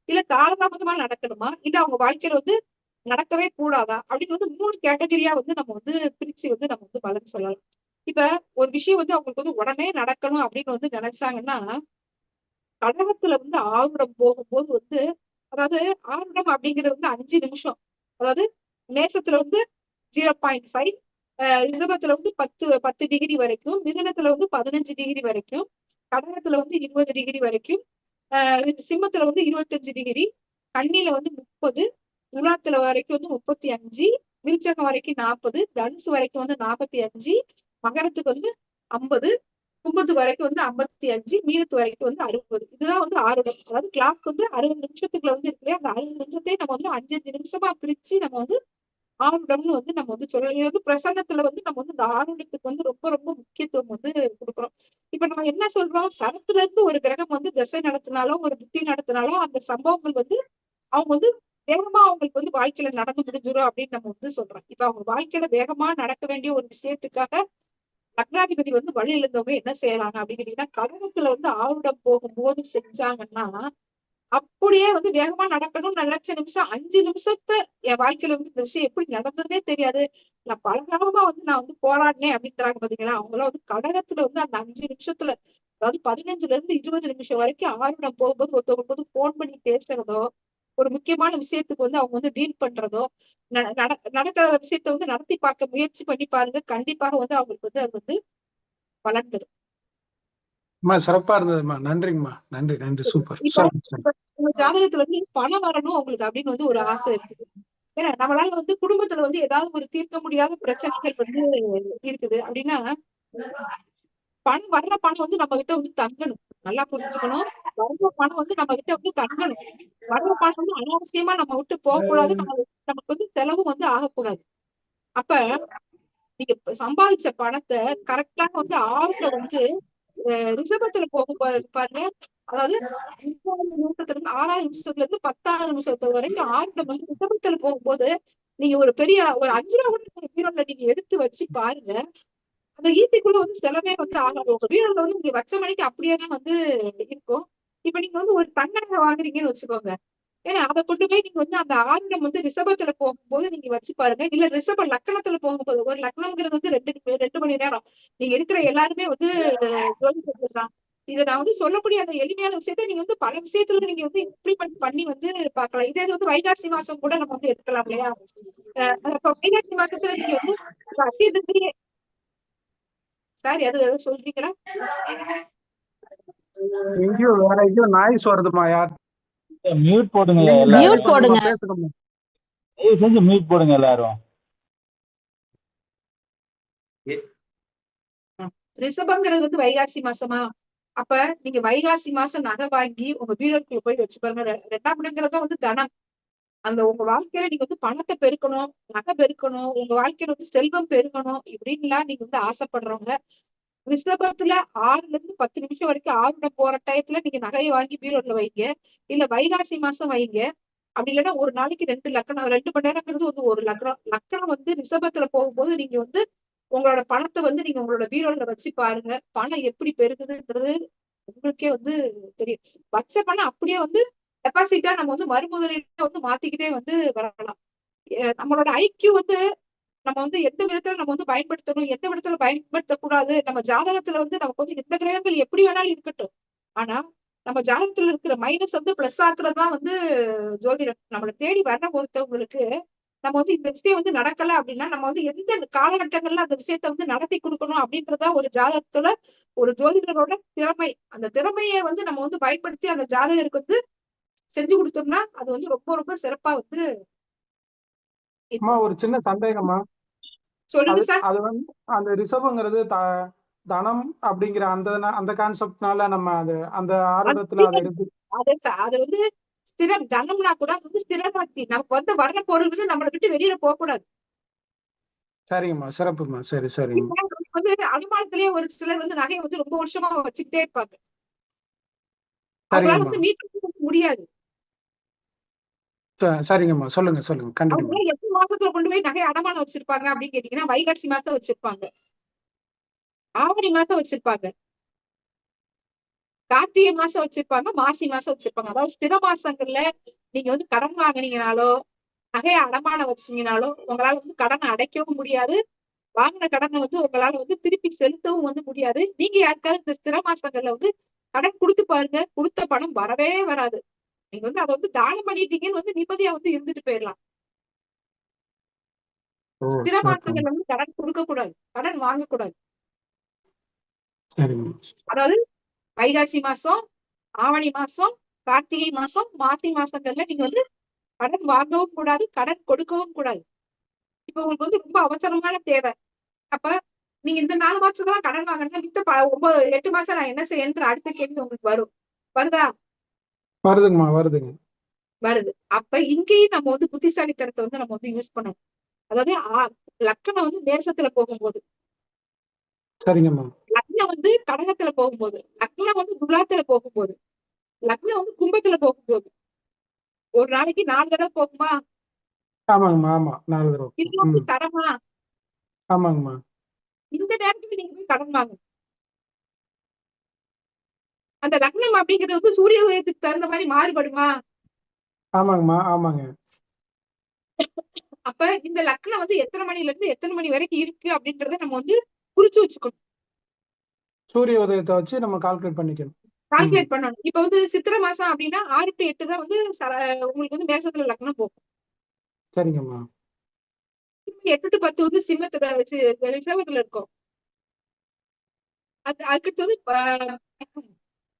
இல்ல காலதாமதமா நடக்கணுமா, இல்ல அவங்க வாழ்க்கையில வந்து நடக்கவே கூடாதா அப்படின்னு வந்து 3 கேட்டகரியா வந்து நம்ம வந்து பிரிச்சு வந்து நம்ம வந்து பலன் சொல்லலாம். இப்ப ஒரு விஷயம் வந்து அவங்களுக்கு வந்து உடனே நடக்கணும் அப்படின்னு வந்து நினைச்சாங்கன்னா, கடகத்துல வந்து ஆருடம் போகும்போது வந்து, அதாவது ஆருடம் அப்படிங்கிறது வந்து 5 நிமிஷம். அதாவது மேசத்துல வந்து 0.5, ரிஷபத்துல வந்து 10 டிகிரி வரைக்கும், மிதுனத்துல வந்து 15 டிகிரி வரைக்கும், கடகத்துல வந்து 20 டிகிரி வரைக்கும், சிம்மத்துல வந்து 25 டிகிரி, கன்னியில வந்து 30, துலாத்துல வரைக்கும் வந்து 35, விருச்சகம் வரைக்கும் 40, தனுசு வரைக்கும் வந்து 45, மகரத்துக்கு வந்து 50, கும்பத்து வரைக்கும் வந்து 55, மீனத்து வரைக்கும் வந்து 60. இதுதான் வந்து ஆருடம். அதாவது கிளாக் வந்து 60 நிமிஷத்துக்குள்ள வந்து இருக்கு. அந்த 60 நிமிஷத்தையும் நம்ம வந்து 5 நிமிஷமா பிரிச்சு நம்ம வந்து ஆருடம்னு வந்து நம்ம வந்து சொல்லலாம். இது வந்து பிரசன்னத்துல வந்து நம்ம வந்து இந்த ஆருடத்துக்கு வந்து ரொம்ப ரொம்ப முக்கியத்துவம் வந்து கொடுக்குறோம். இப்ப நம்ம என்ன சொல்றோம், சரத்துல இருந்து ஒரு கிரகம் வந்து திசை நடத்தினாலும் ஒரு புத்தி நடத்தினாலும் அந்த சம்பவங்கள் வந்து அவங்க வந்து வேகமா அவங்களுக்கு வந்து வாழ்க்கையில நடந்து முடிஞ்சிடும் அப்படின்னு நம்ம வந்து சொல்றோம். இப்ப அவங்க வாழ்க்கையில வேகமா நடக்க வேண்டிய ஒரு விஷயத்துக்காக லக்னாதிபதி வந்து வழி இழந்தவங்க என்ன செய்யறாங்க அப்படின்னு கேட்டீங்கன்னா, கடகத்துல வந்து ஆருடம் போகும்போது செஞ்சாங்கன்னா அப்படியே வந்து வேகமா நடக்கணும்னு நினைச்ச நிமிஷம் 5 நிமிஷத்தை என் வாழ்க்கையில வந்து இந்த விஷயம் எப்படி நடந்ததுன்னே தெரியாது, நான் பலகாலமா வந்து நான் வந்து போராடினேன் அப்படின்றாங்க பாத்தீங்களா. அவங்களாம் வந்து கடகத்துல வந்து அந்த 5 நிமிஷத்துல, அதாவது 15ல இருந்து 20 நிமிஷம் வரைக்கும் ஆருடம் போகும்போது ஒருத்தவங்க போது போன் பண்ணி பேசுறதோ, ஒரு முக்கியமான விஷயத்துக்கு வந்து அவங்க வந்து டீல் பண்றதோ, நடக்கிற விஷயத்த வந்து நடத்தி பார்க்க முயற்சி பண்ணி பாருங்க. கண்டிப்பாக வந்து அவங்களுக்கு வந்து அது வந்து பலன் தரும். சிறப்பா இருந்ததுமா. நன்றிங்கம்மா. நன்றி. சூப்பர். உங்க ஜாதகத்துல வந்து பணம் வரணும் உங்களுக்கு அப்படின்னு வந்து ஒரு ஆசை இருக்குது. ஏன்னா நம்மளால வந்து குடும்பத்துல வந்து ஏதாவது ஒரு தீர்க்க முடியாத பிரச்சனைகள் வந்து இருக்குது அப்படின்னா, வர்ற பணம் வந்து நம்ம கிட்ட வந்து தங்கணும். நல்லா புரிஞ்சுக்கணும். வர்ற பணம் வந்து நம்ம கிட்ட வந்து தங்கணும். வர்ற பணம் வந்து அனாவசியமா நம்ம விட்டு போகக்கூடாது. நமக்கு வந்து செலவும் வந்து ஆகக்கூடாது. அப்ப நீங்க சம்பாதிச்ச பணத்தை கரெக்டா வந்து ஆறுல வந்து ரிஷபத்துல போகும்போது பாருங்க, அதாவது 5வது நிமிஷத்துல இருந்து 6வது நிமிஷத்துல இருந்து 10வது நிமிஷத்து வரைக்கும் ஆறுல வந்து ரிஷபத்துல போகும்போது நீங்க ஒரு 5 ரூபா கூட பீரோல நீங்க எடுத்து வச்சு பாருங்க. அந்த ஈட்டிக்குள்ள வந்து செலவே வந்து ஆகாது. உங்க பீரோல வந்து நீங்க வச்ச மணிக்கு அப்படியேதான் வந்து இருக்கும். இப்ப நீங்க வந்து ஒரு தங்க வாங்குறீங்கன்னு வச்சுக்கோங்க. ஏன்னா அதை கொண்டு போய் நீங்க வந்து அந்த ஆருடம் வந்து ரிஷபத்துல போகும்போது நீங்க வச்சு பாருங்க. இல்ல ரிஷப லக்னத்துல போகும்போது, ஒரு லக்னம்ங்கிறது வந்து 2 மணி நேரம். நீங்க இருக்கிற எல்லாருமே வந்து ஜோதிடர்கள் தான். இதை நான் வந்து சொல்லக்கூடிய அந்த எளிமையான விஷயத்த நீங்க வந்து பல விஷயத்துல நீங்க வந்து இம்ப்ளிமெண்ட் பண்ணி வந்து பார்க்கலாம். இதே வந்து வைகாசி மாசம் கூட நம்ம வந்து எடுக்கலாம் இல்லையா? அப்ப வைகாசி மாசத்துல நீங்க வந்து அட்சய திருதியை சாரி அது சொல்றீங்களா? எங்கேயோ வேற எங்கேயோ நாய்ஸ் வருதுமா யார் மியூட் போடுங்க நீங்க எல்லாரும். மியூட் போடுங்க. பேசுங்கம்மா. தயவு செஞ்சு மியூட் போடுங்க எல்லாரும். ரிஷபங்கிறது வந்து வைகாசி மாசமா? அப்ப நீங்க வைகாசி மாசம் நகை வாங்கி உங்க பீரோக்குள்ள போய் வச்சு பாருங்க. ரெண்டாம் இடங்கிறதா வந்து தனம். அந்த உங்க வாழ்க்கையில நீங்க வந்து பணத்தை பெருக்கணும், நகை பெருக்கணும், உங்க வாழ்க்கையில வந்து செல்வம் பெருக்கணும் இப்படின்லாம் நீங்க வந்து ஆசைப்படுறவங்க ரிஷபத்துல 6ல இருந்து 10 நிமிஷம் வரைக்கும் ஆறுட போற டயத்துல நீங்க நகையை வாங்கி பீரோல வைங்க. இல்ல வைகாசி மாசம் வைங்க. அப்படி இல்லைன்னா ஒரு நாளைக்கு 2 லக்கணம் 2 மணி நேரங்கிறது வந்து ஒரு லக்கணம். லக்கணம் வந்து ரிஷபத்துல போகும்போது நீங்க வந்து உங்களோட பணத்தை வந்து நீங்க உங்களோட பீரோல வச்சு பாருங்க. பணம் எப்படி பெருகுதுன்றது உங்களுக்கே வந்து தெரியும். வச்ச பணம் அப்படியே வந்து டெபாசிட்டா நம்ம வந்து மறுமுதலீட்டா வந்து மாத்திக்கிட்டே வந்து வரலாம். நம்மளோட ஐக்கியூ வந்து நம்ம வந்து எந்த விதத்துல நம்ம வந்து பயன்படுத்தணும், எந்த விதத்துல பயன்படுத்தக்கூடாது. நம்ம ஜாதகத்துல வந்து நமக்கு வந்து எந்த கிரகங்கள் எப்படி வேணாலும் இருக்கட்டும். ஆனா நம்ம ஜாதகத்துல இருக்கிற மைனஸ் வந்து பிளஸ் ஆக்குறதுதான் வந்து ஜோதிடம். நம்மளை தேடி வர்ற ஒருத்தவங்களுக்கு நம்ம வந்து இந்த விஷயம் வந்து நடக்கல அப்படின்னா நம்ம வந்து எந்த காலகட்டங்கள்ல அந்த விஷயத்த வந்து நடத்தி கொடுக்கணும் அப்படின்றதா ஒரு ஜாதகத்துல ஒரு ஜோதிடரோட திறமை. அந்த திறமையை வந்து நம்ம வந்து பயன்படுத்தி அந்த ஜாதகருக்கு வந்து செஞ்சு கொடுத்தோம்னா அது வந்து ரொம்ப ரொம்ப சிறப்பா வந்து அம்மா ஒரு சின்ன சந்தேகமா. சொல்லுங்க அது சார். அது வந்து அந்த ரிஷபங்கிறது தனம் அப்படிங்கிற அந்த கான்செப்ட்னால நம்ம அது அந்த ஆறுடத்துல அதை எடுத்து அது வந்து ஸ்திரம் தனம்னா கூட அது வந்து ஸ்திரராசி. நமக்கு வந்து வர்ற பொருள் வந்து நம்மளை விட்டு வெளியில போக கூடாது. சரிங்கம்மா சிறப்புமா. சரி சரிங்கம்மா. நமக்கு வந்து அனுமானத்திலேயே ஒரு சிலர் வந்து நகையை வந்து ரொம்ப வருஷமா வச்சுக்கிட்டே இருப்பாங்க. அவங்களால சரிங்கம்மா. வந்து மீட்க முடியாது. சரிங்கம்மா சொல்லுங்க சொல்லுங்க கண்டினியூ. அவங்க எந்த மாசத்துல கொண்டு போய் நகையை அடமானம் வச்சிருப்பாங்க அப்படின்னு கேட்டீங்கன்னா வைகாசி மாசம் வச்சிருப்பாங்க, ஆவணி மாசம் வச்சிருப்பாங்க, கார்த்திகை மாசம் வச்சிருப்பாங்க, மாசி மாசம் வச்சிருப்பாங்க. அதாவது ஸ்திர மாசங்கள்ல நீங்க வந்து கடன் வாங்குனீங்கனாலோ நகையை அடமானம் வச்சீங்கனாலோ உங்களால வந்து கடனை அடைக்கவும் முடியாது. வாங்கின கடனை வந்து உங்களால வந்து திருப்பி செலுத்தவும் வந்து முடியாது. நீங்க யாருக்காவது இந்த ஸ்திர மாசங்கள்ல வந்து கடன் கொடுத்து பாருங்க, கொடுத்த பணம் வரவே வராது. நீங்க வந்து அதை வந்து தானம் பண்ணிட்டீங்கன்னு வந்து நிம்மதியா வந்து இருந்துட்டு போயிடலாம். ஸ்திர மாசங்கள்ல வந்து கடன் கொடுக்க கூடாது, கடன் வாங்கக்கூடாது. அதாவது வைகாசி மாசம், ஆவணி மாசம், கார்த்திகை மாசம், மாசி மாசங்கள்ல நீங்க வந்து கடன் வாங்கவும் கூடாது, கடன் கொடுக்கவும் கூடாது. இப்ப உங்களுக்கு வந்து ரொம்ப அவசரமான தேவை. அப்ப நீங்க இந்த 4 மாசத்துக்கு கடன் வாங்கினா மித்த 8 மாசம் நான் என்ன செய்யன்ற அடுத்த கேள்வி உங்களுக்கு வரும். வருதா? வருதுங்கம்மா வருதுங்க. வருது. அப்ப இங்கேயும் நம்ம வந்து புத்திசாலித்தனத்தை வந்து நம்ம வந்து யூஸ் பண்ணணும். அதாவது லக்னம் வந்து மேஷத்துல போகும்போது, சரிங்கம்மா. லக்னம் வந்து கடகத்துல போகும்போது, லக்னம் வந்து துலாத்துல போகும்போது, லக்னம் வந்து கும்பத்துல போகும்போது ஒரு நாளைக்கு 4 தடவை போகுமா? ஆமாங்கம்மா. ஆமா 4 தடவை. இது வந்து சரமா? ஆமாங்கம்மா. இந்த நேரத்துக்கு நீங்க போய் கடன் வாங்க. அந்த லக்னம் அப்படிங்கிறது வந்து சூரிய உதயத்துக்கு தகுந்த மாதிரி மாறுபடுமா? ஆமாங்கம்மா. ஆமாங்க. அப்ப இந்த லக்னம் வந்து எத்தனை மணில இருந்து எத்தனை மணி வரைக்கும் இருக்கு அப்படின்றத நம்ம வந்து குறிச்சு வச்சுக்கணும். சூரிய உதயத்தை வச்சு நம்ம கால்குலேட் பண்ணிக்கணும். கால்குலேட் பண்ணணும். இப்ப வந்து சித்திரை மாசம் அப்படின்னா 6 to 8 தான் வந்து உங்களுக்கு வந்து மேசத்துல லக்னம் போகும். சரிங்கம்மா. 8 to 10 வந்து சிம்மத்துல ரிஷபத்துல இருக்கும். அதுக்கு வந்து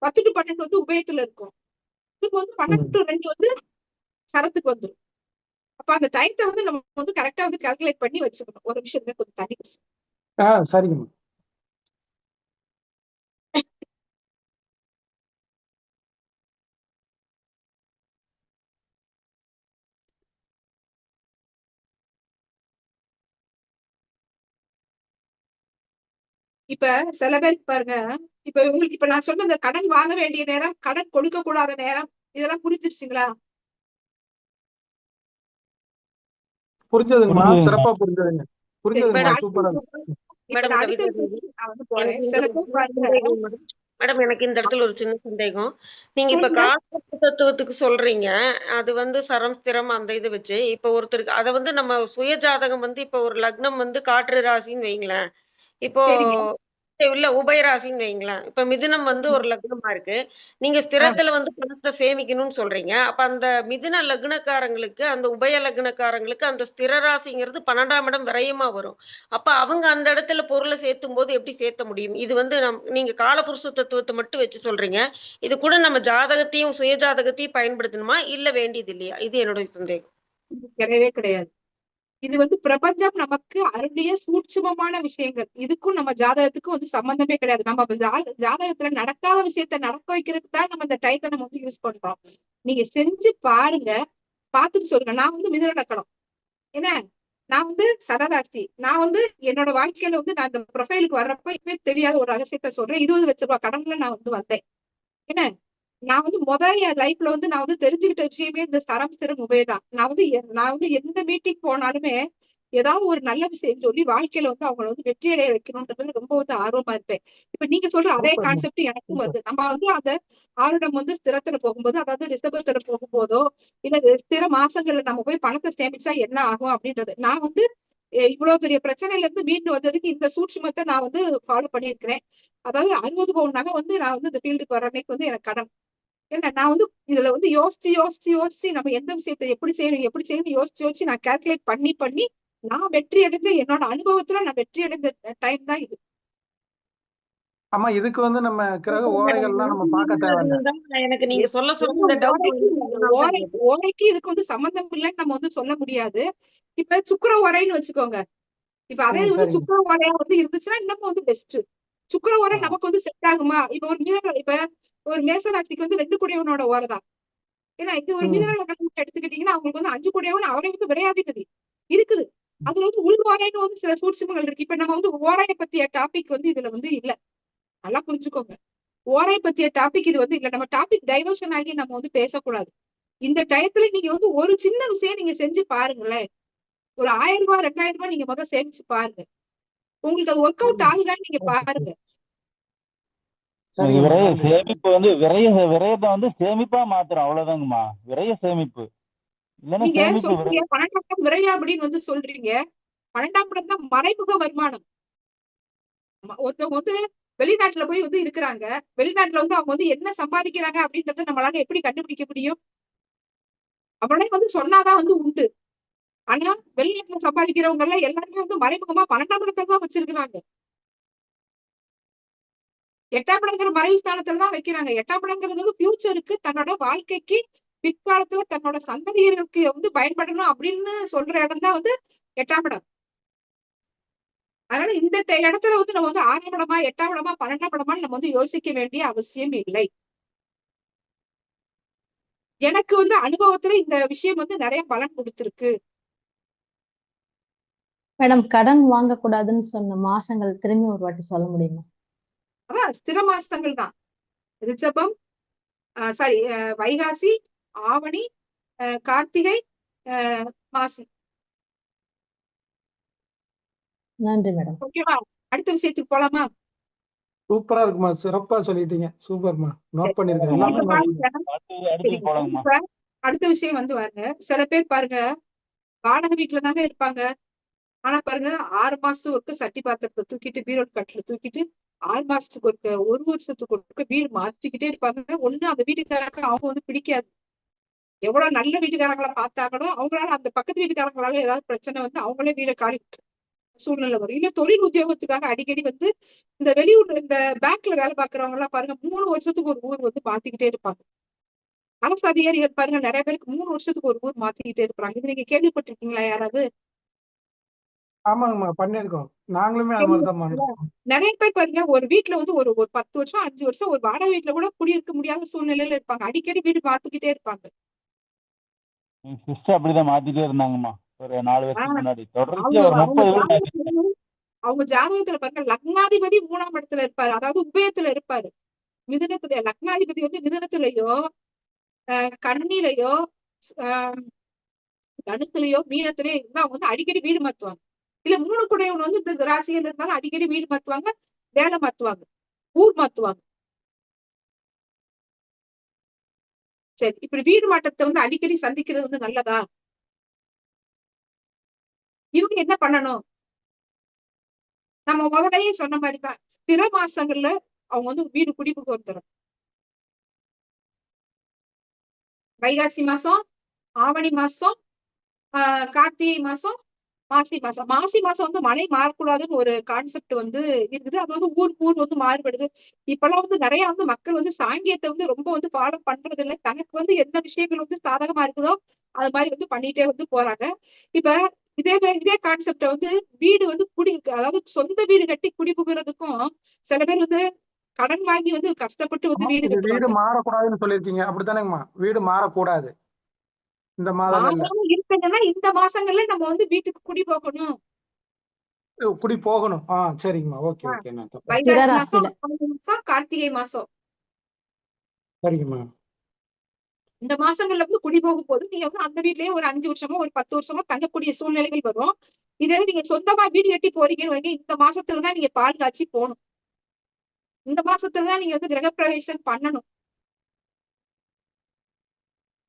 10 to 12 வந்து உபயத்துல இருக்கும். இதுக்கு வந்து 12 to 2 வந்து சரத்துக்கு வந்துடும். அப்ப அந்த டைத்தை வந்து நம்ம வந்து கரெக்டா வந்து கால்குலேட் பண்ணி வச்சுக்கணும். ஒரு நிமிஷம் கொஞ்சம் தண்ணி குடிச்சு. சரிங்கம்மா. இப்ப சில பேருக்கு பாருங்க, இப்ப உங்களுக்கு இப்ப நான் சொன்ன இந்த கடன் வாங்க வேண்டிய நேரம், கடன் கொடுக்க கூடாத நேரம், இதெல்லாம் புரிஞ்சிருச்சுங்களா? புரிஞ்சதுங்கம்மா. சிறப்பா புரிஞ்சதுங்க. புரிஞ்சதுங்கம்மா. சூப்பரா. நான் வந்து போறேன். சில பேர் பாருங்க. மேடம் எனக்கு இந்த இடத்துல ஒரு சின்ன சந்தேகம். நீங்க இப்ப கால தத்துவத்துக்கு சொல்றீங்க, அது வந்து சரம் ஸ்திரம் அந்த இது வச்சு இப்ப ஒருத்தருக்கு அதை வந்து நம்ம சுய ஜாதகம் வந்து இப்ப ஒரு லக்னம் வந்து காற்று ராசின்னு வைங்களேன். இப்போ இல்ல உபயராசின்னு வைங்களேன். இப்ப மிதுனம் வந்து ஒரு லக்னமா இருக்கு. நீங்க ஸ்திரத்துல வந்து பணத்தை சேமிக்கணும்னு சொல்றீங்க. அப்ப அந்த மிதுன லக்னக்காரங்களுக்கு, அந்த உபய லக்னக்காரங்களுக்கு அந்த ஸ்திர ராசிங்கிறது 12ஆம் இடம் விரயமா வரும். அப்ப அவங்க அந்த இடத்துல பொருளை சேர்த்தும் போது எப்படி சேர்த்த முடியும்? இது வந்து நீங்க காலபுருஷ தத்துவத்தை மட்டும் வச்சு சொல்றீங்க. இது கூட நம்ம ஜாதகத்தையும் சுய ஜாதகத்தையும் பயன்படுத்தணுமா? இல்ல வேண்டியது இல்லையா? இது என்னுடைய சந்தேகம். கிடையவே கிடையாது. இது வந்து பிரபஞ்சம் நமக்கு அருளிய சூட்சுமமான விஷயங்கள். இதுக்கும் நம்ம ஜாதகத்துக்கும் வந்து சம்பந்தமே கிடையாது. நம்ம ஜாதகத்துல நடக்காத விஷயத்த நடக்க வைக்கிறதுக்கு தான் நம்ம இந்த டயத்தை நம்ம வந்து யூஸ் பண்றோம். நீங்க செஞ்சு பாருங்க, பார்த்துட்டு சொல்லுங்க. நான் வந்து மிதுன லக்கணம். என்ன, நான் வந்து சடராசி. நான் வந்து என்னோட வாழ்க்கையில வந்து நான் இந்த ப்ரொஃபைலுக்கு வர்றப்ப இப்பவே தெரியாத ஒரு ரகசியத்தை சொல்றேன். 20 லட்சம் ரூபாய் கடன்ல நான் வந்து வந்தேன். என்ன, நான் வந்து என் லைஃப்ல வந்து நான் வந்து தெரிஞ்சுக்கிட்ட விஷயமே இந்த சரம் சிரம் உபயதான். நான் வந்து எந்த மீட்டிங் போனாலுமே ஏதாவது ஒரு நல்ல விஷயம் சொல்லி வாழ்க்கையில வந்து அவங்களை வந்து வெற்றி அடைய வைக்கணும்ன்றதுல ரொம்ப வந்து ஆர்வமா இருப்பேன். இப்ப நீங்க சொல்ற அதே சூப்பர்மா கான்செப்ட் எனக்கும் சூப்பர். வருது. நம்ம வந்து அந்த ஆருடம் வந்து ஸ்திரத்துல போகும்போது, அதாவது ரிஷபத்துல போகும்போதோ இல்ல ஸ்திர மாசங்கள்ல நம்ம போய் பணத்தை சேமிச்சா என்ன ஆகும் அப்படின்றது. நான் வந்து இவ்வளவு பெரிய பிரச்சனையில இருந்து மீண்டு வந்ததுக்கு இந்த சூட்சுமத்தை நான் வந்து ஃபாலோ பண்ணியிருக்கிறேன். அதாவது 60 பவுன் நகை வந்து நான் வந்து இந்த ஃபீல்டுக்கு வர அன்னைக்கு வந்து எனக்கு கடன். ஏன்னா நான் வந்து இதுல வந்து யோசிச்சு நம்ம எந்த விஷயத்தை எப்படி செய்யணும் யோசிச்சு நான் கால்குலேட் பண்ணி நான் வெற்றி அடைஞ்ச என்னோட அனுபவத்துல நான் வெற்றி அடைந்த டைம் தான் இது. ஆமா, இதுக்கு வந்து நம்ம கிரக ஓரைகள்லாம் நம்ம பார்க்க தேவையில்ல. எனக்கு நீங்க சொல்ல இந்த டவுட் ஓரைக்கு இதுக்கு வந்து சம்பந்தம் இல்லைன்னு நம்ம வந்து சொல்ல முடியாது. இப்ப சுக்கிர ஓரைன்னு வச்சுக்கோங்க. இப்ப அதே வந்து சரிங்க. சுக்கிர ஓரையா வந்து இருந்துச்சுன்னா இன்னமும் வந்து பெஸ்ட். சுக்கிர ஓரை நமக்கு வந்து செட் ஆகுமா? இப்ப ஒரு மேசராசிக்கு வந்து 2 கூடியவனோட ஓரை தான். ஏன்னா இது ஒரு மிதுன லக்னம் எடுத்துக்கிட்டீங்கன்னா அவங்களுக்கு வந்து 5 கூடியவன் அவரே வந்து விரையாதிபதி இருக்குது. அதுல வந்து உள் ஓரைன்னு வந்து சில சூட்சுமங்கள் இருக்கு. இப்ப நம்ம வந்து ஓரையை பத்திய டாபிக் வந்து இதுல வந்து இல்ல. நல்லா புரிஞ்சுக்கோங்க. ஓரை பத்திய டாபிக் இது வந்து இல்ல. நம்ம டாபிக் டைவர்ஷன் ஆகி நம்ம வந்து பேசக்கூடாது. இந்த டயத்துல நீங்க வந்து ஒரு சின்ன விஷயம் நீங்க செஞ்சு பாருங்களேன். ஒரு 1000 ரூபாய் 2000 ரூபாய் நீங்க முதல்ல சேமிச்சு பாருங்க. உங்களுக்கு அது ஒர்க் அவுட் ஆகுதான்னு நீங்க பாருங்க. சேமிப்பு வந்து விரயத்தை வந்து சேமிப்பா மாத்துறோம், அவ்வளவுதாங்கம்மா. விரய சேமிப்பு இல்லைன்னா நீங்க சேமிப்பு சொல்றீங்க 12ஆம் இடம் விரையா அப்படின்னு வந்து சொல்றீங்க. 12ஆம் இடம் தான் மறைமுக வருமானம். ஒருத்தவங்க வந்து வெளிநாட்டுல போய் வந்து இருக்கிறாங்க. வெளிநாட்டுல வந்து அவங்க வந்து என்ன சம்பாதிக்கிறாங்க அப்படின்றத நம்மளால எப்படி கண்டுபிடிக்க முடியும்? அவனே வந்து சொன்னாதான் வந்து உண்டு. ஆனா வெளிநாட்டுல சம்பாதிக்கிறவங்க எல்லாம் எல்லாருமே வந்து மறைமுகமா 12ஆம் இடத்தை தான் வச்சிருக்கிறாங்க. 8ஆம் இடங்கிற மறைவு ஸ்தானத்துல தான் வைக்கிறாங்க. 8ஆம் இடங்கிறது வந்து ஃபியூச்சருக்கு, தன்னோட வாழ்க்கைக்கு, பிற்காலத்துல தன்னோட சந்ததியருக்கு வந்து பயன்படணும் அப்படின்னு சொல்ற இடம் தான் வந்து 8ஆம் இடம். அதனால இந்த இடத்துல வந்து நம்ம வந்து 6ஆம் இடமா 8ஆம் இடமா 12ஆம் இடமான்னு நம்ம வந்து யோசிக்க வேண்டிய அவசியம் இல்லை. எனக்கு வந்து அனுபவத்துல இந்த விஷயம் வந்து நிறைய பலன் கொடுத்திருக்கு. மேடம், கடன் வாங்க கூடாதுன்னு சொன்ன மாசங்கள் திரும்பி ஒரு வாட்டி சொல்ல முடியுமா? அதான் ஸ்திர மாசங்கள் தான். ரிஷபம், சாரி, வைகாசி, ஆவணி, கார்த்திகை, மாசி. நன்றி மேடம். ஓகேவா? அடுத்த விஷயத்துக்கு போலாமா? சூப்பரா இருக்குமா, சிறப்பா சொல்லிட்டீங்க. சூப்பர்மா, நோட் பண்ணிருக்கேன். எல்லாமே இப்ப நோட் பாருங்க. அடுத்து போலாங்கம்மா. இப்ப அடுத்த விஷயம் வந்து பாருங்க. சில பேர் பாருங்க வாடகை வீட்டுல தாங்க இருப்பாங்க. ஆனா பாருங்க 6 மாசத்துக்கு ஒருக்க சட்டி பாத்திரத்தை தூக்கிட்டு பீரோ கட்டில தூக்கிட்டு 6 மாசத்துக்கு ஒருக்க 1 வருஷத்துக்கு ஒருக்க வீடு மாத்திக்கிட்டே இருப்பாங்க. ஒண்ணு அந்த வீட்டுக்காரங்க அவங்க வந்து பிடிக்காது. எவ்வளவு நல்ல வீட்டுக்காரங்களை பார்த்தாங்களோ அவங்களால அந்த பக்கத்து வீட்டுக்காரங்களால ஏதாவது பிரச்சனை வந்து அவங்களே வீடை காலி சூழ்நிலை வரும். இல்ல தொழில் உத்தியோகத்துக்காக அடிக்கடி வந்து இந்த வெளியூர்ல இந்த பேங்க்ல வேலை பார்க்கறவங்க எல்லாம் பாருங்க 3 வருஷத்துக்கு ஒரு ஊர் வந்து மாத்திக்கிட்டே இருப்பாங்க. அரசு அதிகாரிகள் பாருங்க நிறைய பேருக்கு 3 வருஷத்துக்கு ஒரு ஊர் மாத்திக்கிட்டே இருப்பாங்க. இது நீங்க கேள்விப்பட்டிருக்கீங்களா யாராவது? ஆமாங்கம்மா, பண்ணிருக்கோம். நாங்களுமே அது மாதிரிதான் பண்ணிருக்கோம். நிறைய பேர் பாருங்க ஒரு வீட்டுல வந்து ஒரு 10 வருஷம் 5 வருஷம் ஒரு வாடகை வீட்டுல கூட குடியிருக்க முடியாத சூழ்நிலையில இருப்பாங்க. அடிக்கடி வீடு மாத்திக்கிட்டே இருப்பாங்க. சிஸ்டர் அப்படிதான் மாத்திட்டே இருந்தாங்கம்மா. ஒரு 4 வருஷத்துக்கு முன்னாடி தொடர்ச்சியா ஒரு அவங்க 30 வீடு. அவங்க ஜாதகத்துல பாருங்க லக்னாதிபதி 3ஆம் இடத்துல இருப்பாரு. அதாவது உபயத்துல இருப்பாரு. மிதுனத்துல லக்னாதிபதி வந்து மிதுனத்திலயோ கன்னிலையோ தனுசுலயோ மீனத்திலயோ இருந்தா அவங்க வந்து அடிக்கடி வீடு மாத்துவாங்க. இல்ல 3 கூடையவன் வந்து இந்த ராசிகள் இருந்தாலும் அடிக்கடி வீடு மாத்துவாங்க, வேலை மாத்துவாங்க, ஊர் மாத்துவாங்க. சரி, இப்படி வீடு மாற்றத்தை வந்து அடிக்கடி சந்திக்கிறது வந்து நல்லதா? இவங்க என்ன பண்ணணும்? நம்ம முதலையே சொன்ன மாதிரிதான் ஸ்திர மாசங்கள்ல அவங்க வந்து வீடு குடிப்புக்கு வந்துடும். வைகாசி மாசம், ஆவணி மாசம், கார்த்திகை மாசம், மாசி மாசம். மாசி மாசம் வந்து மழை மாறக்கூடாதுன்னு ஒரு கான்செப்ட் வந்து இருக்குது. அது வந்து ஊருக்கு ஊர் வந்து மாறுபடுது. இப்பெல்லாம் வந்து நிறைய வந்து மக்கள் வந்து சாங்கியத்தை வந்து ரொம்ப வந்து ஃபாலோ பண்றது இல்லை. தனக்கு வந்து எந்த விஷயங்கள் வந்து சாதகமா இருக்குதோ அது மாதிரி வந்து பண்ணிட்டே வந்து போறாங்க. இப்ப இதே கான்செப்ட வந்து வீடு வந்து அதாவது சொந்த வீடு கட்டி குடிபுகிறதுக்கும் சில பேர் வந்து கடன் வாங்கி வந்து கஷ்டப்பட்டு வந்து வீடு இது வீடு கட்டுவாங்க. மாறக்கூடாதுன்னு சொல்லியிருக்கீங்க அப்படித்தானேங்கம்மா? வீடு மாறக்கூடாது இந்த மாதங்கள்ல. மாறாம இருக்குங்கன்னா இந்த மாசங்கள்ல நம்ம வந்து வீட்டுக்கு குடி போகணும். குடி போகணும். சரிங்கம்மா. Okay okay. வைகாசி மாசம், திரராசியில ஆவணி மாசம், கார்த்திகை மாசம் சரிங்கம்மா. இந்த மாசங்கள்ல வந்து குடி போகும் போது நீங்க வந்து அந்த வீட்லயே ஒரு 5 வருஷமோ ஒரு 10 வருஷமோ தங்கக்கூடிய சூழ்நிலைகள் வரும். இதே நீங்க சொந்தமா வீடு கட்டி போறீங்கன்னு வந்து இந்த மாசத்துலதான் நீங்க பால் காய்ச்சி போகணும். இந்த மாசத்துலதான் நீங்க வந்து கிரகப்பிரவேசம் பண்ணணும்.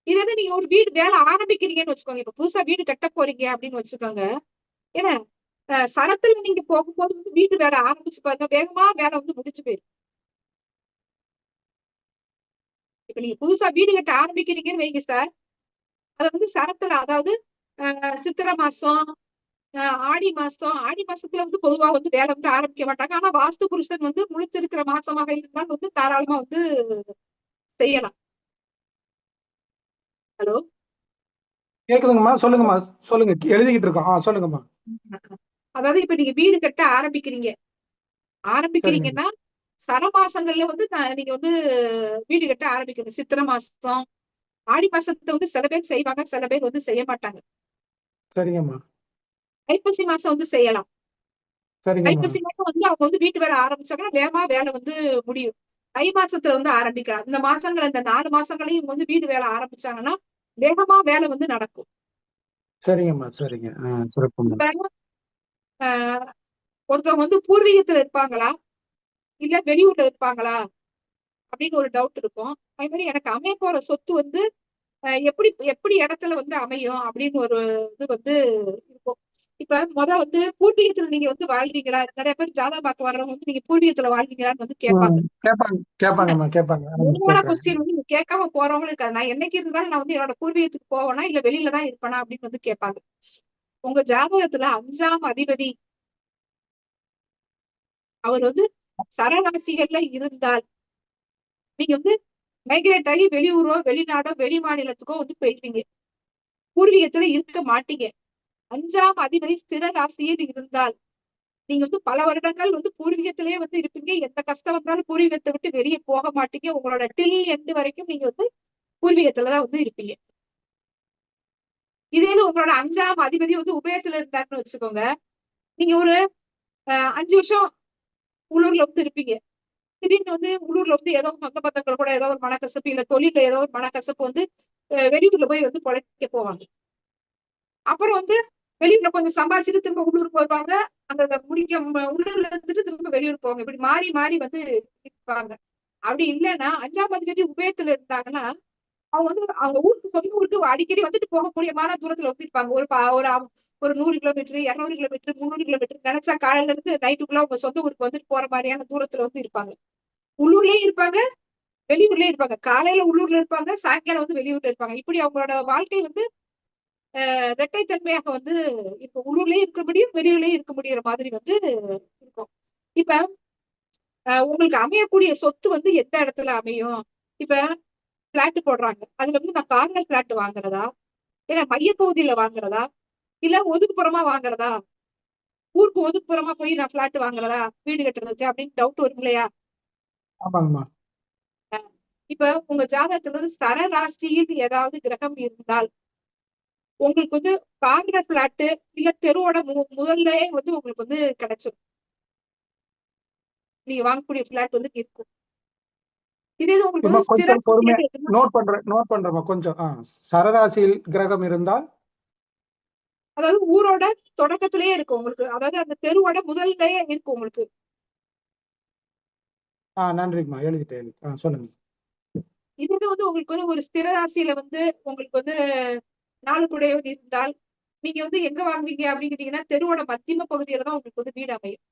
இதே நீங்க ஒரு வீடு வேலை ஆரம்பிக்கிறீங்கன்னு வச்சுக்கோங்க. இப்ப புதுசா வீடு கட்ட போறீங்க அப்படின்னு வச்சுக்கோங்க. ஏன்னா சரத்துல நீங்க போகும்போது வந்து வீட்டு வேலை ஆரம்பிச்சு பாருங்க, வேகமா வேலை வந்து முடிஞ்சு போயிடும். இப்ப நீங்க புதுசா வீடு கட்ட ஆரம்பிக்கிறீங்கன்னு வைங்க சார், அத வந்து சரத்துல, அதாவது சித்திரை மாசம், ஆடி மாசம், ஆடி மாசத்துல வந்து பொதுவா வந்து வேலை வந்து ஆரம்பிக்க மாட்டாங்க. ஆனா வாஸ்து புருஷன் வந்து முழிச்சிருக்கிற மாசமாக இருந்தால் வந்து தாராளமா வந்து செய்யலாம். ஹலோ, கேக்குதுங்கம்மா? சொல்லுங்கம்மா. சொல்லுங்க. எழுதிக்கிட்டு இருக்கோம். சொல்லுங்கம்மா. அதாவது இப்ப நீங்க வீடு கட்ட சரிங்கம்மா. ஆரம்பிக்கிறீங்கன்னா சர மாசங்கள்ல வந்து நீங்க வந்து வீடு கட்ட ஆரம்பிக்கணும். சித்திரை மாசம், ஆடி மாசத்தை வந்து சில பேர் செய்வாங்க, சில பேர் வந்து செய்ய மாட்டாங்க. சரிங்கம்மா. ஐப்பசி மாசம் வந்து செய்யலாம். சரிங்கம்மா. ஐப்பசி மாசம் வந்து அவங்க வந்து வீட்டு வேலை ஆரம்பிச்சாங்கன்னா வேகமா வேலை வந்து முடியும். தை மாசத்துல வந்து ஆரம்பிக்கலாம். இந்த மாசங்கள், இந்த 4 மாசங்களையும் வந்து வீடு வேலை ஆரம்பிச்சாங்கன்னா வேகமா வேலை வந்து நடக்கும். சரிங்கம்மா. சரிங்க. சிறப்புங்க. இப்ப ஒருத்தவங்க வந்து பூர்வீகத்துல இருப்பாங்களா இல்ல வெளியூர்ல இருப்பாங்களா அப்படின்னு ஒரு டவுட் இருக்கும். அதே மாதிரி எனக்கு அமைய போற சொத்து வந்து எப்படி எப்படி இடத்துல வந்து அமையும் அப்படின்னு ஒரு இது வந்து இருக்கும். இப்ப வந்து பூர்வீகத்துல நீங்க வந்து வாழ்வீங்களா? நிறைய பேர் ஜாதகம் பார்க்க வர்றவங்க வந்து நீங்க பூர்வீகத்துல வாழ்வீங்களான்னு வந்து கேட்பாங்க. கேட்பாங்கம்மா. கேட்பாங்க. உண்மையான கேட்கறேன். கொஸ்டின் வந்து நீங்க கேட்காம போறவங்களும் இருக்காது. நான் என்னைக்கு இருந்தாலும் நான் வந்து என்னோட பூர்வீகத்துக்கு போவேனா இல்ல வெளியில தான் இருப்பேனா அப்படின்னு வந்து கேட்பாங்க. உங்க ஜாதகத்துல 5ஆம் அதிபதி அவர் வந்து சரராசிகள்ல இருந்தால் நீங்க வந்து மைக்ரேட் ஆகி வெளியூரோ வெளிநாடோ வெளி மாநிலத்துக்கோ வந்து போயிருவீங்க. பூர்வீகத்துல இருக்க மாட்டீங்க. 5ஆம் அதிபதி ஸ்திர ராசியில் இருந்தால் நீங்க வந்து பல வருடங்கள் வந்து பூர்வீகத்திலேயே வந்து இருப்பீங்க. எந்த கஷ்டம் வந்தாலும் பூர்வீகத்தை விட்டு வெளியே போக மாட்டீங்க. உங்களோட டில் எண்டு வரைக்கும் நீங்க வந்து பூர்வீகத்துலதான் வந்து இருப்பீங்க. இதே இது உங்களோட 5ஆம் அதிபதி வந்து உபயத்துல இருந்தாருன்னு வச்சுக்கோங்க. நீங்க ஒரு 5 வருஷம் உள்ளூர்ல வந்து இருப்பீங்க. திடீர்னு வந்து உள்ளூர்ல வந்து ஏதோ சொந்த பந்தங்கள் கூட ஏதோ ஒரு மனக்கசப்பு இல்ல தொழில ஏதோ ஒரு மனக்கசப்பு வந்து வெளியூர்ல போய் வந்து பொழைக்க போவாங்க. அப்புறம் வந்து வெளியூர்ல கொஞ்சம் சம்பாதிச்சுட்டு திரும்ப உள்ளூருக்கு வருவாங்க. அங்க உள்ளூர்ல இருந்துட்டு திரும்ப வெளியூர் போவாங்க. இப்படி மாறி மாறி வந்து இருப்பாங்க. அப்படி இல்லைன்னா 5ஆம் அதிபதி உபயத்துல இருந்தாங்கன்னா அவங்க வந்து அவங்க ஊருக்கு, சொந்த ஊருக்கு அடிக்கடி வந்துட்டு போகக்கூடியமான தூரத்துல வந்து இருப்பாங்க. ஒரு 100 கிலோமீட்டர், 200 கிலோமீட்டர், 300 கிலோமீட்டர் நினைச்சா காலையில இருந்து நைட்டுக்குள்ள அவங்க சொந்த ஊருக்கு வந்துட்டு போற மாதிரியான தூரத்துல வந்து இருப்பாங்க. உள்ளூர்லயே இருப்பாங்க, வெளியூர்லயே இருப்பாங்க. காலையில உள்ளூர்ல இருப்பாங்க, சாயங்காலம் வந்து வெளியூர்ல இருப்பாங்க. இப்படி அவங்களோட வாழ்க்கை வந்து இரட்டைத்தன்மையாக வந்து இருக்கும். உள்ளூர்லயே இருக்க முடியும், வெளியூர்லயே இருக்க முடியுற மாதிரி வந்து இருக்கும். இப்ப உங்களுக்கு அமையக்கூடிய சொத்து வந்து எந்த இடத்துல அமையும்? இப்ப பிளாட் போடுறாங்க. அதுல வந்து நான் கார்னர் பிளாட் வாங்குறதா, இல்ல மையப்பகுதியில வாங்குறதா, இல்ல ஒதுக்குப்புறமா வாங்குறதா, ஊருக்கு ஒதுக்குப்புறமா போய் நான் பிளாட் வாங்குறதா வீடு கட்டுறதுக்கு அப்படின்னு டவுட் வரும் இல்லையா? ஆமாங்கம்மா. இப்ப உங்க ஜாதகத்துல வந்து சரராசியில் ஏதாவது கிரகம் இருந்தால் உங்களுக்கு வந்து கார்னர் பிளாட் இல்ல தெருவோட முதல்லயே வந்து உங்களுக்கு வந்து கிடைச்சிடும். நீங்க வாங்கக்கூடிய பிளாட் வந்து இருக்கும். இதே இது உங்களுக்கு வந்து கொஞ்சம் பொறுமையா ஸ்திர நோட் பண்றேம்மா கொஞ்சம். சரராசியில் கிரகம் இருந்தால் அதாவது ஊரோட தொடக்கத்திலேயே இருக்கும் உங்களுக்கு. அதாவது அந்த தெருவோட முதல்லயே இருக்கும் உங்களுக்கு. நன்றிங்கம்மா. எழுதிட்டேன். சொல்லுங்க. இது வந்து உங்களுக்கு வந்து ஒரு ஸ்திர ராசியில வந்து உங்களுக்கு வந்து 4 குடையவன் இருந்தால் நீங்க வந்து எங்க வாங்குவீங்க அப்படின்னு கேட்டீங்கன்னா தெருவோட மத்தியம பகுதியில தான் உங்களுக்கு வந்து வீடு அமையும்.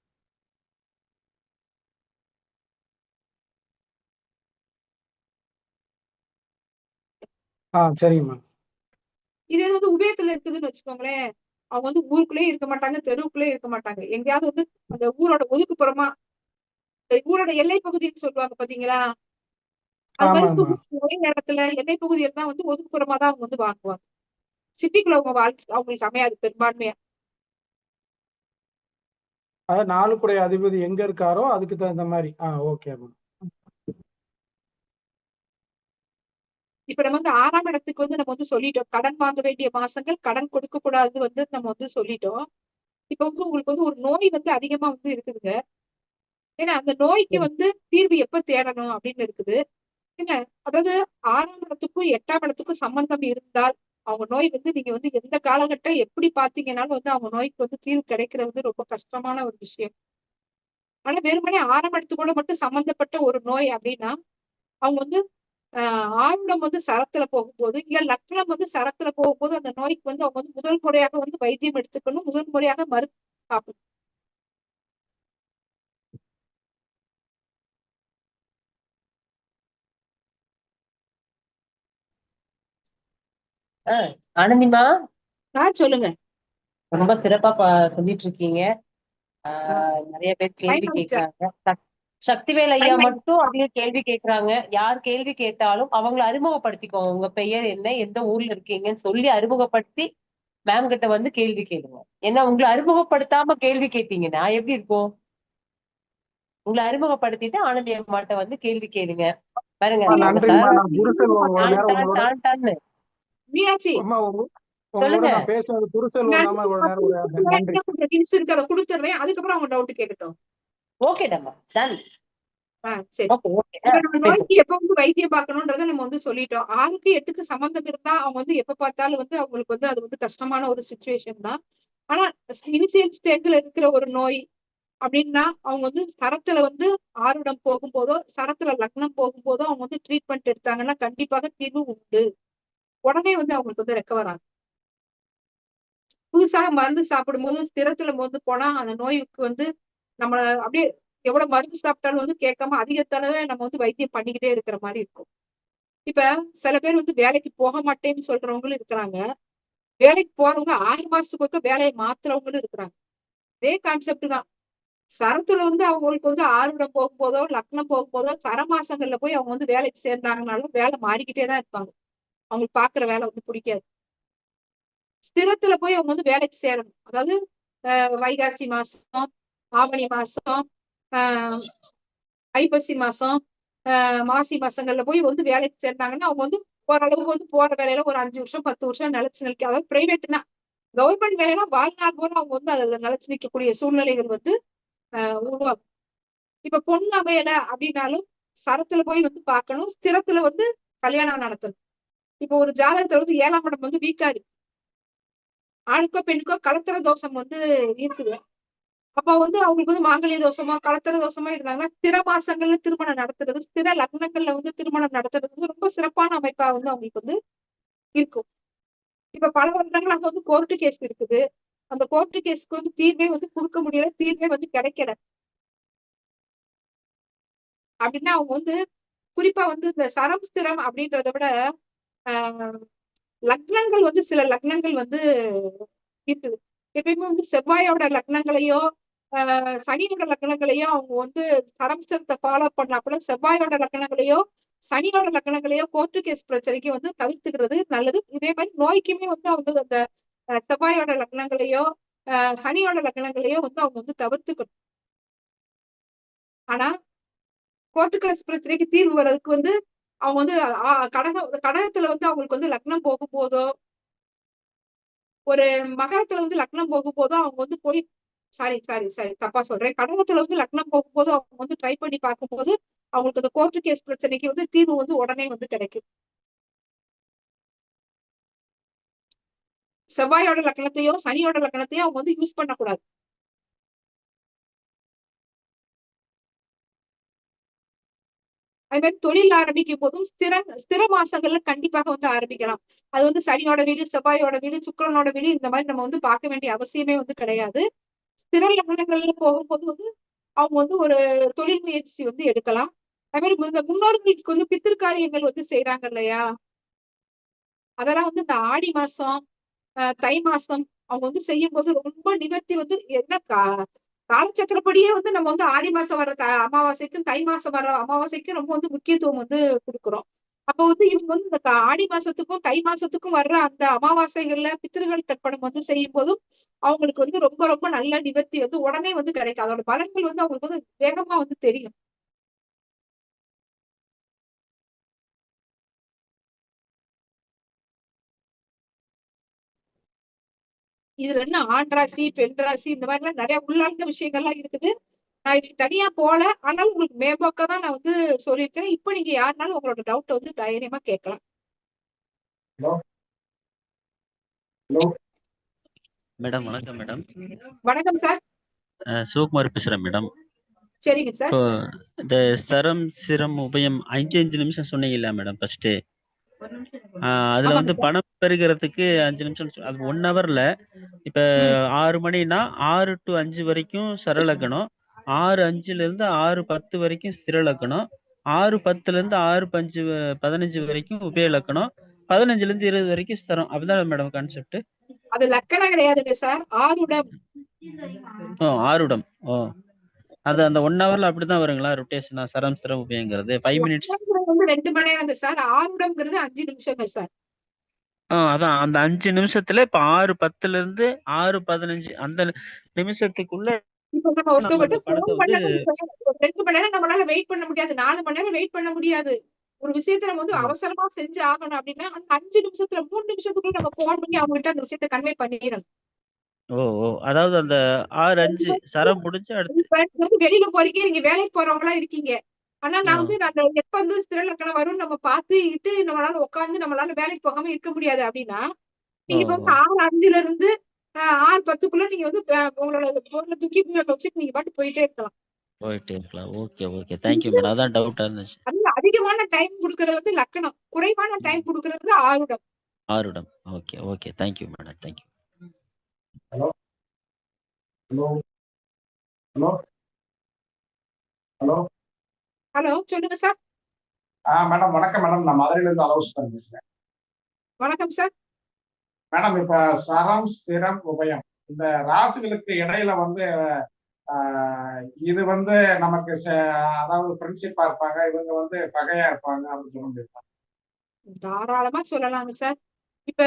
சரிங்கம்மா. இதே வந்து உபயத்துல இருக்குதுன்னு வச்சுக்கோங்களேன், அவங்க வந்து ஊருக்குள்ளேயே இருக்க மாட்டாங்க, தெருவுக்குள்ளேயே இருக்க மாட்டாங்க. எங்கேயாவது வந்து அந்த ஊரோட ஒதுக்குப்புறமா, ஊரோட எல்லை பகுதின்னு சொல்லுவாங்க பாத்தீங்களா? அது மாதிரி வந்து ஆமாம்மா. ஒரே இடத்துல எல்லை பகுதியில தான் வந்து ஒதுக்குப்புறமா தான் அவங்க வந்து வாங்குவாங்க. சிட்டிக்குள்ள அவங்க வாழ்க்கை அவங்களுக்கு அமையாது பெரும்பான்மையா. அதாவது 4 குடை அதிபதி எங்க இருக்காரோ அதுக்கு தகுந்த மாதிரி. ஓகேம்மா. இப்ப நம்ம வந்து 6ஆம் இடத்துக்கு வந்து நம்ம வந்து சொல்லிட்டோம். கடன் வாங்க வேண்டிய மாசங்கள், கடன் கொடுக்க கூடாது வந்து நம்ம வந்து சொல்லிட்டோம். இப்ப வந்து உங்களுக்கு வந்து ஒரு நோய் வந்து அதிகமா வந்து இருக்குதுங்க. ஏன்னா அந்த நோய்க்கு சரி. வந்து தீர்வு எப்ப தேடணும் அப்படின்னு இருக்குது. என்ன அதாவது 6ஆம் இடத்துக்கும் 8ஆம் இடத்துக்கும் சம்பந்தம் இருந்தால் அவங்க நோய் வந்து நீங்க வந்து எந்த காலகட்டம் எப்படி பாத்தீங்கன்னாலும் வந்து அவங்க நோய்க்கு வந்து தீர்வு கிடைக்கிறது வந்து ரொம்ப கஷ்டமான ஒரு விஷயம். ஆனா வெறுமனே 6ஆம் இடத்துக்கூட மட்டும் சம்பந்தப்பட்ட ஒரு நோய் அப்படின்னா அவங்க வந்து ஆயுடம் வந்து சரத்துல போகும்போது இல்ல லக்னம் வந்து சரத்துல போகும்போது அந்த நோய்க்கு வந்து அவங்க வந்து முதல் முறையாக வந்து வைத்தியம் எடுத்துக்கணும், முதல் முறையாக மருந்து சாப்பிடணும். ஆனந்திமா, சொல்லுங்க. ரொம்ப சிறப்பா சொல்லிட்டு இருக்கீங்க. ஆஹ் நிறைய பேர் டைம் கேள்வி ஆயிடுச்சா? கேட்கறாங்க. சக்திவேல் ஐயா டைம் ஆயிடுச்சு. மட்டும் அதிக கேள்வி கேட்கறாங்க. யார் கேள்வி கேட்டாலும் அவங்களை அறிமுகப்படுத்திக்கோங்க. உங்க பெயர் என்ன, எந்த ஊர்ல இருக்கீங்கன்னு சொல்லி அறிமுகப்படுத்தி மேம் கிட்ட வந்து கேள்வி கேளுங்க. ஏன்னா உங்களை அறிமுகப்படுத்தாம கேள்வி கேட்டீங்கன்னா எப்படி இருக்கும்? உங்களை அறிமுகப்படுத்திட்டு ஆனந்தி அம்மாட்ட வந்து கேள்வி கேளுங்க. பாருங்க, அவங்க நன்றிங்கம்மா. சார் நான் குருசெல்வம் இவ்வளவு டான் நேரம் டான் உங்களோட டான் டான்னு மீனாட்சி, அம்மா உங்களோட சொல்லுங்க. நான் பேசுனது குருசெல்வம் நான் தாம்மா இவ்வளவு நேரம் உரையாடினேன். நன்றி. என்ன கொஞ்சம் ஹிண்ட்ஸ் இருக்கு அதை கொடுத்துடுறேன். அதுக்கப்புறம் அவங்க டவுட் கேட்கட்டும். ஓகே டம்மா, டன். சரி. ஓகே ஓகே, இப்ப நம்ம பேசுங்க. நோய்க்கு எப்ப வந்து வைத்தியம் பார்க்கணும்ன்றதை நம்ம வந்து சொல்லிட்டோம். 6க்கு 8க்கு சம்பந்தம் இருந்தா அவங்க வந்து எப்ப பார்த்தாலும் வந்து அவங்களுக்கு வந்து அது வந்து கஷ்டமான ஒரு சுச்சுவேஷன் தான். ஆனா இனிஷியல் ஸ்டேஜ்ல இருக்கிற ஒரு நோய் அப்படின்னா அவங்க வந்து சரத்துல வந்து ஆருடம் போகும்போதோ சரத்துல லக்னம் போகும்போதோ அவங்க வந்து ட்ரீட்மெண்ட் எடுத்தாங்கன்னா கண்டிப்பாக தீர்வு உண்டு. உடனே வந்து அவங்களுக்கு வந்து ரெக்கவர் ஆகும். புதுசாக மருந்து சாப்பிடும்போது ஸ்திரத்துல வந்து போனா அந்த நோய்க்கு வந்து நம்மள அப்படியே எவ்வளவு மருந்து சாப்பிட்டாலும் வந்து கேட்காம அதிக தடவை நம்ம வந்து வைத்தியம் பண்ணிக்கிட்டே இருக்கிற மாதிரி இருக்கும். இப்ப சில பேர் வந்து வேலைக்கு போக மாட்டேன்னு சொல்றவங்களும் இருக்கிறாங்க. வேலைக்கு போறவங்க 6 மாசத்துக்கு ஒருக்க வேலையை மாத்துறவங்களும் இருக்கிறாங்க. அதே கான்செப்ட் தான். சரத்துல வந்து அவங்களுக்கு வந்து ஆருடம் போகும்போதோ லக்னம் போகும்போதோ சரமாசங்கள்ல போய் அவங்க வந்து வேலைக்கு சேர்ந்தாங்கனாலும் வேலை மாறிக்கிட்டே தான் இருப்பாங்க. அவங்களுக்கு பாக்குற வேலை வந்து பிடிக்காது. ஸ்திரத்துல போய் அவங்க வந்து வேலைக்கு சேரணும். அதாவது வைகாசி மாசம், ஆவணி மாசம், ஆஹ் ஐப்பசி மாசம், மாசி மாசங்கள்ல போய் வந்து வேலைக்கு சேர்ந்தாங்கன்னா அவங்க வந்து ஓரளவுக்கு வந்து போற வேலையில ஒரு 5 வருஷம் 10 வருஷம் நிலைச்சு நிற்க, அதாவது பிரைவேட்னா. கவர்மெண்ட் வேலைனா வாழ்நாள் போல அவங்க வந்து அதுல நிலைச்சு நிற்கக்கூடிய சூழ்நிலைகள் வந்து உருவாகும். இப்ப பொண்ணு அமையல அப்படின்னாலும் சரத்துல போய் வந்து பார்க்கணும், ஸ்திரத்துல வந்து கல்யாணம் நடத்தணும். இப்ப ஒரு ஜாதகத்துல வந்து 7ஆம் இடம் வந்து வீக்கா இருக்கு, ஆணுக்கோ பெண்ணுக்கோ கலத்திர தோஷம் வந்து இருக்குது. அப்ப வந்து அவங்களுக்கு வந்து மாங்கல்ய தோஷமா கலத்திர தோஷமா இருந்தாங்கன்னா ஸ்திர மாசங்கள்ல திருமணம் நடத்துறது, ஸ்திர லக்னங்கள்ல வந்து திருமணம் நடத்துறது வந்து ரொம்ப சிறப்பான அமைப்பா வந்து அவங்களுக்கு வந்து இருக்கும். இப்ப பல வருடங்கள் அங்க வந்து கோர்ட்டு கேஸ் இருக்குது. அந்த கோர்ட்டு கேஸ்க்கு வந்து தீர்வே வந்து கொடுக்க முடியல, தீர்வே வந்து கிடைக்கல அப்படின்னா அவங்க வந்து குறிப்பா வந்து இந்த சரம் ஸ்திரம் அப்படின்றத விட ஆஹ் லக்னங்கள் வந்து சில லக்னங்கள் வந்து இருக்குது. எப்பயுமே வந்து செவ்வாயோட லக்னங்களையோ சனியோட லக்னங்களையோ அவங்க வந்து சரம் ஸ்திரத்தை ஃபாலோ பண்ணா கூட செவ்வாயோட லக்னங்களையோ சனியோட லக்னங்களையோ கோர்ட்டு கேஸ் பிரச்சனைக்கு வந்து தவிர்த்துக்கிறது நல்லது. இதே மாதிரி நோய்க்குமே வந்து அவங்க அந்த செவ்வாயோட லக்னங்களையோ சனியோட லக்னங்களையோ வந்து அவங்க வந்து தவிர்த்துக்கணும். ஆனா கோர்ட்டு கேஸ் பிரச்சனைக்கு தீர்வு வர்றதுக்கு வந்து அவங்க வந்து கடகத்துல வந்து அவங்களுக்கு வந்து லக்னம் போகும் போதோ ஒரு மகரத்துல வந்து லக்னம் போகும் போதோ அவங்க வந்து போய் சாரி சாரி சாரி தப்பா சொல்றேன். கடகத்துல வந்து லக்னம் போகும்போது அவங்க வந்து ட்ரை பண்ணி பார்க்கும்போது அவங்களுக்கு அந்த கோர்ட்டு கேஸ் பிரச்சனைக்கு வந்து தீர்வு வந்து உடனே வந்து கிடைக்கும். செவ்வாயோட லக்னத்தையோ சனியோட லக்னத்தையோ அவங்க வந்து யூஸ் பண்ணக்கூடாது. அது மாதிரி தொழில் ஆரம்பிக்கும் போதும் ஸ்திர மாசங்கள்ல கண்டிப்பாக வந்து ஆரம்பிக்கலாம். அது வந்து சனியோட வீடு, செவ்வாயோட வீடு, சுக்கிரனோட வீடு இந்த மாதிரி நம்ம வந்து பார்க்க வேண்டிய அவசியமே வந்து கிடையாது. ஸ்திர லக்னங்கள்ல போகும்போது வந்து அவங்க வந்து ஒரு தொழில் முயற்சி வந்து எடுக்கலாம். அது மாதிரி இந்த முன்னோர்களுக்கு வந்து பித்திரு காரியங்கள் வந்து செய்யறாங்க இல்லையா? அதெல்லாம் வந்து இந்த ஆடி மாசம் தை மாசம் அவங்க வந்து செய்யும் போது ரொம்ப நிவர்த்தி வந்து என்ன காலச்சக்கரப்படியே வந்து நம்ம வந்து ஆடி மாசம் வர்ற அமாவாசைக்கும் தை மாசம் வர்ற அமாவாசைக்கும் ரொம்ப வந்து முக்கியத்துவம் வந்து கொடுக்குறோம். அப்ப வந்து இவங்க வந்து இந்த ஆடி மாசத்துக்கும் தை மாசத்துக்கும் வர்ற அந்த அமாவாசைகள்ல பித்திருகள் தர்ப்பணம் வந்து செய்யும் போதும் அவங்களுக்கு வந்து ரொம்ப ரொம்ப நல்ல நிவர்த்தி வந்து உடனே வந்து கிடைக்கும். அதோட பலன்கள் வந்து அவங்களுக்கு வந்து வேகமா வந்து தெரியும். இதுல என்ன ஆண் ராசி பெண் ராசி இந்த மாதிரி எல்லாம் நிறைய உள்ளார்ந்த விஷயங்கள்லாம் இருக்குது. நான் இதுக்கு தனியா போல, ஆனாலும் உங்களுக்கு மேம்போக்கா தான் நான் வந்து சொல்லியிருக்கிறேன். இப்ப நீங்க யாருனாலும் உங்களோட டவுட் வந்து தைரியமா கேட்கலாம். மேடம் வணக்கம் மேடம். வணக்கம் சார். சிவகுமார் பேசுறேன் மேடம். சரிங்க சார். இப்போ இந்த சரம் சிரம் உபயம் 5 நிமிஷம் சொன்னீங்கல்ல மேடம் ஃபர்ஸ்ட். அதுல வந்து பணம் பெறுகிறதுக்கு 5 நிமிஷம் அது 1 ஹவர்ல இப்ப 6 மணினா 6 to 5 வரைக்கும் சரலக்கணம், 6:05 இருந்து 6:10 வரைக்கும் ஸ்திரலக்கணம், 6:10 இருந்து 6:15 வரைக்கும் உபயலக்கணம், 15 இருந்து 20 வரைக்கும் ஸ்தரம். அப்படிதான் மேடம் கான்செப்ட். அது லக்கணம் கிடையாதுங்க சார், ஆருடம். ஆருடம். அது அந்த 1 ஹவர்ல அப்படிதான் வருங்களா ரொட்டேஷனா சரம் ஸ்திரம் உபயங்கிறது 5 மினிட்ஸ் வந்து 2 மணி நேரங்க சார். ஆருடம்ங்கிறது 5 நிமிஷங்க சார். அதான் அந்த 5 நிமிஷத்துல இப்ப 6:10 இருந்து 6:15 அந்த நிமிஷத்துக்குள்ள இப்ப நம்ம ஒருத்தவங்க போன் பண்ணணும் சார். 2 மணி நேரம் நம்மளால வெயிட் பண்ண முடியாது, 4 மணி நேரம் வெயிட் பண்ண முடியாது. ஒரு விஷயத்த நம்ம வந்து அவசரமா செஞ்சு ஆகணும் அப்படின்னா அந்த 5 நிமிஷத்துல 3 நிமிஷத்துக்குள்ள நம்ம போன் பண்ணி அவங்க கிட்ட அந்த விஷயத்த கன்வே பண்ணிடணும். அதாவது அந்த 6:05 சரம் முடிஞ்சு அடுத்து வெளியில போறீங்க, நீங்க வேலைக்கு போறவங்களா இருக்கீங்க. ஆனா நான் வந்து அந்த எப்ப வந்து ஸ்திரலக்கணம் வரும்னு நம்ம பார்த்துட்டு நம்மளால உட்காந்து நம்மளால வேலைக்கு போகாம இருக்க முடியாது அப்படின்னா நீங்க இப்ப வந்து 6:05 இருந்து 6:10 நீங்க வந்து உங்களோட பொருளை தூக்கி வச்சுட்டு நீங்க பாட்டு போயிட்டே இருக்கலாம். Okay thank you madam. அதான் டவுட்டா இருந்துச்சு. அதுல அதிகமான டைம் கொடுக்கறது வந்து லக்கணம், குறைவான டைம் கொடுக்கறது ஆருடம். ஆருடம். Okay thank you madam. Thank you. Hello hello hello hello hello சொல்லுங்க சார். மேடம் வணக்கம் மேடம். நான் மதுரையில இருந்து ஆலோசனை பேசுறேன். வணக்கம் சார். மேடம் இப்ப சரம் ஸ்திரம் உபயம் இந்த ராசிகளுக்கு இடையில வந்து இது வந்து நமக்கு அதாவது ஃப்ரெண்ட்ஷிப்பா இருப்பாங்க, இவங்க வந்து பகையா இருப்பாங்க அப்படின்னு சொல்ல முடியுமா? தாராளமா சொல்லலாங்க சார். இப்ப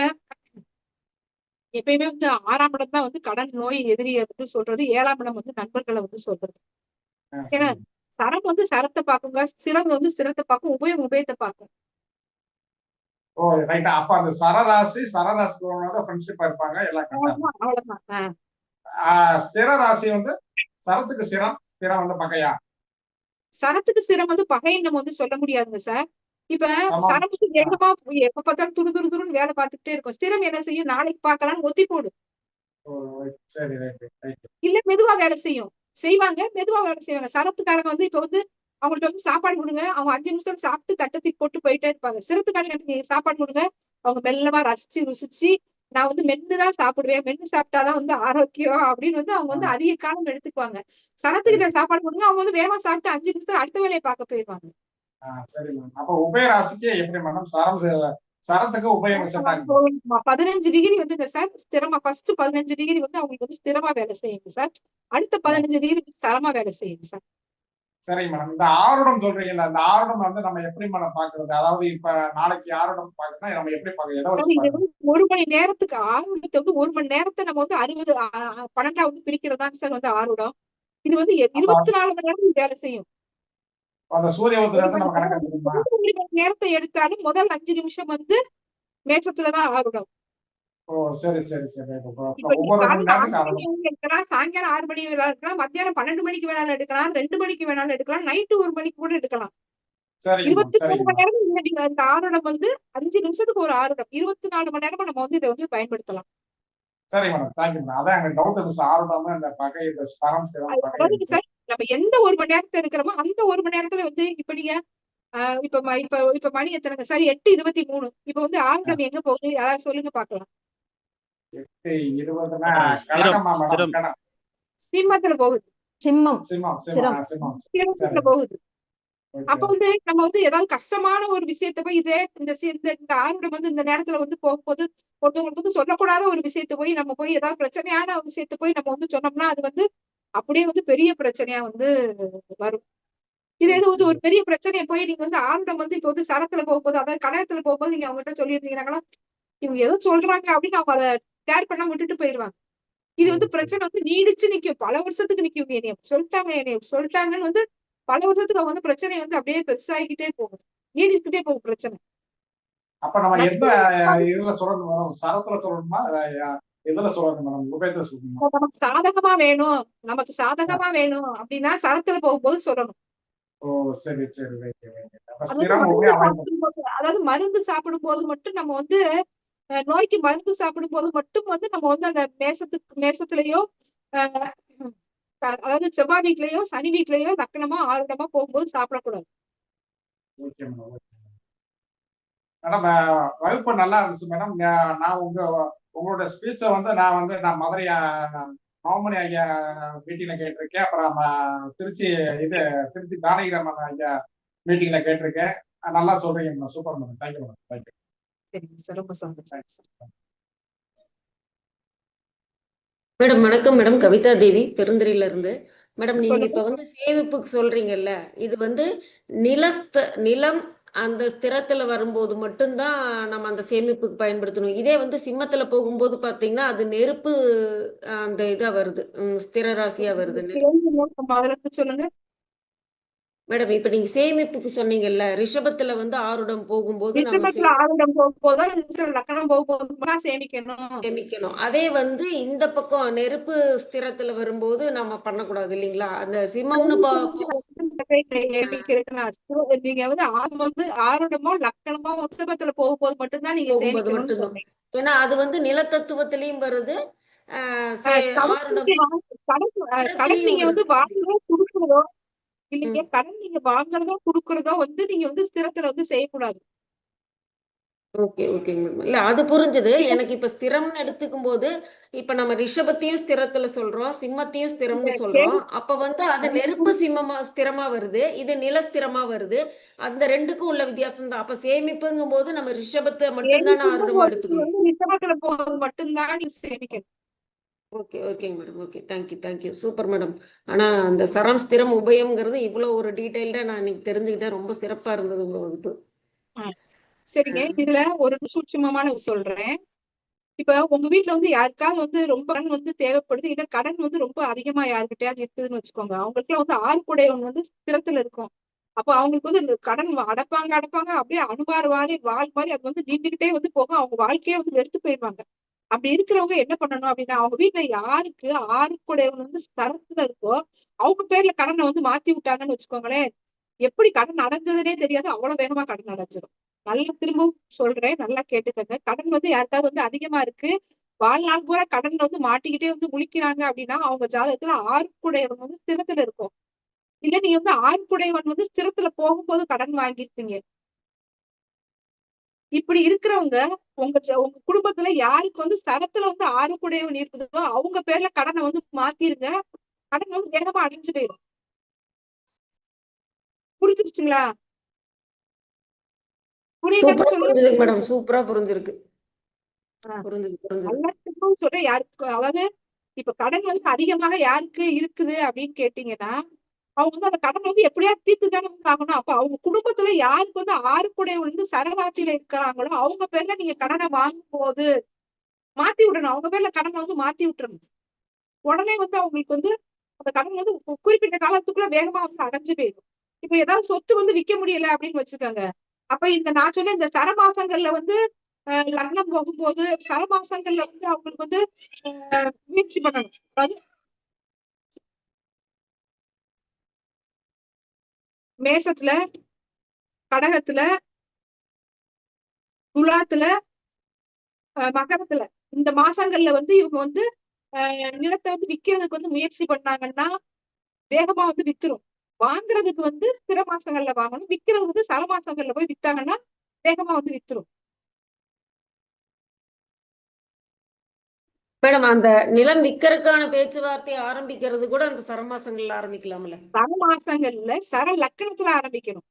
எப்பயுமே வந்து 6ஆம் இடம் தான் வந்து கடன் நோய் எதிரியை வந்து சொல்றது, 7ஆம் இடம் வந்து நண்பர்களை வந்து சொல்றது. ஏன்னா சரம் வந்து சரத்தை பாக்குங்க, சிரம் வந்து சிரத்தை பார்க்கும், உபயம் உபயத்தை பார்க்கும். ரைட்டா. அப்ப அந்த சரராசிக்கு ஃப்ரெண்ட்ஷிப்பா இருப்பாங்க எல்லாம். அவ்வளவுதான். ஸ்திர ராசி வந்து சரத்துக்கு சிரம் வந்து பகையா? சரத்துக்கு சிரம் வந்து பகைன்னு நம்ம வந்து சொல்ல முடியாதுங்க சார். இப்ப சரம் வந்து வேகமா எப்ப பார்த்தாலும் துருன்னு வேலை பார்த்துக்கிட்டே இருக்கும். ஸ்திரம் என்ன செய்யும், நாளைக்கு பார்க்கலாம்னு ஒத்தி போடும். இல்ல மெதுவா வேலை செய்வாங்க, மெதுவா வேலை செய்வாங்க. சரத்துக்காரங்க வந்து இப்ப வந்து அவங்கள்ட்ட வந்து சாப்பாடு கொடுங்க, அவங்க 5 நிமிஷம் சாப்பிட்டு தட்டத்துக்கு போட்டு போயிட்டே இருப்பாங்க. சிரத்துக்காரங்க சாப்பாடு கொடுங்க, அவங்க மெல்லமா ருசிச்சு நான் வந்து மென்னுதான் சாப்பிடுவேன், மென்னு சாப்பிட்டாதான் வந்து ஆரோக்கியம் அப்படின்னு வந்து அவங்க வந்து அதிக காலம் எடுத்துக்குவாங்க. சரத்துக்கிட்ட சாப்பாடு கொடுங்க, அவங்க வந்து வேகமா சாப்பிட்டு 5 நிமிஷம் அடுத்த வேலையை பார்க்க போயிருவாங்க. சரி மேடம். அப்ப உபயராசிக்கு எப்படி மேடம் சரத்துக்கு உபயம் 15 டிகிரி வந்துங்க சார் ஸ்திரமா. ஃபர்ஸ்ட் 15 டிகிரி வந்து அவங்களுக்கு வந்து ஸ்திரமா வேலை செய்யுங்க சார். அடுத்த 15 டிகிரி சரமா வேலை செய்யுங்க சார். சரிங்க மேடம். இந்த ஆருடம் சொல்றீங்கல்ல, அந்த ஆருடம் வந்து நம்ம எப்படி மேடம் பாக்குறது? அதாவது இப்ப நாளைக்கு ஆருடம் பாக்குறோம்னா நம்ம எப்படி பாக்குறது? 1 மணி நேரத்துக்கு ஆருடத்தை வந்து 1 மணி நேரத்தை நம்ம வந்து 12 வந்து பிரிக்கிறதாங்க சார் வந்து ஆருடம். இது வந்து 24 மணி நேரம் வேலை செய்யும். அந்த சூரிய உதயம் நம்ம கணக்கு நேரத்தை எடுத்தாலும் முதல் 5 நிமிஷம் வந்து மேசத்துலதான் ஆருடம். சரி. எடுக்கலாம், சாயங்காலம் 6 மணி வேலை எடுக்கலாம், மத்தியானம் 12 மணிக்கு வேணாலும் எடுக்கலாம், 2 மணிக்கு வேணாலும் எடுக்கலாம், நைட்டு 1 மணிக்கு கூட எடுக்கலாம். 24 மணி நேரம் இந்த ஆருடம் வந்து 5 நிமிஷத்துக்கு ஒரு ஆருடம், 24 மணி நேரமா நம்ம வந்து இதை வந்து பயன்படுத்தலாம். சரி மேடம், தேங்க்யூ மேடம். அதான் எங்க டவுட் இருந்துச்சு, ஆருடம் இந்த பகை இந்த ஸ்தரம் அதாவது சார் நம்ம எந்த 1 மணி நேரத்தை எடுக்கிறோமோ அந்த 1 மணி நேரத்துல வந்து இப்ப நீங்க இப்ப மணி எத்தனைங்க சார்? 8:23. இப்ப வந்து ஆருடம் எங்க போகுது யாராவது சொல்லுங்க பாக்கலாம். 8:20 சிம்மத்துல போகுது. சிம்மம் சிம்மத்துல போகுது. அப்ப வந்து நம்ம வந்து ஏதாவது கஷ்டமான ஒரு விஷயத்த போய் இதே இந்த ஆர்வம் வந்து இந்த நேரத்துல வந்து போகும்போது ஒருத்தவங்களுக்கு வந்து சொல்லக்கூடாத ஒரு விஷயத்த போய் நம்ம போய் ஏதாவது பிரச்சனையான ஒரு விஷயத்த போய் நம்ம வந்து சொன்னோம்னா அது வந்து அப்படியே வந்து பெரிய பிரச்சனையா வந்து வரும். இதே இது வந்து ஒரு பெரிய பிரச்சனையை போய் நீங்க வந்து ஆர்வம் வந்து இப்ப வந்து சரத்துல போகும்போது அதாவது கடகத்துல போகும்போது நீங்க அவங்ககிட்ட சொல்லியிருந்தீங்கன்னா இவங்க ஏதோ சொல்றாங்க அப்படின்னு அவங்க அதை கேர் பண்ண விட்டுட்டு போயிருவாங்க. இது வந்து பிரச்சனை வந்து நீடிச்சு நிக்கும், பல வருஷத்துக்கு நிக்கும். என்னைய சொல்லிட்டாங்கன்னு வந்து பல வருஷத்துக்கு அவங்க வந்து பிரச்சனை வந்து அப்படியே பெருசாகிக்கிட்டே போகும், நீடிச்சுக்கிட்டே போகும் பிரச்சனை. அப்ப நம்ம எந்த இதுல சொல்லணும் மேடம்? சரத்துல சொல்லணுமா எதுல சொல்லணும் மேடம்? உபயத்துல சொல்லணுமா? நமக்கு சாதகமா வேணும், நமக்கு சாதகமா வேணும் அப்படின்னா சரத்துல போகும்போது சொல்லணும். ஓ சரி சரி ரைட் ரைட். அப்ப அது வந்து ஸ்திரம் மருந்து உபயம் அமைப்பு. சாப்பிடும்போது, அதாவது மருந்து சாப்பிடும் போது மட்டும் நம்ம வந்து நோய்க்கு மருந்து சாப்பிடும் போது மட்டும் வந்து நம்ம வந்து அந்த மேசத்திலேயோ அதாவது செவ்வாய் வீட்லயோ சனி வீட்லயோ லக்னமா ஆருடமா போகும்போது சாப்பிடக்கூடாது. Okay madam. மேடம் வகுப்பு நல்லா இருந்துச்சு மேடம். நான் உங்களோட ஸ்பீச்சை வந்து நான் மதுரை மாமணி ஐயா மீட்டிங்ல கேட்டிருக்கேன். அப்புறம் திருச்சி தானகிராமன் ஐயா மீட்டிங்ல கேட்டிருக்கேன். நல்லா சொல்றீங்க madam. Super madam. Thank you madam. Thank you. சரிங்க சார், ரொம்ப சந்தோஷம். மேடம் வணக்கம் மேடம். கவிதா தேவி பெருந்துறையில இருந்து. மேடம் நீங்க சொல்லுங்க. இப்ப வந்து சேமிப்புக்கு சொல்றீங்கல்ல, இது வந்து நிலம் அந்த ஸ்திரத்துல வரும்போது மட்டும்தான் நம்ம அந்த சேமிப்புக்கு பயன்படுத்தணும். இதே வந்து சிம்மத்துல போகும்போது பாத்தீங்கன்னா அது நெருப்பு அந்த இதா வருது, ஸ்திர ராசியா வருது. முதல்ல இருந்து சொல்லுங்க மேடம் இப்ப நீங்க சேமிப்புக்கு சொன்னீங்கல்ல, ரிஷபத்துல வந்து ஆருடம் போகும்போது நம்ம ரிஷபத்துல ஆருடம் போகும்போது லக்னம் போகும்போது சேமிக்கணும். சேமிக்கணும். அதே வந்து இந்த பக்கம் நெருப்பு ஸ்திரத்துல வரும்போது நம்ம பண்ணக்கூடாது இல்லைங்களா? அந்த சிம்மம்னு நீங்க வந்து ஆருடமோ லக்னமோ உத்தமத்துல போகும்போது மட்டும்தான் நீங்க போகும்போது சேமிக்கணும்னு மட்டும்தான். சொன்னீங்க. ஏன்னா அது வந்து நிலத்தத்துவத்திலையும் வருது, ஆருடம் கடன் நீங்க வந்து வருது. வாங்குறதோ குடுக்குறதோ இல்லைங்க, கடன் நீங்க வாங்குறதோ குடுக்குறதோ வந்து நீங்க வந்து ஸ்திரத்துல வந்து செய்யக்கூடாது. ஓகே ஓகேங்க மேடம். இல்ல அது புரிஞ்சது எனக்கு. இப்ப ஸ்திரம்னு எடுத்துக்கும் போது இப்ப நம்ம ரிஷபத்தையும் ஸ்திரத்துல சொல்றோம், சிம்மத்தையும் ஸ்திரம்னு சொல்றோம். அப்ப வந்து அது நெருப்பு சிம்மமா ஸ்திரமா வருது, இது நில ஸ்திரமா வருது. அந்த ரெண்டுக்கும் உள்ள வித்தியாசம் தான். அப்ப சேமிப்புங்கும் போது நம்ம ரிஷபத்தை மட்டும்தானே ஆருடமா எடுத்துக்கணும். வந்து ரிஷபத்துல போகும்போது மட்டும்தான் நீங்க சேமிக்கணும். ஓகே ஓகேங்க madam. Okay thank you thank you. Super madam. ஆனா அந்த சரம் ஸ்திரம் உபயம்ங்கிறது இவ்வளவு ஒரு டீடைல்டா நான் இன்னைக்கு தெரிஞ்சுக்கிட்டேன். ரொம்ப சிறப்பா இருந்தது உங்க வகுப்பு. சரிங்க, இதுல ஒரு சூட்சுமமான சொல்றேன். இப்ப உங்க வீட்டுல வந்து யாருக்காவது வந்து ரொம்ப கடன் வந்து தேவைப்படுது, இல்ல கடன் வந்து ரொம்ப அதிகமா யாருக்கிட்டயாவது இருக்குதுன்னு வச்சுக்கோங்க. அவங்களுக்கு எல்லாம் வந்து ஆறுக்குடையவன் வந்து ஸ்திரத்துல இருக்கும். அப்ப அவங்களுக்கு வந்து இந்த கடன் அடைப்பாங்க அப்படியே அனுமார் வால் மாதிரி அது வந்து நீண்டுகிட்டே வந்து போகும். அவங்க வாழ்க்கையே வந்து வெறுத்து போயிடுவாங்க. அப்படி இருக்கிறவங்க என்ன பண்ணணும் அப்படின்னா, அவங்க வீட்டுல யாருக்கு ஆறுக்குடையவன் வந்து ஸ்தரத்துல இருக்கோ அவங்க பேர்ல கடனை வந்து மாத்தி விட்டாங்கன்னு வச்சுக்கோங்களேன், எப்படி கடன் அடைஞ்சதுன்னே தெரியாது, அவ்வளவு வேகமா கடன் அடைஞ்சிடும். நல்லா திரும்பவும் சொல்றேன், நல்லா கேட்டுக்கங்க. கடன் வந்து யாருக்காவது வந்து அதிகமா இருக்கு, வாழ்நாள் பூரா கடன்ல வந்து மாட்டிக்கிட்டே வந்து முழிக்கிறாங்க அப்படின்னா அவங்க ஜாதகத்துல ஆறுக்குடையவன் வந்து ஸ்திரத்துல இருக்கும். இல்ல நீங்க வந்து ஆறுக்குடையவன் வந்து ஸ்திரத்துல போகும்போது கடன் வாங்கிருப்பீங்க. இப்படி இருக்கிறவங்க உங்க குடும்பத்துல யாருக்கு வந்து சரத்துல வந்து ஆறுக்குடையவன் இருக்குதோ அவங்க பேர்ல கடனை வந்து மாத்திருங்க. கடன் வந்து வேகமா அடைஞ்சு போயிடும். புரிஞ்சிருச்சுங்களா? புரியலன்னு சொல்லுங்க. மேடம் சூப்பரா புரிஞ்சிருக்கு. நல்லா சொல்றேன். யாருக்கு அதாவது இப்ப கடன் வந்து அதிகமாக யாருக்கு இருக்குது அப்படின்னு கேட்டீங்கன்னா, அவங்க வந்து அந்த கடன் வந்து எப்படியாவது தீர்த்துதானே வந்து ஆகணும். அப்ப அவங்க குடும்பத்துல யாருக்கு வந்து ஆறுக்குடைய வந்து சரராசியில இருக்கிறாங்களோ அவங்க பேர்ல நீங்க கடனை வாங்கும் போது மாத்தி விடணும். அவங்க பேர்ல கடனை வந்து மாத்தி விட்டுறணும். உடனே வந்து அவங்களுக்கு வந்து அந்த கடன் வந்து குறிப்பிட்ட காலத்துக்குள்ள வேகமா வந்து அடைஞ்சு போயிடும். இப்ப ஏதாவது சொத்து வந்து விக்க முடியல அப்படின்னு வச்சுக்கோங்க. அப்ப இந்த நான் சொன்ன இந்த சரமாசங்கள்ல வந்து லக்னம் போகும்போது சரமாசங்கள்ல வந்து அவங்களுக்கு வந்து முயற்சி பண்ணணும். அதாவது மேசத்துல, கடகத்துல, துலாத்துல, மகரத்துல இந்த மாசங்கள்ல வந்து இவங்க வந்து நிலத்தை வந்து விக்கிறதுக்கு வந்து முயற்சி பண்ணாங்கன்னா வேகமா வந்து வித்துரும். வாங்குறதுக்கு வந்து ஸ்திர மாசங்கள்ல வாங்கணும், விக்கிறது வந்து சர மாசங்கள்ல போய் வித்தாங்கன்னா வேகமா வந்து வித்துரும். மேடம் அந்த நிலம் விற்கறதுக்கான பேச்சுவார்த்தை ஆரம்பிக்கிறது கூட அந்த சரமாசங்கள்ல ஆரம்பிக்கலாம்ல? சர மாசங்கள்ல சர லக்கணத்துல ஆரம்பிக்கணும்.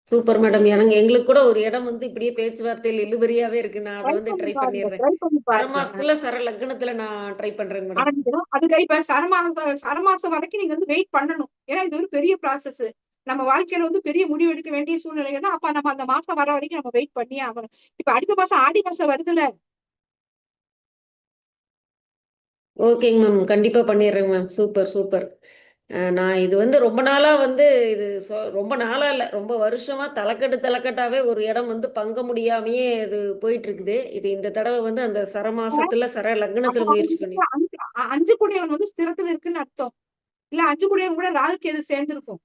Super madam. எங்களுக்கு கூட ஒரு இடம் வந்து இப்படியே பேச்சுவார்த்தையில் இழுபறியாவே இருக்கு. நான் அதை ட்ரை வந்து பண்ணி ட்ரை பாருங்க, பண்ணிடுறேன். ட்ரை பண்ணி சர பாருங்க. மாசத்துல சர லக்னத்துல நான் ட்ரை பண்றேன் மேடம். ஆரம்பிக்கணும். அதுக்கு இப்ப சரமாசம் வரைக்கும் நீங்க வந்து வெயிட் பண்ணணும். ஏன்னா இது ஒரு பெரிய ப்ராசஸ். நம்ம வாழ்க்கையில வந்து பெரிய முடிவு எடுக்க வேண்டிய சூழ்நிலைன்னா அப்ப நம்ம அந்த மாசம் வர வரைக்கும் நம்ம வெயிட் பண்ணியே ஆகணும். இப்ப அடுத்த மாசம் ஆடி மாசம் வருதுல. ஓகேங்க மேம், கண்டிப்பா பண்ணிடுறேங்க மேம். Super super. நான் இது வந்து ரொம்ப நாளா வந்து இது ரொம்ப நாளா இல்ல, ரொம்ப வருஷமா தலைக்கட்டாவே ஒரு இடம் வந்து பங்க முடியாமயே இது போயிட்டு இருக்குது. இது இந்த தடவை வந்து அந்த சர மாசத்துல சர லக்னத்துல முயற்சி பண்ணி. 5 கூடையவன் வந்து ஸ்திரத்துல இருக்குன்னு அர்த்தம். இல்ல 5 கூடையவன் கூட ராகுக்கு எது சேர்ந்திருக்கும்.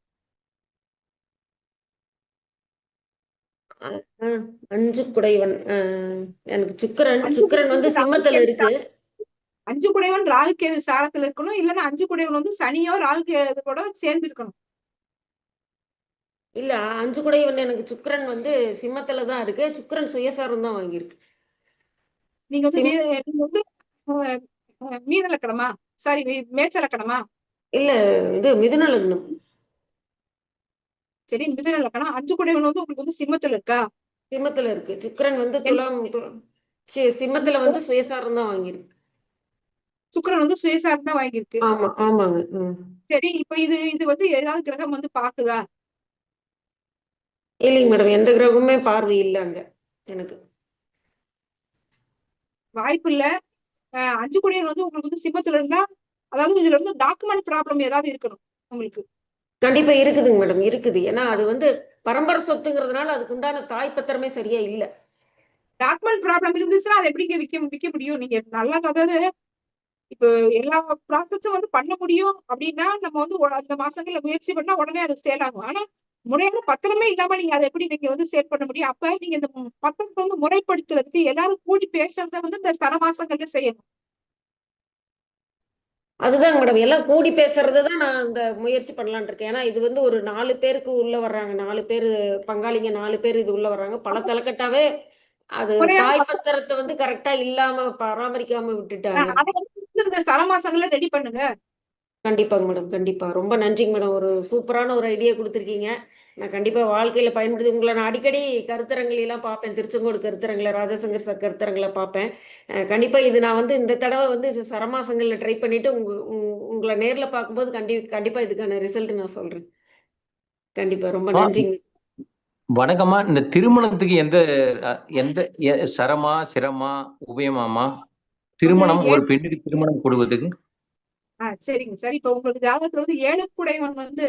5 குடைவன். எனக்கு சுக்கிரன் வந்து சிம்மத்துல இருக்கு. 5 கூடையவன் ராகுக்கு எது சாரத்துல இருக்கணும். இல்லன்னா 5 கூடையவன் வந்து சனியோ ராகுக்கு எது கூட சேர்ந்து இருக்கணும். இல்ல 5 குடைவன் எனக்கு சுக்கிரன் வந்து சிம்மத்துல தான் இருக்கு. சுக்கிரன் சுயசாரம் தான் வாங்கியிருக்கு. நீங்க வந்து நீங்க வந்து மீன லக்கணமா? சாரி, மேச்ச லக்கணமா? இல்ல இது மிதுன லக்னம். சரி, மிதுன லக்கணம். 5 கூடையவன் வந்து உங்களுக்கு வந்து சிம்மத்துல இருக்கா? சிம்மத்துல இருக்கு. சுக்கிரன் வந்து சிம்மத்துல வந்து சுயசாரம் தான் வாங்கியிருக்கு. சுக்கிரன் வந்து சுயசாரம் தான் வாங்கியிருக்கு. ஆமா ஆமாங்க. சரி, இப்ப இது வந்து ஏதாவது கிரகம் வந்து பாக்குதா? இல்லைங்க மேடம், எந்த கிரகமுமே பார்வை இல்ல அங்க எனக்கு. வாய்ப்பு இல்ல. 5 கூடையவன் வந்து உங்களுக்கு வந்து சிம்மத்துல இருந்தா, அதாவது இதுல இருந்து டாக்குமெண்ட் ப்ராப்ளம் ஏதாவது இருக்கணும் உங்களுக்கு. கண்டிப்பா இருக்குதுங்க மேடம், இருக்குது. ஏன்னா அது வந்து பரம்பரை சொத்துங்கிறதுனால அதுக்கு உண்டான தாய் பத்திரமே சரியா இல்ல. டாக்குமெண்ட் ப்ராப்ளம் இருந்துச்சுன்னா அதை எப்படிங்க விக்க முடியும்? நீங்க நல்லா, அதாவது இப்போ எல்லா ப்ராசஸும் வந்து பண்ண முடியும் அப்படின்னா நம்ம வந்து அந்த மாசங்கள்ல முயற்சி பண்ணா உடனே அது சேல் ஆகும். ஆனா முறையான பத்திரமே இல்லாம நீங்க அதை எப்படி நீங்க வந்து சேல் பண்ண முடியும்? அப்ப நீங்க இந்த பத்திரத்தை வந்து முறைப்படுத்துறதுக்கு எல்லாரும் கூடி பேசுறத வந்து இந்த சர மாசங்கள்ல செய்யணும். அதுதான் மேடம், எல்லாம் கூடி பேசுறதுதான் நான் இந்த முயற்சி பண்ணலான் இருக்கேன். ஏன்னா இது வந்து ஒரு 4 பேருக்கு உள்ள வர்றாங்க, 4 பேரு பங்காளிங்க, 4 பேர் இது உள்ள வர்றாங்க. பல தலைக்கட்டாவே அது முறையான தாய் பத்திரத்தை வந்து கரெக்டா இல்லாம பராமரிக்காம விட்டுட்டாங்க. அதை வந்து இந்த சர மாசங்கள்ல ரெடி பண்ணுங்க. கண்டிப்பாங்க மேடம், கண்டிப்பா. ரொம்ப நன்றிங்க மேடம். ஒரு சூப்பரான ஒரு ஐடியா கொடுத்துருக்கீங்க. நான் கண்டிப்பா வாழ்க்கையில பயன்படுத்தி உங்களை நான் அடிக்கடி கருத்தரங்களெல்லாம் பார்ப்பேன். திருச்செங்கோடு கருத்தரங்களை, ராஜசங்கர் சார் கருத்தரங்களை பார்ப்பேன். கண்டிப்பா இது நான் வந்து இந்த தடவை வந்து சரமாசங்கள்ல ட்ரை பண்ணிட்டு உங்களை நேர்ல பார்க்கும்போது கண்டிப்பா இதுக்கான ரிசல்ட் நான் சொல்றேன். கண்டிப்பா. ரொம்ப நன்றிங்க. வணக்கம்மா. இந்த திருமணத்துக்கு எந்த எந்த சரமா சிரமா உபயமாமா திருமணம் ஒரு பெண்ணுக்கு திருமணம் கொடுவதுக்கு? சரிங்க சார். இப்ப உங்களுக்கு ஜாதகத்துல வந்து 7 கூடையவன் வந்து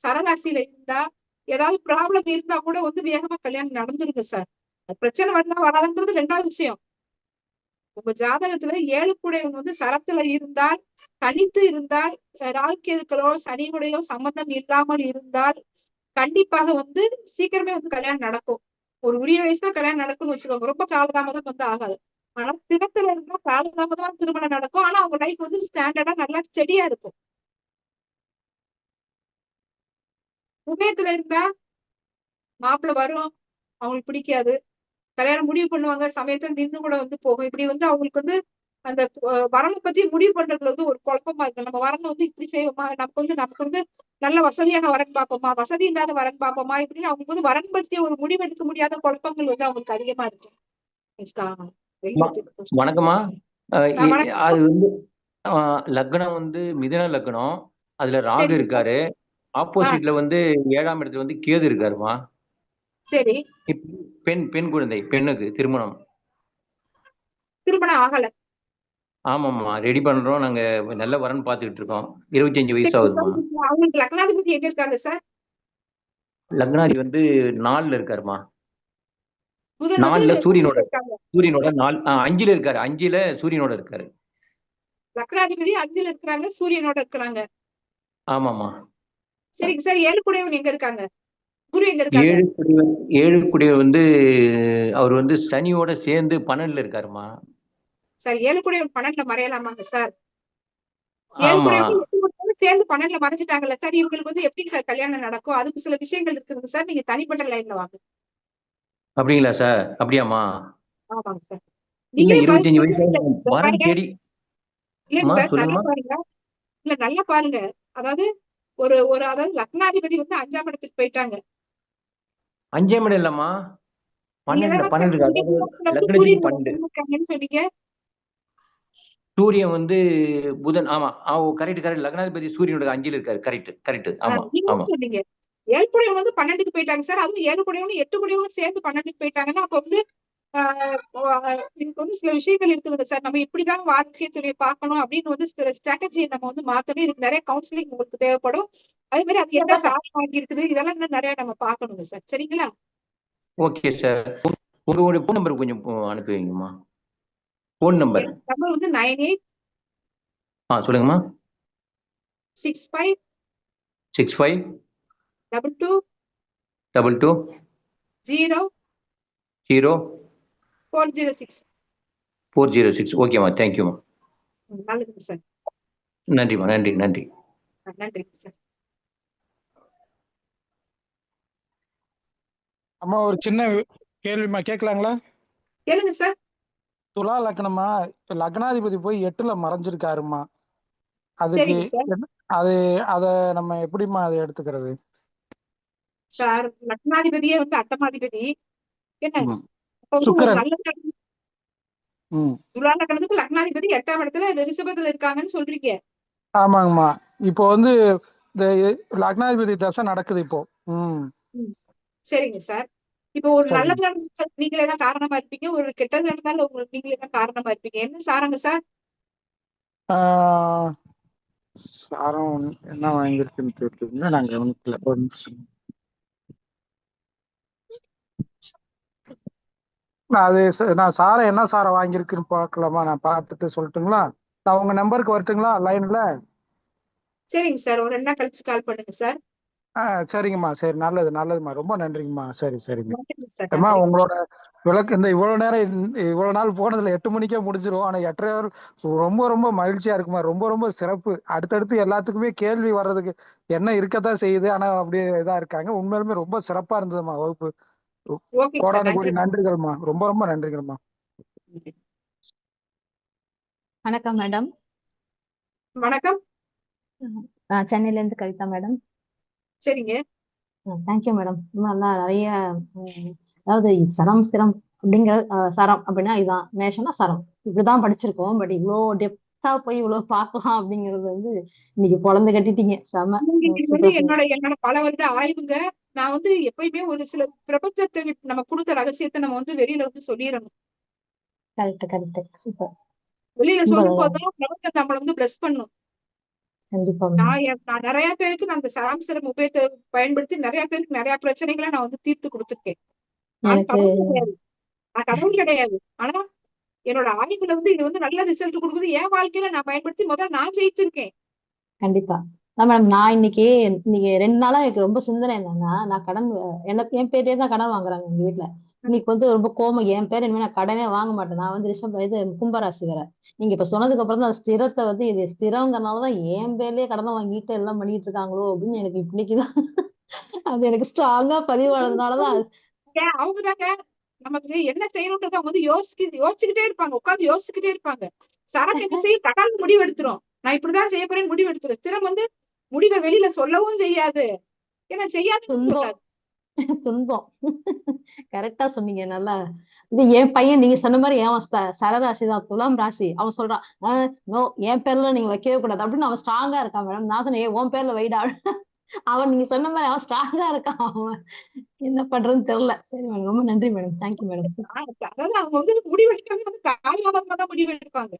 சரராசியில இருந்தா ஏதாவது ப்ராப்ளம் இருந்தா கூட வந்து வேகமா கல்யாணம் நடந்துருங்க சார். பிரச்சனை வரலாம் வராதுன்றது 2வது விஷயம். உங்க ஜாதகத்துல 7 கூடையவன் வந்து சரத்துல இருந்தால், தனித்து இருந்தால், ராகுகேதுக்களோ சனியுடையோ சம்பந்தம் இல்லாமல் இருந்தால் கண்டிப்பாக வந்து சீக்கிரமே வந்து கல்யாணம் நடக்கும். ஒரு உரிய வயசுல கல்யாணம் நடக்கும்னு வச்சுக்கோங்க. ரொம்ப காலதாமதம் வந்து ஆகாது. ஆனா ஸ்திரத்துல இருந்தா காலதாமதமா திருமணம் நடக்கும். ஆனா அவங்க லைஃப் வந்து ஸ்டாண்டர்டா நல்லா ஸ்டெடியா இருக்கும். உபயத்துல இருந்தா மாப்பிள்ளை வரும், அவங்களுக்கு பிடிக்காது, கல்யாணம் முடிவு பண்ணுவாங்க, சமயத்துல நின்னு கூட வந்து போகும். இப்படி வந்து அவங்களுக்கு வந்து அந்த வரனை பத்தி முடிவு பண்றதுல வந்து ஒரு குழப்பமா இருக்கு. நம்ம வரனை வந்து இப்படி செய்வோமா, நமக்கு வந்து நல்ல வசதியான வரன் பார்ப்போமா, வசதி இல்லாத வரன் பார்ப்போமா, இப்படின்னு அவங்களுக்கு வந்து வரன் பற்றிய ஒரு முடிவு எடுக்க முடியாத குழப்பங்கள் வந்து அவங்களுக்கு அதிகமா இருக்கு. வணக்கம்மா. அது வந்து லக்னம் வந்து மிதுன லக்னம், அதுல ராகு இருக்காரு. ஆப்போசிட்ல வந்து 7ஆம் இடத்துல வந்து கேது இருக்காருமா. சரி. பெண் குழந்தை, பெண்ணுக்கு திருமணம் ஆகல. ஆமாம்மா, ரெடி பண்றோம். நாங்க நல்ல வரன் பாத்துக்கிட்டு இருக்கோம். 25 வயசு ஆகுதுமா. அவங்களுக்கு லக்னாதிபதி எங்க இருக்காங்க சார்? லக்னாதிபதி வந்து 4ல இருக்காருமா. 4ல சூரியனோட 5ல இருக்காரு. 5ல சூரியனோட இருக்காரு. லக்னாதிபதி 5ல இருக்கிறாங்க, சூரியனோட இருக்கிறாங்க. ஆமாமா. சரிங்க சார். 7 கூடையவன் எங்க இருக்காங்க? குரு எங்க இருக்காங்க? 7 கூடையவன் வந்து அவர் வந்து சனியோட சேர்ந்து 12ல இருக்காருமா. Sir 7 கூடையவன் 12ல மறையலாமாங்க sir? 7 கூடையவன் சேர்ந்து 12ல மறைஞ்சிட்டாங்கல்ல சார், இவங்களுக்கு வந்து எப்படி சார் கல்யாணம் நடக்கும்? அதுக்கு சில விஷயங்கள் இருக்குதுங்க சார். நீங்க தனிப்பட்ட லைன்ல வாங்க. அப்படிங்களா சார்? அப்படியாம்மா? ஆமாங்க சார். இல்ல நீங்களே 25 சொல்லுங்க வயசுல சார். வரன் பாருங்க. தேடி. இல்லைங்க அம்மா சார், நல்லா சொல்லுங்கம்மா. பாருங்க. இல்ல நல்லா பாருங்க. அதாவது ஒரு ஒரு அதாவது லக்னாதிபதி வந்து 5ஆம் இடத்துக்கு போயிட்டாங்க. 5ஆம் இடம் இல்லம்மா, நீங்க 12 தான் சார் 12 சொன்னீங்க, அதாவது வந்து லக்னத்துக்கு சூரியன் 12. இருக்காங்கன்னு சொன்னீங்க. சூரியன் வந்து புதன். ஆமா கரெக்ட் கரெக்ட். லக்னாதிபதி சூரியனோட 5ல இருக்காரு. Correct correct. ஆமா நீங்க ஆமா. சொன்னீங்க. 7 கூடையவன் வந்து 12க்கு போயிட்டாங்க சார். அதுவும் 7 கூடையவனும் 8 கூடையவனும் சேர்ந்து 12க்கு போயிட்டாங்கன்னா, அப்ப வந்து இதுக்கு வந்து சில விஷயங்கள் இருக்குதுங்க சார். நம்ம இப்படிதான் வாழ்க்கை துணையை பார்க்கணும் அப்படின்னு வந்து சில ஸ்ட்ராட்டஜியை நம்ம வந்து மாத்தணும். இதுக்கு நிறைய கவுன்சிலிங் உங்களுக்கு தேவைப்படும். அதே மாதிரி அது என்ன சாதனை வாங்கி இருக்குது, இதெல்லாம் இன்னும் நிறைய நம்ம பார்க்கணுங்க சார். சரிங்களா? Okay sir. உங்களுடைய ஃபோன் நம்பர் கொஞ்சம் அனுப்பி வைங்கம்மா. Phone number. நம்பர் வந்து 98 சொல்லுங்கம்மா. 65 65 22 22 0 0 406. 406. ஓகேம்மா. தேங்க்யூம்மா. நல்லதுங்க சார். நன்றிம்மா. நன்றி நன்றி. நன்றிங்க சார். அம்மா ஒரு சின்ன கேள்விமா, கேட்கலாங்களா? கேளுங்க சார். துலா லக்னமா, லக்னாதிபதி போய் 8ல மறைஞ்சிருக்காருமா. அதுக்கு சரிங்க சார். அது அத நம்ம எப்படிமா அதை எடுத்துக்கிறது? சார் லக்னாதிபதியே வந்து அட்டமாதிபதி என்ன, ம். அப்ப வந்து ஒரு சுக்கிரன். நல்ல ம். துலா லக்னத்துக்கு லக்னாதிபதி 8ஆம் இடத்துல ரிஷபத்துல இருக்காங்கன்னு சொல்றீங்க. ஆமாங்கம்மா. இப்போ வந்து இந்த லக்னாதிபதி தசை நடக்குது இப்போ. ம். சரிங்க சார். இப்போ ஒரு சரிங்க. நல்லது நடந்தா நீங்களே தான் காரணமா இருப்பீங்க. ஒரு கெட்டது நடந்தாலும் உங்களுக்கு நீங்களே தான் காரணமா இருப்பீங்க. என்ன சாரங்க சார்? ஆஹ் சாரம் என்ன வாங்கியிருக்குன்னு தெரியல, நான் கவனிக்கல. ஒரு நிமிஷம். நான் சாரம் என்ன சாரம் வாங்கியிருக்குன்னு பார்க்கலாமா? நான் பார்த்துட்டு சொல்லட்டுங்களா? நான் உங்க நம்பருக்கு வரட்டுங்களா லைன்ல? சரிங்க சார். ஒரு 2 நாள் கழிச்சு கால் பண்ணுங்க சார். சரிங்கம்மா. சரி, நல்லது நல்லதும்மா. ரொம்ப நன்றிங்கம்மா. சரி சரிங்க. நன்றிங்க சார். அம்மா நன்றிங்க சார். உங்களோட விளக்கு இந்த இவ்வளவு நேரம் இவ்வளவு நாள் போனதுல 8 மணிக்கே முடிஞ்சிரும். ஆனா 8:30 ரொம்ப ரொம்ப மகிழ்ச்சியா இருக்குமா. ரொம்ப ரொம்ப சிறப்பு. அடுத்தடுத்து எல்லாத்துக்குமே கேள்வி வர்றதுக்கு என்ன இருக்கத்தான் செய்யுது. ஆனா அப்படியே இதா இருக்காங்க. உண்மையிலுமே ரொம்ப சிறப்பா இருந்ததுமா வகுப்பு. ஓகேங்க சார். கோடான கோடி நன்றி. நன்றிகள்மா. ரொம்ப ரொம்ப நன்றிகள்மா. வணக்கம் மேடம். வணக்கம். சென்னையில இருந்து கவிதா மேடம். சரிங்க. Thank you madam. ரொம்ப நல்லா நிறைய அதாவது சரம் சிரம் அப்படிங்கிற சரம் அப்படின்னா இதுதான், மேஷம்னா சரம் இப்படிதான் படிச்சிருக்கோம். பட் இவ்வளோ டெப்தா போய் இவ்வளவு பார்க்கலாம் அப்படிங்கிறது வந்து இன்னைக்கு பொழந்து கட்டிட்டீங்க. செம. இது வந்து சூப்பர் சார். என்னோட பல வருட ஆய்வுங்க. நான் வந்து எப்பயுமே ஒரு சில பிரபஞ்சத்தை நம்ம கொடுத்த ரகசியத்தை நம்ம வந்து வெளியில வந்து சொல்லிடணும். Correct correct. சூப்பர். வெளியில ரொம்ப சொல்லும் போதுதான் பிரபஞ்சம் நம்மளை வந்து பிளஸ் பண்ணும். கண்டிப்பா நான் நிறைய பேருக்கு நான் அந்த சாம்சரம் உபயோகத்தை பயன்படுத்தி நிறைய பேருக்கு நிறைய பிரச்சனைகளை நான் வந்து தீர்த்து கொடுத்துருக்கேன். நான் எனக்கு கடவுள் கிடையாது. நான் கடவுள் கிடையாது. ஆனா என்னோட ஆய்வுல வந்து இது வந்து நல்ல ரிசல்ட் கொடுக்குது. என் வாழ்க்கையில நான் பயன்படுத்தி முதல்ல நான் ஜெயிச்சிருக்கேன். கண்டிப்பா. மேடம் நான் இன்னைக்கு 2 நாளா எனக்கு ரொம்ப சிந்தனை என்னன்னா, நான் கடன் என் பேர்லயே தான் கடன் வாங்குறாங்க எங்க வீட்டுல. இன்னைக்கு வந்து ரொம்ப கோவம். என் பேர் இனிமே நான் கடனே வாங்க மாட்டேன். நான் வந்து இது கும்பராசி வேற. நீங்க இப்ப சொன்னதுக்கு அப்புறம் தான் ஸ்திரத்தை வந்து இது ஸ்திரங்கிறனாலதான் என் பேர்லயே கடனை வாங்கிட்டு எல்லாம் பண்ணிட்டு இருக்காங்களோ அப்படின்னு எனக்கு இன்னைக்குதான் அது எனக்கு ஸ்ட்ராங்கா பதிவானதுனாலதான் அவங்கதாங்க நமக்கு என்ன செய்யணும்ன்றத அவங்க வந்து யோசிச்சுக்கிட்டே இருப்பாங்க. உட்கார்ந்து யோசிச்சுக்கிட்டே இருப்பாங்க. சரம் என்ன செய்யும், கடல் முடிவு எடுத்துரும். நான் இப்படிதான் செய்ய போறேன்னு முடிவு எடுத்துரும். ஸ்திரம் வந்து முடிவை வெளியில சொல்லவும் செய்யாது. ஏன்னா செய்யாதுன்னு சொல்லாது. துன்பம். கரெக்டா சொன்னீங்க. நல்லா இது என் பையன் நீங்க சொன்ன மாதிரி அவன் சரராசி தான், துலாம் ராசி. அவன் சொல்றான் நோ என் பேர்ல நீங்க வைக்கவே கூடாது அப்படின்னு அவன் ஸ்ட்ராங்கா இருக்கான் மேடம். நான் சொன்னேன் உன் பேர்ல வைடா. அவன் நீங்க சொன்ன மாதிரி அவன் ஸ்ட்ராங்கா இருக்கான். அவன் என்ன பண்றதுன்னு தெரியல. சரி மேடம், ரொம்ப நன்றி மேடம். Thank you madam. அதாவது அவங்க வந்து முடிவு எடுக்கிறது வந்து காலதாமதமா தான் முடிவு எடுப்பாங்க.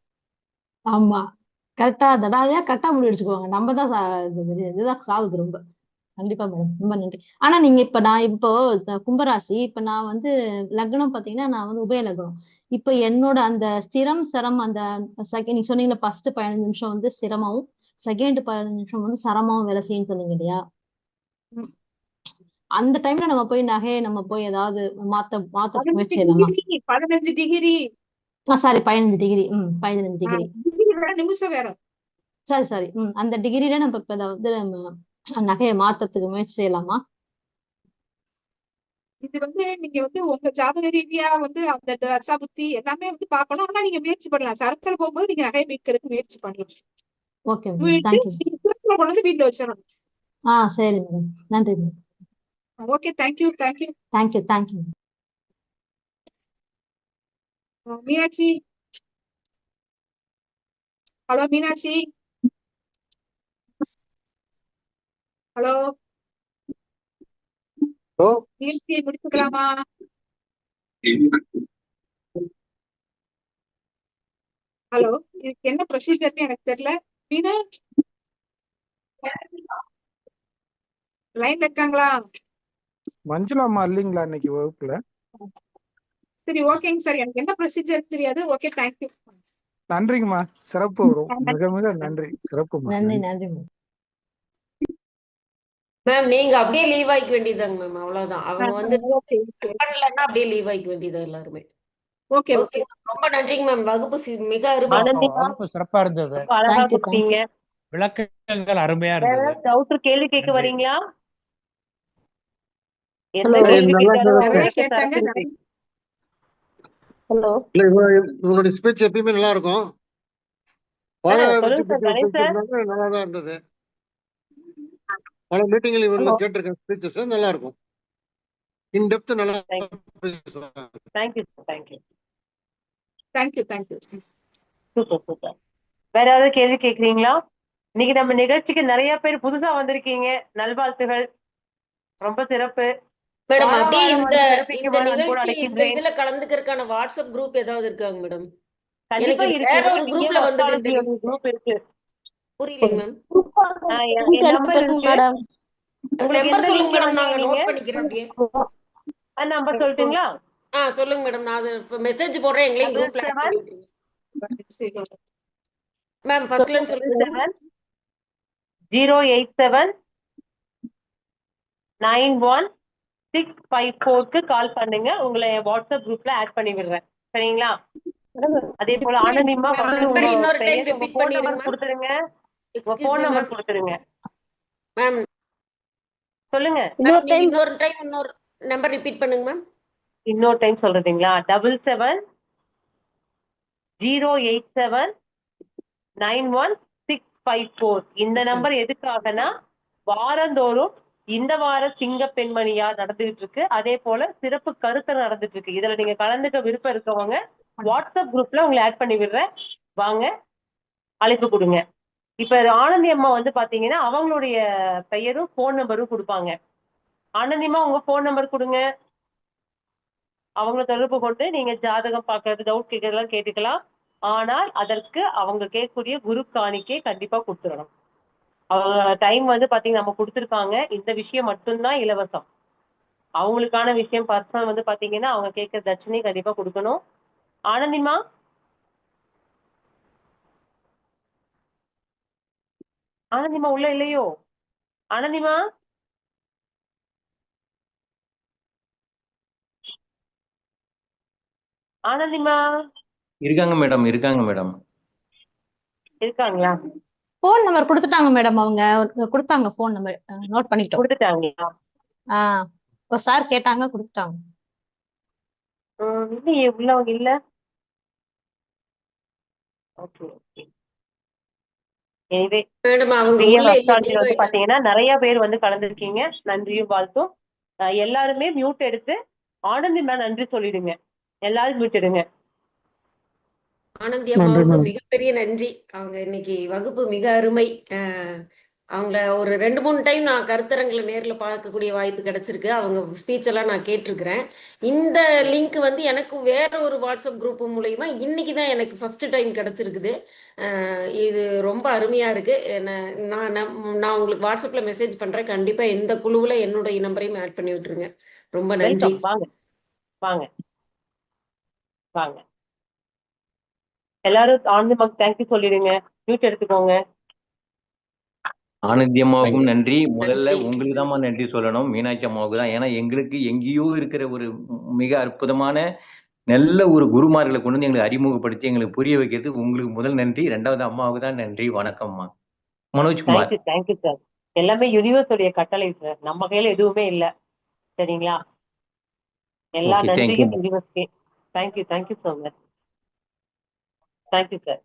ஆமா கரெக்டா தடாலியா கரெக்டா முடிவு எடுத்துக்குவாங்க. நம்ம தான் இதுதான் சாகுது ரொம்ப. கண்டிப்பா மேடம், ரொம்ப நன்றி. ஆனா நீங்க நான் இப்போ கும்பராசி. இப்ப நான் வந்து லக்னம் பாத்தீங்கன்னா நான் வந்து உபய லக்னம். இப்ப என்னோட அந்த ஸ்திரம் சரம் அந்த செகண்ட் நீங்க சொன்னீங்களா, ஃபர்ஸ்ட் 15 நிமிஷம் வந்து ஸ்திரமாவும் செகண்ட் 15 நிமிஷம் வந்து சரமாவும் வேலை செய்யுன்னு சொன்னீங்க இல்லையா? அந்த டைம்ல நம்ம போய் நகையை நம்ம போய் ஏதாவது மாத்தத்துக்கு முயற்சி செய்யலாமா? 15 டிகிரி சாரி 15 டிகிரி. 15 டிகிரி நிமிஷம் வேற. சரி சரி. அந்த டிகிரில நம்ம இப்ப ஏதாவது நம்ம நகையை மாத்தத்துக்கு முயற்சி செய்யலாமா? இது வந்து நீங்க வந்து உங்க ஜாதக ரீதியா வந்து அந்த தசா புத்தி எல்லாமே வந்து பார்க்கணும். ஆனா நீங்க முயற்சி பண்ணலாம். சரத்துல போகும்போது நீங்க நகை மீட்கிறதுக்கு முயற்சி பண்ணலாம். ஓகே மேடம், மீட்டு தேங்க்யூ. நீங்க சிறப்புல கொண்டு வந்து வீட்டுல வச்சிடணும். சரி மேடம், நன்றி madam. Okay, thank you. Thank you. Meenakshi, hello Meenakshi, hello முயற்சியை முடிச்சுக்கலாமா? ஹலோ, இதுக்கு என்ன ப்ரொசீஜர்னு எனக்கு தெரியல. மீனா லைன்ல இருக்காங்களா? மஞ்சுளா அம்மா இல்லைங்களா இன்னைக்கு வகுப்புல? சரி, ஓகேங்க சார். எனக்கு என்ன ப்ரொசீஜர் தெரியாது. Okay, thank you. நன்றிங்கம்மா, சிறப்பு. மிக மிக நன்றி, சிறப்புமா. நன்றி மேடம். மேம் நீங்க அப்படியே லீவ் ஆயிக்க வேண்டியதாங்க மேம், அவ்வளவுதான். அவங்க வந்து பண்ணலன்னா அப்படியே லீவ் ஆயிக்க வேண்டியதா எல்லாருமே. ஓகே, ஓகே, ரொம்ப நன்றிங்க மேம். வகுப்பு மிக அருமை. ஆனந்திமா சிறப்பா இருந்தது. ரொம்ப அழகா தேங்க்யூ. கொடுத்தீங்க. விளக்கங்கள் அருமையா வேற இருந்தது. ஏதாவது டவுட் கேள்வி கேட்க வரீங்களா? எந்த Hello. கேள்வி நல்லா கேட்டாலும் நிறைய உங்களுக்கு கேட்டாங்க. சரக்கு நிறைய இருக்கு. ஹலோ இல்ல உங்களுடைய ஸ்பீச் எப்பயுமே நல்லா இருக்கும். பல சொல்லுங்க சார் கணேஷ் சார். நல்லா தான் இருந்தது. பல மீட்டிங்ல இவங்க கேட்டிருக்கேன் ஸ்பீச்சஸ் நல்லா இருக்கும். இன் டெப்த் நல்லா பேசுவாங்க. Thank you sir, thank you. Thank you. Super. வேற ஏதாவது கேள்வி கேட்குறீங்களா? இன்னைக்கு நம்ம நிகழ்ச்சிக்கு நிறைய பேர் புதுசா வந்திருக்கீங்க. நல்வாழ்த்துகள். ரொம்ப சிறப்பு. மேடம் வாரம் அப்படியே வாரம் இந்த வந்து சிறப்பிக்குமாறு அன்போடு நிகழ்ச்சி அழைக்கின்றேன். இதுல கலந்துக்கிறதுக்கான வாட்ஸ்அப் குரூப் ஏதாவது இருக்காங்க மேடம்? கண்டிப்பா எனக்கு இது இருக்கு. வேற ஒரு குரூப்ல வந்தது இந்த link. குரூப் இருக்கு. புரியலைங்க மேம். என் நம்பர் இருக்கு. உங்களுக்கு நம்பர் எந்த சொல்லுங்க லிங்க்ல மேடம், நாங்க வந்தீங்க? நோட் பண்ணிக்கிறோம் அப்படியே. நம்பர் சொல்லட்டுங்களா? சொல்லுங்க மேடம், நான் அது மெசேஜ் போடுறேன், எங்களையும் குரூப்ல ஆட் பண்ணி விட்டுருங்க. மேம் ஃபர்ஸ்ட்ல இருந்து சொல்லுங்க. 087 91 654 கால் பண்ணுங்க. உங்களை வாட்ஸ்அப் குரூப்ல ஆட் பண்ணி விடுறேன். சரிங்களா? அதே போல ஆனந்திமா வந்து உங்க இன்னொரு டைம் பெயர், உங்க ரிப்பீட் போன் பண்ணிருங்க நம்பர் கொடுத்துருங்க. உங்க excuse phone me number ma'am. கொடுத்துருங்க. மேம் சொல்லுங்க. நீங்க இன்னொரு நம்பர் ரிப்பீட் பண்ணுங்க மேம். இன்னொரு டைம் சொல்றீங்களா? 77 087 91 654. இந்த நம்பர் எதுக்காகனா வாரந்தோறும் இந்த வார சிங்க பெண்மணியா நடந்துகிட்டு இருக்கு. அதே போல சிறப்பு கருத்தரங்கு நடந்துட்டு இருக்கு. இதுல நீங்க கலந்துக்க விருப்பம் இருக்கவங்க வாட்ஸ்அப் குரூப்ல உங்களை ஆட் பண்ணி விடுறேன். வாங்க, அழைப்பு கொடுங்க. இப்ப ஆனந்தி அம்மா வந்து பாத்தீங்கன்னா அவங்களுடைய பெயரும் போன் நம்பரும் கொடுப்பாங்க. ஆனந்திமா உங்க போன் நம்பர் கொடுங்க. அவங்களை தொடர்பு கொண்டு நீங்க ஜாதகம் பார்க்கறது, டவுட் கேட்கறதெல்லாம் கேட்டுக்கலாம். ஆனால் அதற்கு அவங்க கேட்கக்கூடிய குரு காணிக்கை கண்டிப்பா கொடுத்துடணும். அவங்க டைம் வந்து பாத்தீங்கன்னா நம்ம கொடுத்துருக்காங்க. இந்த விஷயம் மட்டும்தான் இலவசம். அவங்களுக்கான விஷயம் பர்சனல் வந்து பாத்தீங்கன்னா அவங்க கேட்கற தட்சணையும் கண்டிப்பா கொடுக்கணும். ஆனந்திமா உள்ள இல்லையோ? ஆனந்திமா இருக்காங்க மேடம். இருக்காங்களா? போன் நம்பர் கொடுத்துட்டாங்க மேடம். அவங்க கொடுத்தாங்க போன் நம்பர், நோட் பண்ணிட்டோம். கொடுத்துட்டாங்களா? ஒரு சார் கேட்டாங்க, கொடுத்துட்டாங்க. இல்லையே, உள்ளவங்க இல்ல. ஓகே. எனிவே மேடம் அவங்க பிஎம் உள்ள அஸ்ட்ராலஜி இல்ல. வந்து பாத்தீங்கன்னா நிறைய பேர் வந்து கலந்துருக்கீங்க. நன்றியும் வாழ்த்தும். எல்லாருமே மியூட் எடுத்து ஆனந்தி மேம் நன்றி சொல்லிடுங்க. எல்லாரும் மியூட் எடுங்க. ஆனந்தி அம்மாவுக்கு மிகப்பெரிய நன்றி. அவங்க இன்னைக்கு வகுப்பு மிக அருமை. அவங்கள ஒரு 2-3 டைம் நான் கருத்தரங்களை நேர்ல பார்க்கக்கூடிய வாய்ப்பு கிடைச்சிருக்கு. அவங்க ஸ்பீச் எல்லாம் நான் கேட்டிருக்கிறேன். இந்த லிங்க் வந்து எனக்கு வேற ஒரு வாட்ஸ்அப் குரூப் மூலயமா இன்னைக்கு தான் எனக்கு ஃபர்ஸ்ட் டைம் கிடைச்சிருக்குது. இது ரொம்ப அருமையா இருக்கு. நான் உங்களுக்கு வாட்ஸ்அப்ல மெசேஜ் பண்றேன். கண்டிப்பா இந்த குழுவுல என்னுடைய நம்பரையும் ஆட் பண்ணி விட்டுருங்க. ரொம்ப நன்றி. வாங்க எல்லாரும் ஆனந்தி அம்மாவுக்கு தேங்க்யூ சொல்லிடுங்க. மியூட் எடுத்துக்கோங்க. ஆனந்தி அம்மாவுக்கும் நன்றி. முதல்ல உங்களுக்கு தான் நன்றி சொல்லணும், மீனாட்சி அம்மாவுக்கு தான். ஏன்னா எங்களுக்கு எங்கேயோ இருக்கிற ஒரு மிக அற்புதமான நல்ல ஒரு குருமார்களை கொண்டு வந்து எங்களுக்கு அறிமுகப்படுத்தி எங்களுக்கு புரிய வைக்கிறது உங்களுக்கு முதல் நன்றி. 2வது அம்மாவுக்கு தான் நன்றி. வணக்கம்மா. மனோஜ்குமார். Thank you sir. எல்லாமே யூனிவர்ஸ் உடைய கட்டளை சார். நம்ம கையில எதுவுமே இல்லை. சரிங்களா? எல்லா ஓகே, தேங்க்யூ. நன்றியும் யூனிவர்ஸ்க்கே. Thank you so much. Thank you sir.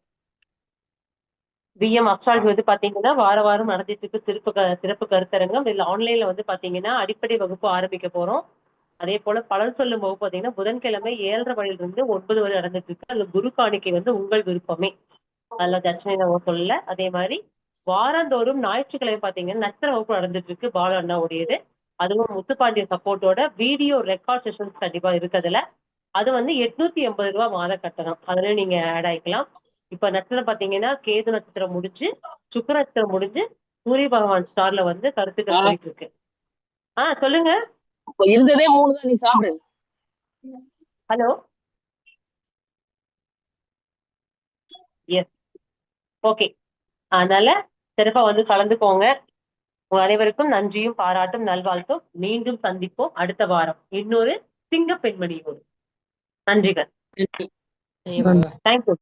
PM astrology வந்து பாத்தீங்கன்னா வாரம் நடந்துட்டு இருக்கு சிறப்பு கருத்தரங்கம். இதுல ஆன்லைன்ல வந்து பாத்தீங்கன்னா அடிப்படை வகுப்பு ஆரம்பிக்க போறோம். அதே போல பலன் சொல்லும் வகுப்பு பாத்தீங்கன்னா புதன்கிழமை 7:30 மணிலிருந்து 9 வரை நடந்துட்டு இருக்கு. அதுல குரு காணிக்கை வந்து உங்கள் விருப்பமே, அதுல தட்சணை நம்ம சொல்லல. அதே மாதிரி வாரந்தோறும் ஞாயிற்றுக்கிழமை பாத்தீங்கன்னா நட்சத்திர வகுப்பு நடந்துட்டு இருக்கு பாலு அண்ணாவுடையது. அதுவும் முத்துப்பாண்டிய சப்போர்ட்டோட வீடியோ ரெக்கார்ட் செஷன்ஸ் கண்டிப்பா இருக்குதுல. அது வந்து 880 ரூபாய் மாத கட்டணம். அதுல நீங்க ஆட் ஆயிக்கலாம். இப்ப நட்சத்திரம் பாத்தீங்கன்னா கேது நட்சத்திரம் முடிஞ்சு சுக்கிர நட்சத்திரம் முடிஞ்சு சூரிய பகவான் ஸ்டார்ல வந்து கருத்துக்கள் போயிட்டு இருக்கு. சொல்லுங்க. இருந்ததே 3 தான், நீ சாப்பிடு. ஹலோ. Yes, okay. அதனால சிறப்பா வந்து கலந்துக்கோங்க. உங்க அனைவருக்கும் நன்றியும் பாராட்டும் நல்வாழ்த்தும். மீண்டும் சந்திப்போம் அடுத்த வாரம் இன்னொரு சிங்க பெண்மணியோடு. நன்றிகள். தேங்க்யூ.